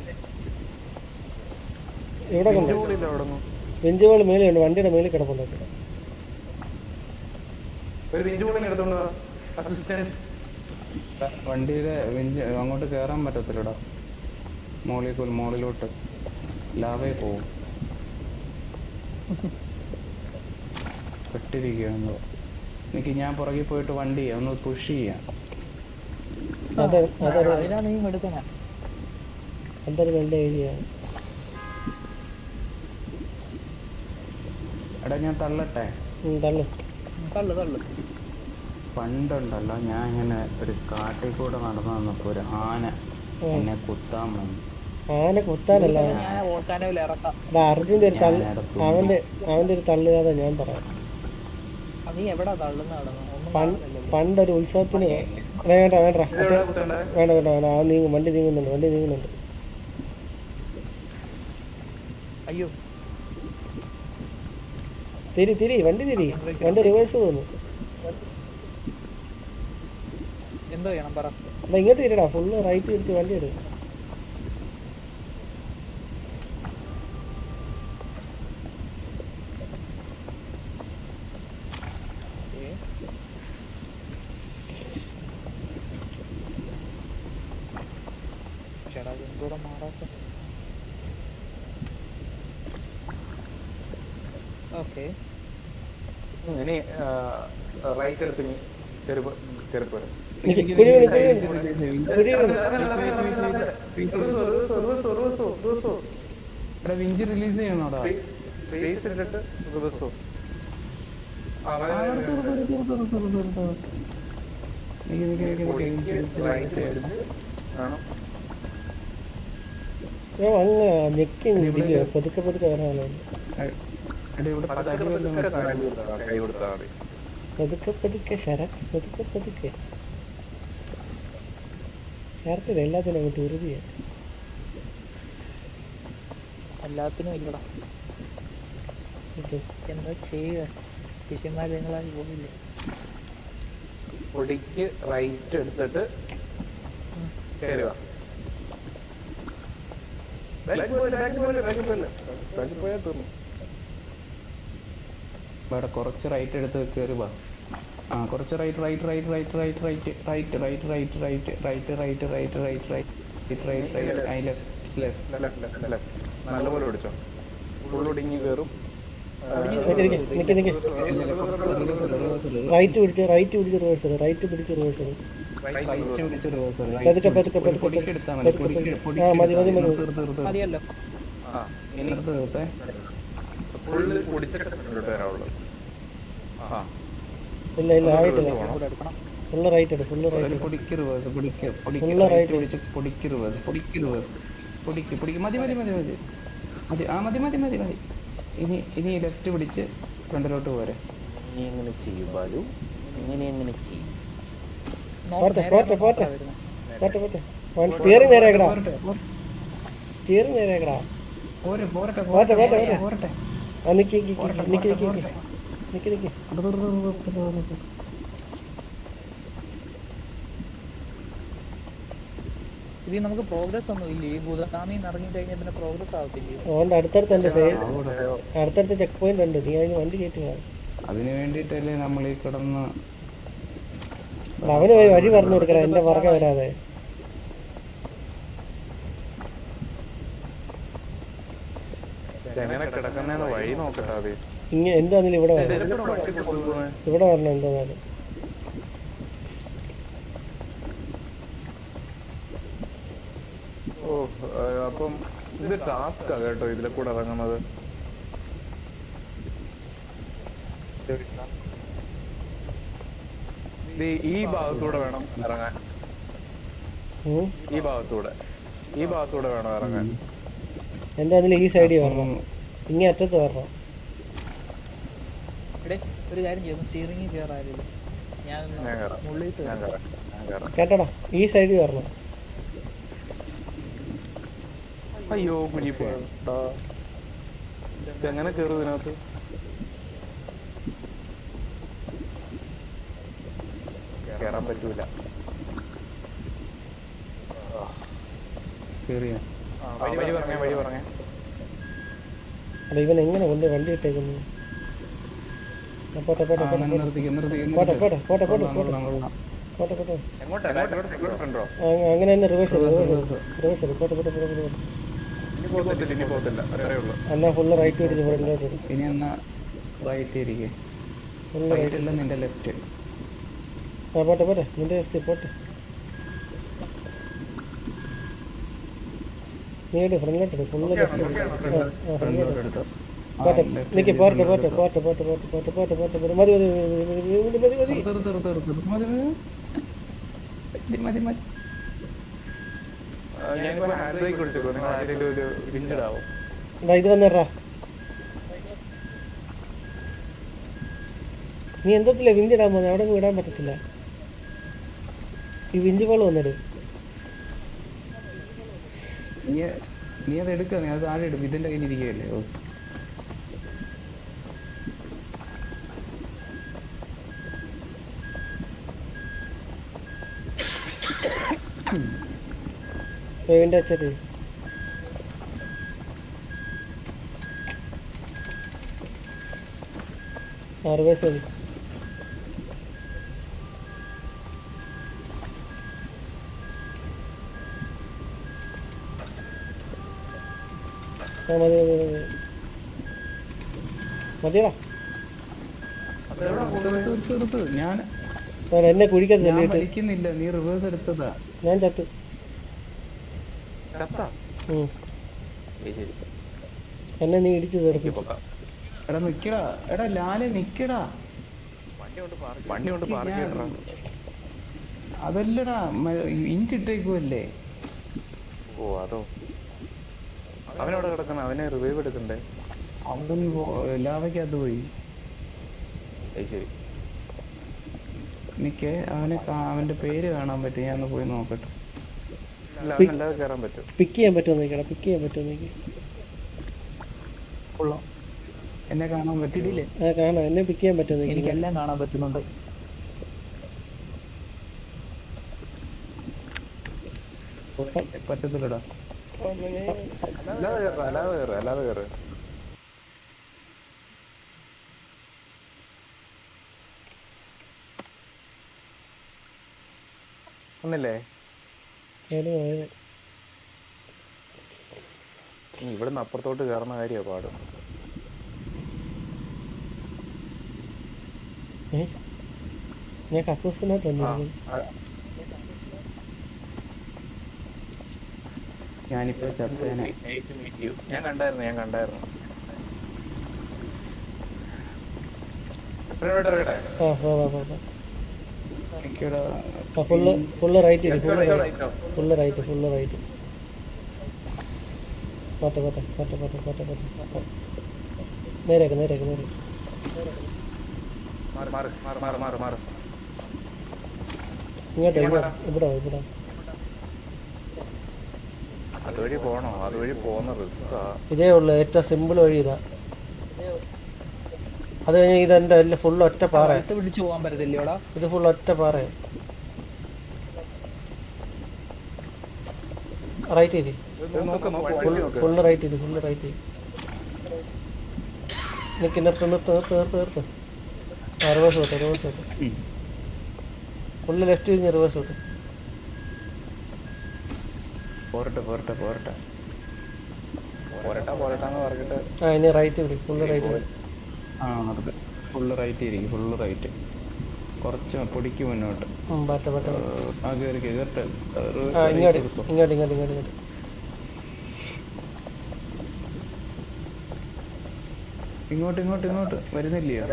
ഇവിടെ കൊണ്ട് ജോലിയില്ല അവിടെ ഒന്നും. ബെഞ്ച് ബോൾ മേലെയുണ്ട്. വണ്ടിയുടെ മേലിൽ കിടപ്പുണ്ട്. ഒരു ബെഞ്ച് ബോളിങ് എടുത്തോണ്ട് വാ. അസിസ്റ്റന്റ് വണ്ടിയുടെ വിഞ്ച് അങ്ങോട്ട് കയറാൻ പറ്റത്തില്ലടാ. മോളിലോട്ട് ലാവേ പോവും. പെട്ടിരിക്കുകയാണോ? എനിക്ക് ഞാൻ പുറകെ പോയിട്ട് വണ്ടി ഒന്ന് പുഷ് ചെയ്യാം. അതിനാ നീ എടുക്കണേ. അതൊരു നല്ല ഏരിയയാണ്. എടാ ഞാൻ തള്ളട്ടെ? തള്ളു. തള്ളു. പണ്ടുണ്ടല്ലോ ഞാൻ ഇങ്ങനെ ഒരു കാട്ടിൽ കൂടെ നടന്നു വന്നപ്പോൾ ഒരു ആന എന്നെ കുത്താൻ വന്നു. ആന കുത്താനല്ല, ഞാൻ വോൾക്കാനോയിൽ ഇറക്കാം. അർജുൻ്റെ ഒരു തള്ളു. അവന്റെ ഒരു തള്ളുകാതെ ഞാൻ പറയാം. നീ എവിടാ തള്ളുന്ന നടന്നു? പണ്ടൊരു ഉത്സവത്തിന് വേണ്ട ആ നീങ്ങും. വണ്ടി നീങ്ങുന്നുണ്ട്. അയ്യോ വണ്ടി റിവേഴ്സ് പോകുന്നു. എന്തോ ചെയ്യണം പറ. ഇങ്ങോട്ട് തിരിടാ. ഫുള്ള് റൈറ്റ് തിരിച്ച് വണ്ടി എടുക്കും. ചേട്ടാ എന്തോടെ മാറാത്ത. ഓക്കെ ഇനി റൈറ്റ് എടുത്ത് കയറിപ്പോ. Winch release ചെയ്യണോടാ? ഞെക്കി പതുക്കെ വരാനോ. പതുക്കെ ശരത്ത് പതുക്കെ ശരത്തില്ല. എല്ലാത്തിനും അങ്ങോട്ട് വെറുതെ എല്ലാത്തിനും ഇല്ലടാ. എന്താ ചെയ്യുക? ശിഷ്യന്മാർ നിങ്ങളായി പോയില്ലേ? പൊടിക്ക് റൈറ്റ് എടുത്തിട്ട് കയറുക. പോയാൽ തീർന്നു. ഇവിടെ കുറച്ച് റൈറ്റ് എടുത്ത് കയറുക. ആ കുറച്ച് റൈറ്റ് നല്ലപോലെ ഓടിച്ചോ. ഫുള്ളൊടിങ്ങി കയറും. റൈറ്റ് പിടിച്ച് റിവേഴ്സ്. മതിയല്ലോ. ഇനി ഫുള്ള് ഓടിച്ചിട്ട് വരാവുള്ളൂ. ഇല്ല ആയിട്ടില്ല. ഫുള്ള് റൈറ്റ് എടുക്കും. മതി. ഇനി ലെഫ്റ്റ് പിടിച്ച് ഫ്രണ്ടിലോട്ട് പോരെ. നീ എങ്ങനെ ചെയ്യും ബാലു? എങ്ങനെ ചെയ്യും? പോട്ടെ. സ്റ്റിയറിംഗ് നേരെയാക്കടാ. പോട്ടെ. ആ നിക്ക്. ഇത് നമുക്ക് പ്രോഗ്രസ് ഒന്നും ഇല്ല. ഈ ഭൂതകാമിന്ന് ഇറങ്ങി കഴിഞ്ഞാൽ പിന്നെ പ്രോഗ്രസ് ആവത്തില്ലേ? അതുകൊണ്ട് അടുത്തടുത്ത് ചെക്ക് പോയിന്റ് ഉണ്ട്. നീ അതിന് വണ്ടി കയറ്റുക. അതിന് വേണ്ടിട്ടല്ലേ നമ്മൾ ഈ കിടന്ന്. അവന് പോയി വഴി പറഞ്ഞു കൊടുക്കണം. എന്റെ പുറകെ വരാതെ. വഴി നോക്കട്ടെ. എന്താണെങ്കിലും ഇവിടെ വരണം. എന്തായാലും അപ്പം ഇത് ടാസ്കാ കേട്ടോ ഇതിലെ കൂടെ ഇറങ്ങുന്നത്. ഈ ഭാഗത്തൂടെ വേണം ഇറങ്ങാൻ. ഈ ഭാഗത്തൂടെ വേണം ഇറങ്ങാൻ. എന്തായാലും ഈ സൈഡിൽ വരണം. ഇങ്ങേ അറ്റത്ത് വരണം. എടേ ഒരു കാര്യം ചെയ്യുന്നു, സ്റ്റിയറിംഗിൽ കയറാറില്ല. ഞാൻ മുള്ളിൽ കേട്ടടാ, ഈ സൈഡിൽ വരണം. അയ്യോ കുഞ്ഞി എങ്ങനെ കയറും ഇതിനകത്ത്? കയറാൻ പറ്റൂല. കേറിയാ വഴി പറഞ്ഞേ. അല്ല ഇവൻ എങ്ങനെ കൊണ്ട് വണ്ടി ഇട്ടേക്കുന്നു? പോട്ടെ പോട്ടെ പോട്ടെ നിർത്തിക്ക് പോട്ടെ പോട്ടെ പോട്ടെ പോട്ടെ പോട്ടെ പോട്ടെ പോട്ടെ. അങ്ങനെ തന്നെ റിവേഴ്സ് പോട്ടെ പോട്ടെ പോട്ടെ പോട്ടെ. എന്നാ ഫുള്ള് റൈറ്റ് പിടിച്ച് ഫ്രണ്ടിലോട്ട്. ഇനി എന്നാ റൈറ്റ് ഇരിക്കേ, ഫുള്ള് റൈറ്റ് അല്ല നിന്റെ ലെഫ്റ്റ്. ആ പോട്ടെ പോട്ടെ, നിന്റെ ലെഫ്റ്റ് പോട്ടെ. നീട് ഫ്രണ്ടിലോട്ട് ഫുള്ള് ഫ്രണ്ടിലോട്ട് എടുത്തോ. പോട്ടെ നിൽക്കി പോട്ടെ പോട്ടെ പോട്ടെ പോട്ടെ പോട്ടെ പോട്ടെ പോട്ടെ പോട്ടെ പോട്ടെ. മതി മതി മതി മതി മതി മതി മതി. ഇത് വന്നേറാ. നീ എന്തത്തില്ല വിഞ്ചിടാൻ പോകുന്നത്? അവിടെ വിടാൻ പറ്റത്തില്ല. ഈ വിഞ്ച് കോള് വന്നിട്. നീ അത് എടുക്ക, നീ അത് താഴെ എടുക്കും. ഇതിന്റെ കയ്യിൽ ഇരിക്കുകയല്ലേ. ഓ വേവിൻ്റെ അച്ഛൻ റിവേഴ്സ് മതി. ആ മതി മതി മതി മതിയടാ. ഞാൻ എന്നെ കുഴിക്കത്ത് ഞാൻ തള്ളിയിട്ട് വലിക്കുന്നില്ല, നീ റിവേഴ്സ് എടുത്തതാ. ഞാൻ ചത്ത്. എന്നെ നീ ഇടിച്ചു തീർപ്പിച്ചു. എടാ നിക്കടാ, എടാ ലാലെ നിക്കടാ. അതല്ലടാ ഇഞ്ചിട്ടേക്കുമല്ലേ. ഓ അതോ, അവനവിടെ കിടക്കണം, അവനെ റിവൈവ് എടുക്കണ്ടേ. അവൻ ലാവയ്ക്കകത്ത് പോയി. ശരി എനിക്ക് അവന്റെ പേര് കാണാൻ പറ്റും, ഞാൻ പോയി നോക്കട്ടെ. അല്ലാതെ കയറാൻ പറ്റും. പിക്ക് ചെയ്യാൻ പറ്റുമോ നോക്കിയാ, പിക്ക് ചെയ്യാൻ പറ്റുമോ നോക്കി. എന്നെ കാണാൻ പറ്റിയില്ലേ? ആ കാണാം, എന്നെ പിക്ക് ചെയ്യാൻ പറ്റുമോ നോക്കി. എനിക്കെല്ലാം കാണാൻ പറ്റുന്നുണ്ട്. പറ്റത്തില്ലടാ. അല്ലാതെ കയറ്. ഒന്നില്ലേ ഇവിടുന്ന് അപ്പുറത്തോട്ട് കയറുന്ന കാര്യമാണ് പാട്. ഞാൻ കക്കൂസിനകത്ത് വന്നിരുന്നു. ഞാനിപ്പോ ചത്തേനെ. ഞാൻ കണ്ടായിരുന്നു. ഫുള്ള് റൈറ്റ് ഇരി, ഫുള്ള് റൈറ്റ്. പോട്ടെ പോട്ടെ പോട്ടെ പോട്ടെ പോട്ടെ പോട്ടെ. നേരേക്ക് ഇങ്ങോട്ടോ, ഇവിടെ അതുവഴി പോണോ? അതുവഴി പോകുന്ന റിസ്കാ. ഇതേ ഉള്ളു ഏറ്റവും സിമ്പിൾ വഴി ഇതാ. അത് കഴിഞ്ഞാൽ ഇതെന്റെ എല്ലാം ഫുള്ള് ഒറ്റ പാറ. പിടിച്ചു പോകാൻ പറ്റത്തില്ലോടാ. ഇത് ഫുള്ള് ഒറ്റ പാറ. റൈറ്റ് ഇരി, ഫുള്ള് റൈറ്റ് ഇരി. നിക്ക് നിർത്ത്. റിവേഴ്സ് വിട്ട്. ഫുള്ള് ലെഫ്റ്റ് തിരിഞ്ഞ് റിവേഴ്സ് വിട്ട്. പോരട്ടെ. പോരട്ടാന്ന് പറഞ്ഞിട്ട് ഇനി റൈറ്റ് പിടി, ഫുള്ള് റൈറ്റ്. ഫുള്ള് റൈറ്റ് ഇരിക്കും, ഫുള്ള് റൈറ്റ്. കുറച്ച് പൊടിക്ക് മുന്നോട്ട്. ഇങ്ങോട്ട് വരുന്നില്ലയോ?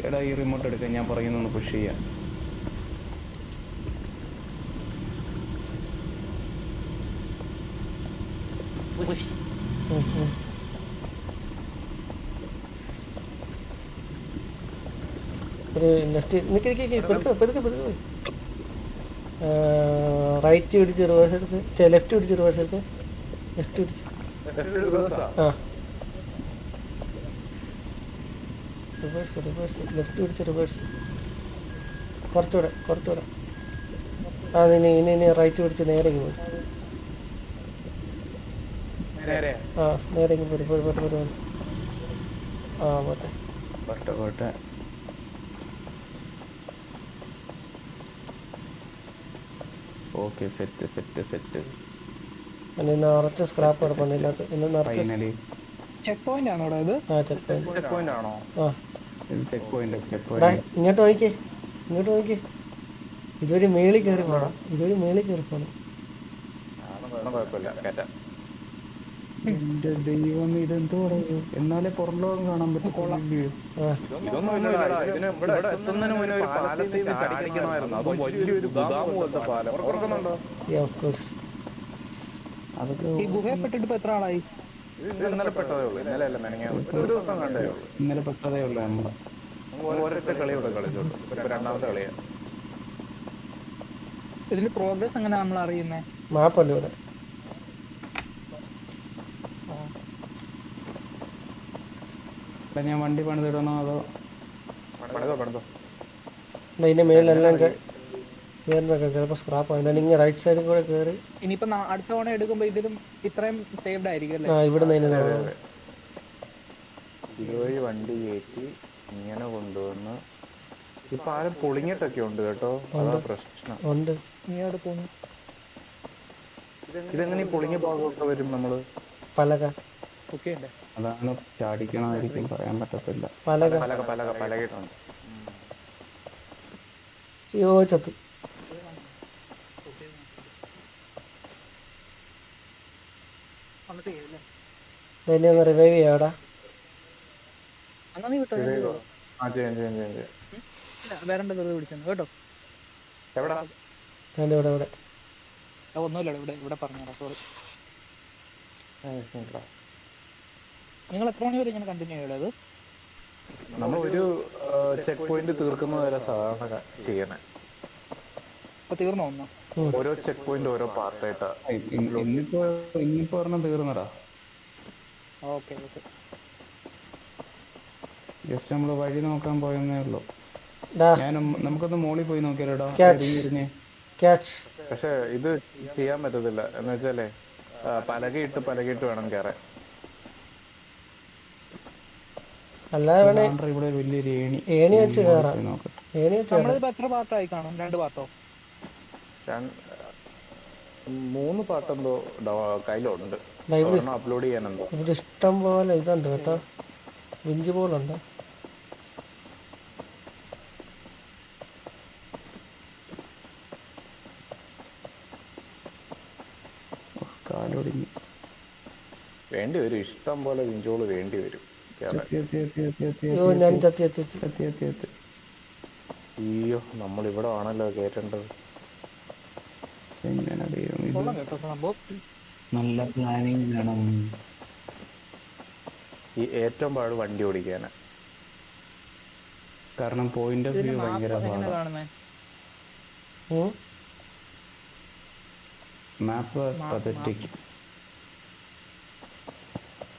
എടാ ഈ റിമോട്ട് എടുക്കാൻ, ഞാൻ പറയുന്നൊന്ന് പുഷ് ചെയ്യാം. ഒരു ലെഫ്റ്റ് നിൽക്കി പെരുക്കെ പെരുക്കെ പെരുക്കെ പോയി. റൈറ്റ് പിടിച്ച് റിവേഴ്സ് എടുത്ത് ലെഫ്റ്റ് പിടിച്ച് റിവേഴ്സ് എടുത്ത് ലെഫ്റ്റ് പിടിച്ച് ആ റിവേഴ്സ് ലെഫ്റ്റ് പിടിച്ച് റിവേഴ്സ് കുറച്ചുകൂടെ ആ ഇനി റൈറ്റ് പിടിച്ച് നേരെ പോയി. ആ നേരെ പോരും ആ പോട്ടെ. Okay set. നിറച്ച് സ്ക്രാപ്പ് കിടപ്പുണ്ടില്ലാത്ത ഇന്ന് നിറച്ച് ചെക്ക് പോയിന്റ് ആണോ ഇവിടെ ഇത്? ആ ചെക്ക് പോയിന്റ് ആണോ? ആ ചെക്ക് പോയിന്റ് ഇങ്ങോട്ട് നോക്കിക്കേ ഇതുവഴി മേളിൽ കയറി പോണം. കുഴപ്പമില്ല കേറ്റാം. എന്റെ ദൈവം ഇതെന്തോ പറയുന്നു. എന്നാലേ പുറം ലോകം കാണാൻ പറ്റത്തുള്ളൂ. ഇതൊന്നും ഇല്ലടാ. ഇവിടെ എത്തുന്നതിന് മുന്നേ ഒരു പാലത്തിൽ നിന്ന് ചാടിക്കണമായിരുന്നു. അതും വലിയൊരു ഗുദാം പോലത്തെ പാലം. ഓർക്കുന്നുണ്ടോ? അതൊക്കെ ഈ ഗുഹയപ്പെട്ടിട്ട് ഇപ്പൊ എത്ര ആളായി? ഇത് ഇന്നലെ പെട്ടതേ ഉള്ളൂ. ഇന്നലെ അല്ല മെനങ്ങാന്ന്. ഒരു ദിവസം കണ്ടേ ഉള്ളൂ. ഇന്നലെ പെട്ടതേ ഉള്ളൂ. നമ്മള് ഒരൊറ്റ കളി ഇവിടെ കളിച്ചോളൂ. ഇപ്പൊ രണ്ടാമത്തെ കളിയാണ്. ഇതിന്റെ പ്രോഗ്രസ് എങ്ങനെ നമ്മൾ അറിയുന്നേ? മാപ്പല്ലേ ഇവിടെ. ഞാൻ വണ്ടി പണിതിടണോ അതോ പണിതോ ഇതിന്റെ മേലെല്ലാം കയറുന്നൊക്കെ ചിലപ്പോൾ സ്ക്രാപ്പ് ആയി. ഇങ്ങനെ റൈറ്റ് സൈഡിൽ കൂടെ കയറി ഇനിയിപ്പോ അടുത്ത തവണ എടുക്കുമ്പോ ഇതിലും ഇത്രയും സേഫ്ഡ് ആയിരിക്കും അല്ലേ? ആ ഇവിടെ ഇതുവഴി വണ്ടി കയറ്റി ഇങ്ങനെ കൊണ്ടുവന്ന് ഇപ്പൊ ആരും പൊളിഞ്ഞിട്ടൊക്കെ ഉണ്ട് കേട്ടോ. അതാ പ്രശ്നം. ഉണ്ട്. ഇതെങ്ങനെ പൊളിഞ്ഞ ഭാഗമൊക്കെ വരും നമ്മള് പലക ഒക്കെ ഉണ്ട്. അതാണ് ചാടിക്കണമായിരിക്കും, പറയാൻ പറ്റത്തില്ല. പലകയിട്ടുണ്ട്. ചത്ത് റിവൈവ് ചെയ്യാടാ. വേറെ പിടിച്ചു കേട്ടോ. ഇവിടെ ഒന്നുമില്ല, ഇവിടെ പറഞ്ഞു. സോറി. നിങ്ങൾ എത്ര മണി വരെ ഇങ്ങനെ കണ്ടിന്യൂ ചെയ്യണത്? നമ്മൾ ഒരു ചെക്ക് പോയിന്റ് തീർക്കുന്നത് വരെ സാധാരണ ചെയ്യണേ. ഇപ്പൊ തീർന്നു വന്നു. ഓരോ ചെക്ക് പോയിന്റ് ഓരോ പാർട്ടായിട്ടാ. ഇന്നിപ്പോ ഒരെണ്ണം തീർന്നടാ. ഓക്കെ. ജസ്റ്റ് നമ്മള് വഴി നോക്കാൻ പോയെന്നേ ഉള്ളൂ. നമുക്കൊന്ന് മോളിൽ പോയി നോക്കിയാലോടാ. പക്ഷെ ഇത് ചെയ്യാൻ പറ്റത്തില്ല. എന്ന് വെച്ചാലേ പലകയിട്ട് വേണം കയറാൻ. അല്ലാതെ ഇവിടെ വലിയൊരു ഏണി വെച്ച് കയറാം. നമ്മളിപ്പോ എത്ര പാർട്ടായി കാണും? 2 പാർട്ടോ 3 പാട്ടെന്തോ കയ്യിലുണ്ട്. അപ്ലോഡ് ചെയ്യാനെന്തോ ഇവിടെ ഇഷ്ടം പോലെ ഇതുണ്ട് കേട്ടോ. ബിഞ്ച് പോലുണ്ട്. കാലൊടിഞ്ഞു. വേണ്ടി വരും, ഇഷ്ടം പോലെ ബിഞ്ചോള് വേണ്ടി വരും. ഞാൻ അയ്യോ, നമ്മളിവിടെ ആണല്ലോ കേറ്റേണ്ടത്. നല്ല പ്ലാനിങ് വേണം. ഈ ഏറ്റവും പാട് വണ്ടി ഓടിക്കാനാ. കാരണം പോയിന്റ് ഓഫ് വ്യൂ ഭയങ്കര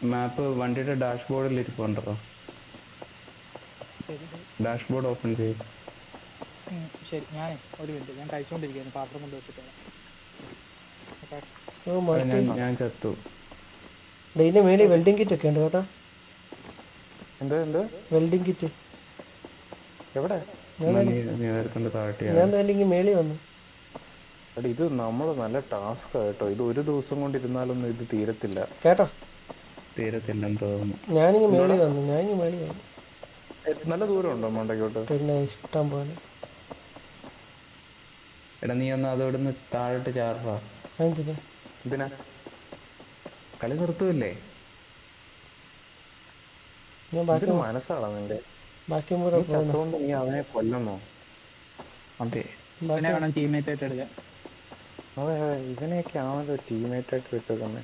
മാപ്പ് വണ്ടിയുടെ ഡാഷ്ബോർഡിൽ ഇരിപ്പുണ്ടോ? ഡാഷ്ബോർഡ് ഓപ്പൺ ചെയ്യും. ശരി, ഒരു മിനിറ്റ്, ഞാൻ കഴിച്ചോണ്ടിരിക്കുന്നു. പാത്രം കൊണ്ട് വെച്ചിട്ട് ഞാൻ ചത്തു. ഇതിന്റെ മേളിൽ വെൽഡിംഗ് കിറ്റ് ഒക്കെ ഉണ്ട് കേട്ടോ. എന്ത് വെൽഡിംഗ് കിറ്റ് എവിടെ? ഞാൻ മേളിൽ വന്നു. ഇത് നമ്മള് നല്ല ടാസ്ക് കേട്ടോ. ഇത് ഒരു ദിവസം കൊണ്ട് ഇരുന്നാലൊന്നും ഇത് തീരത്തില്ല കേട്ടോ. തീരത്തില്ലെന്ന് തോന്നുന്നു. ഞാനിങ്ങ് മേളിൽ വന്നു. നല്ല ദൂരം ഉണ്ടോ മണ്ടയ്ക്കോട്ട്? പിന്നെ ഇഷ്ടം പോലെ. എടാ നീ ഒന്ന് അതോടൊന്ന് താഴോട്ട് ചാടാ. ഇതിനാ കളി നിർത്തൂല്ലേ? ഞാൻ ബാക്കി മനസ്സാണോ നിന്റെ? ബാക്കി ചത്തോണ്ട് നീ അവനെ കൊല്ലുന്നോ? അതെ, ടീമേറ്റ് ആയിട്ട് എടുക്കാം. അതെ, ഇവനെയൊക്കെ ആണല്ലോ ടീമേറ്റ് ആയിട്ട് വെച്ചത് തന്നെ.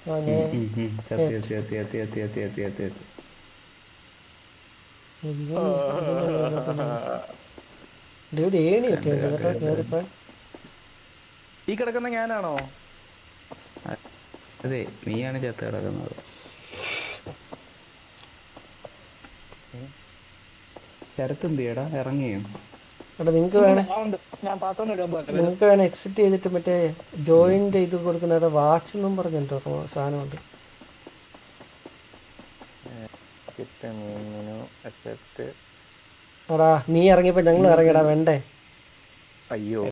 ആ ഞാൻ സത്യം സത്യം സത്യം സത്യം സത്യം സത്യം ഇവിടെ ഏണിയൊക്കെ ഉണ്ട് കേട്ടോ കയറിപ്പോ. ഈ കിടക്കുന്ന ഞാനാണോ? അതെ, നീയാണ് ചത്ത് കിടക്കുന്നത്. ശരത്ത് എന്ത് ചെയ്യടാ, ഇറങ്ങിയോ? എടാ നിങ്ങൾക്ക് വേണേ ഞാൻ പാത്രം ഇടാൻ പോയത്. നിങ്ങൾക്ക് വേണേ എക്സിറ്റ് ചെയ്തിട്ട് മറ്റേ ജോയിൻ്റെ ഇത് കൊടുക്കുന്ന വാച്ച് എന്നും പറഞ്ഞിട്ടോ സാധനമുണ്ട്. എടാ നീ ഇറങ്ങിയപ്പോ ഞങ്ങൾ ഇറങ്ങിയടാ വേണ്ടേ? അയ്യോ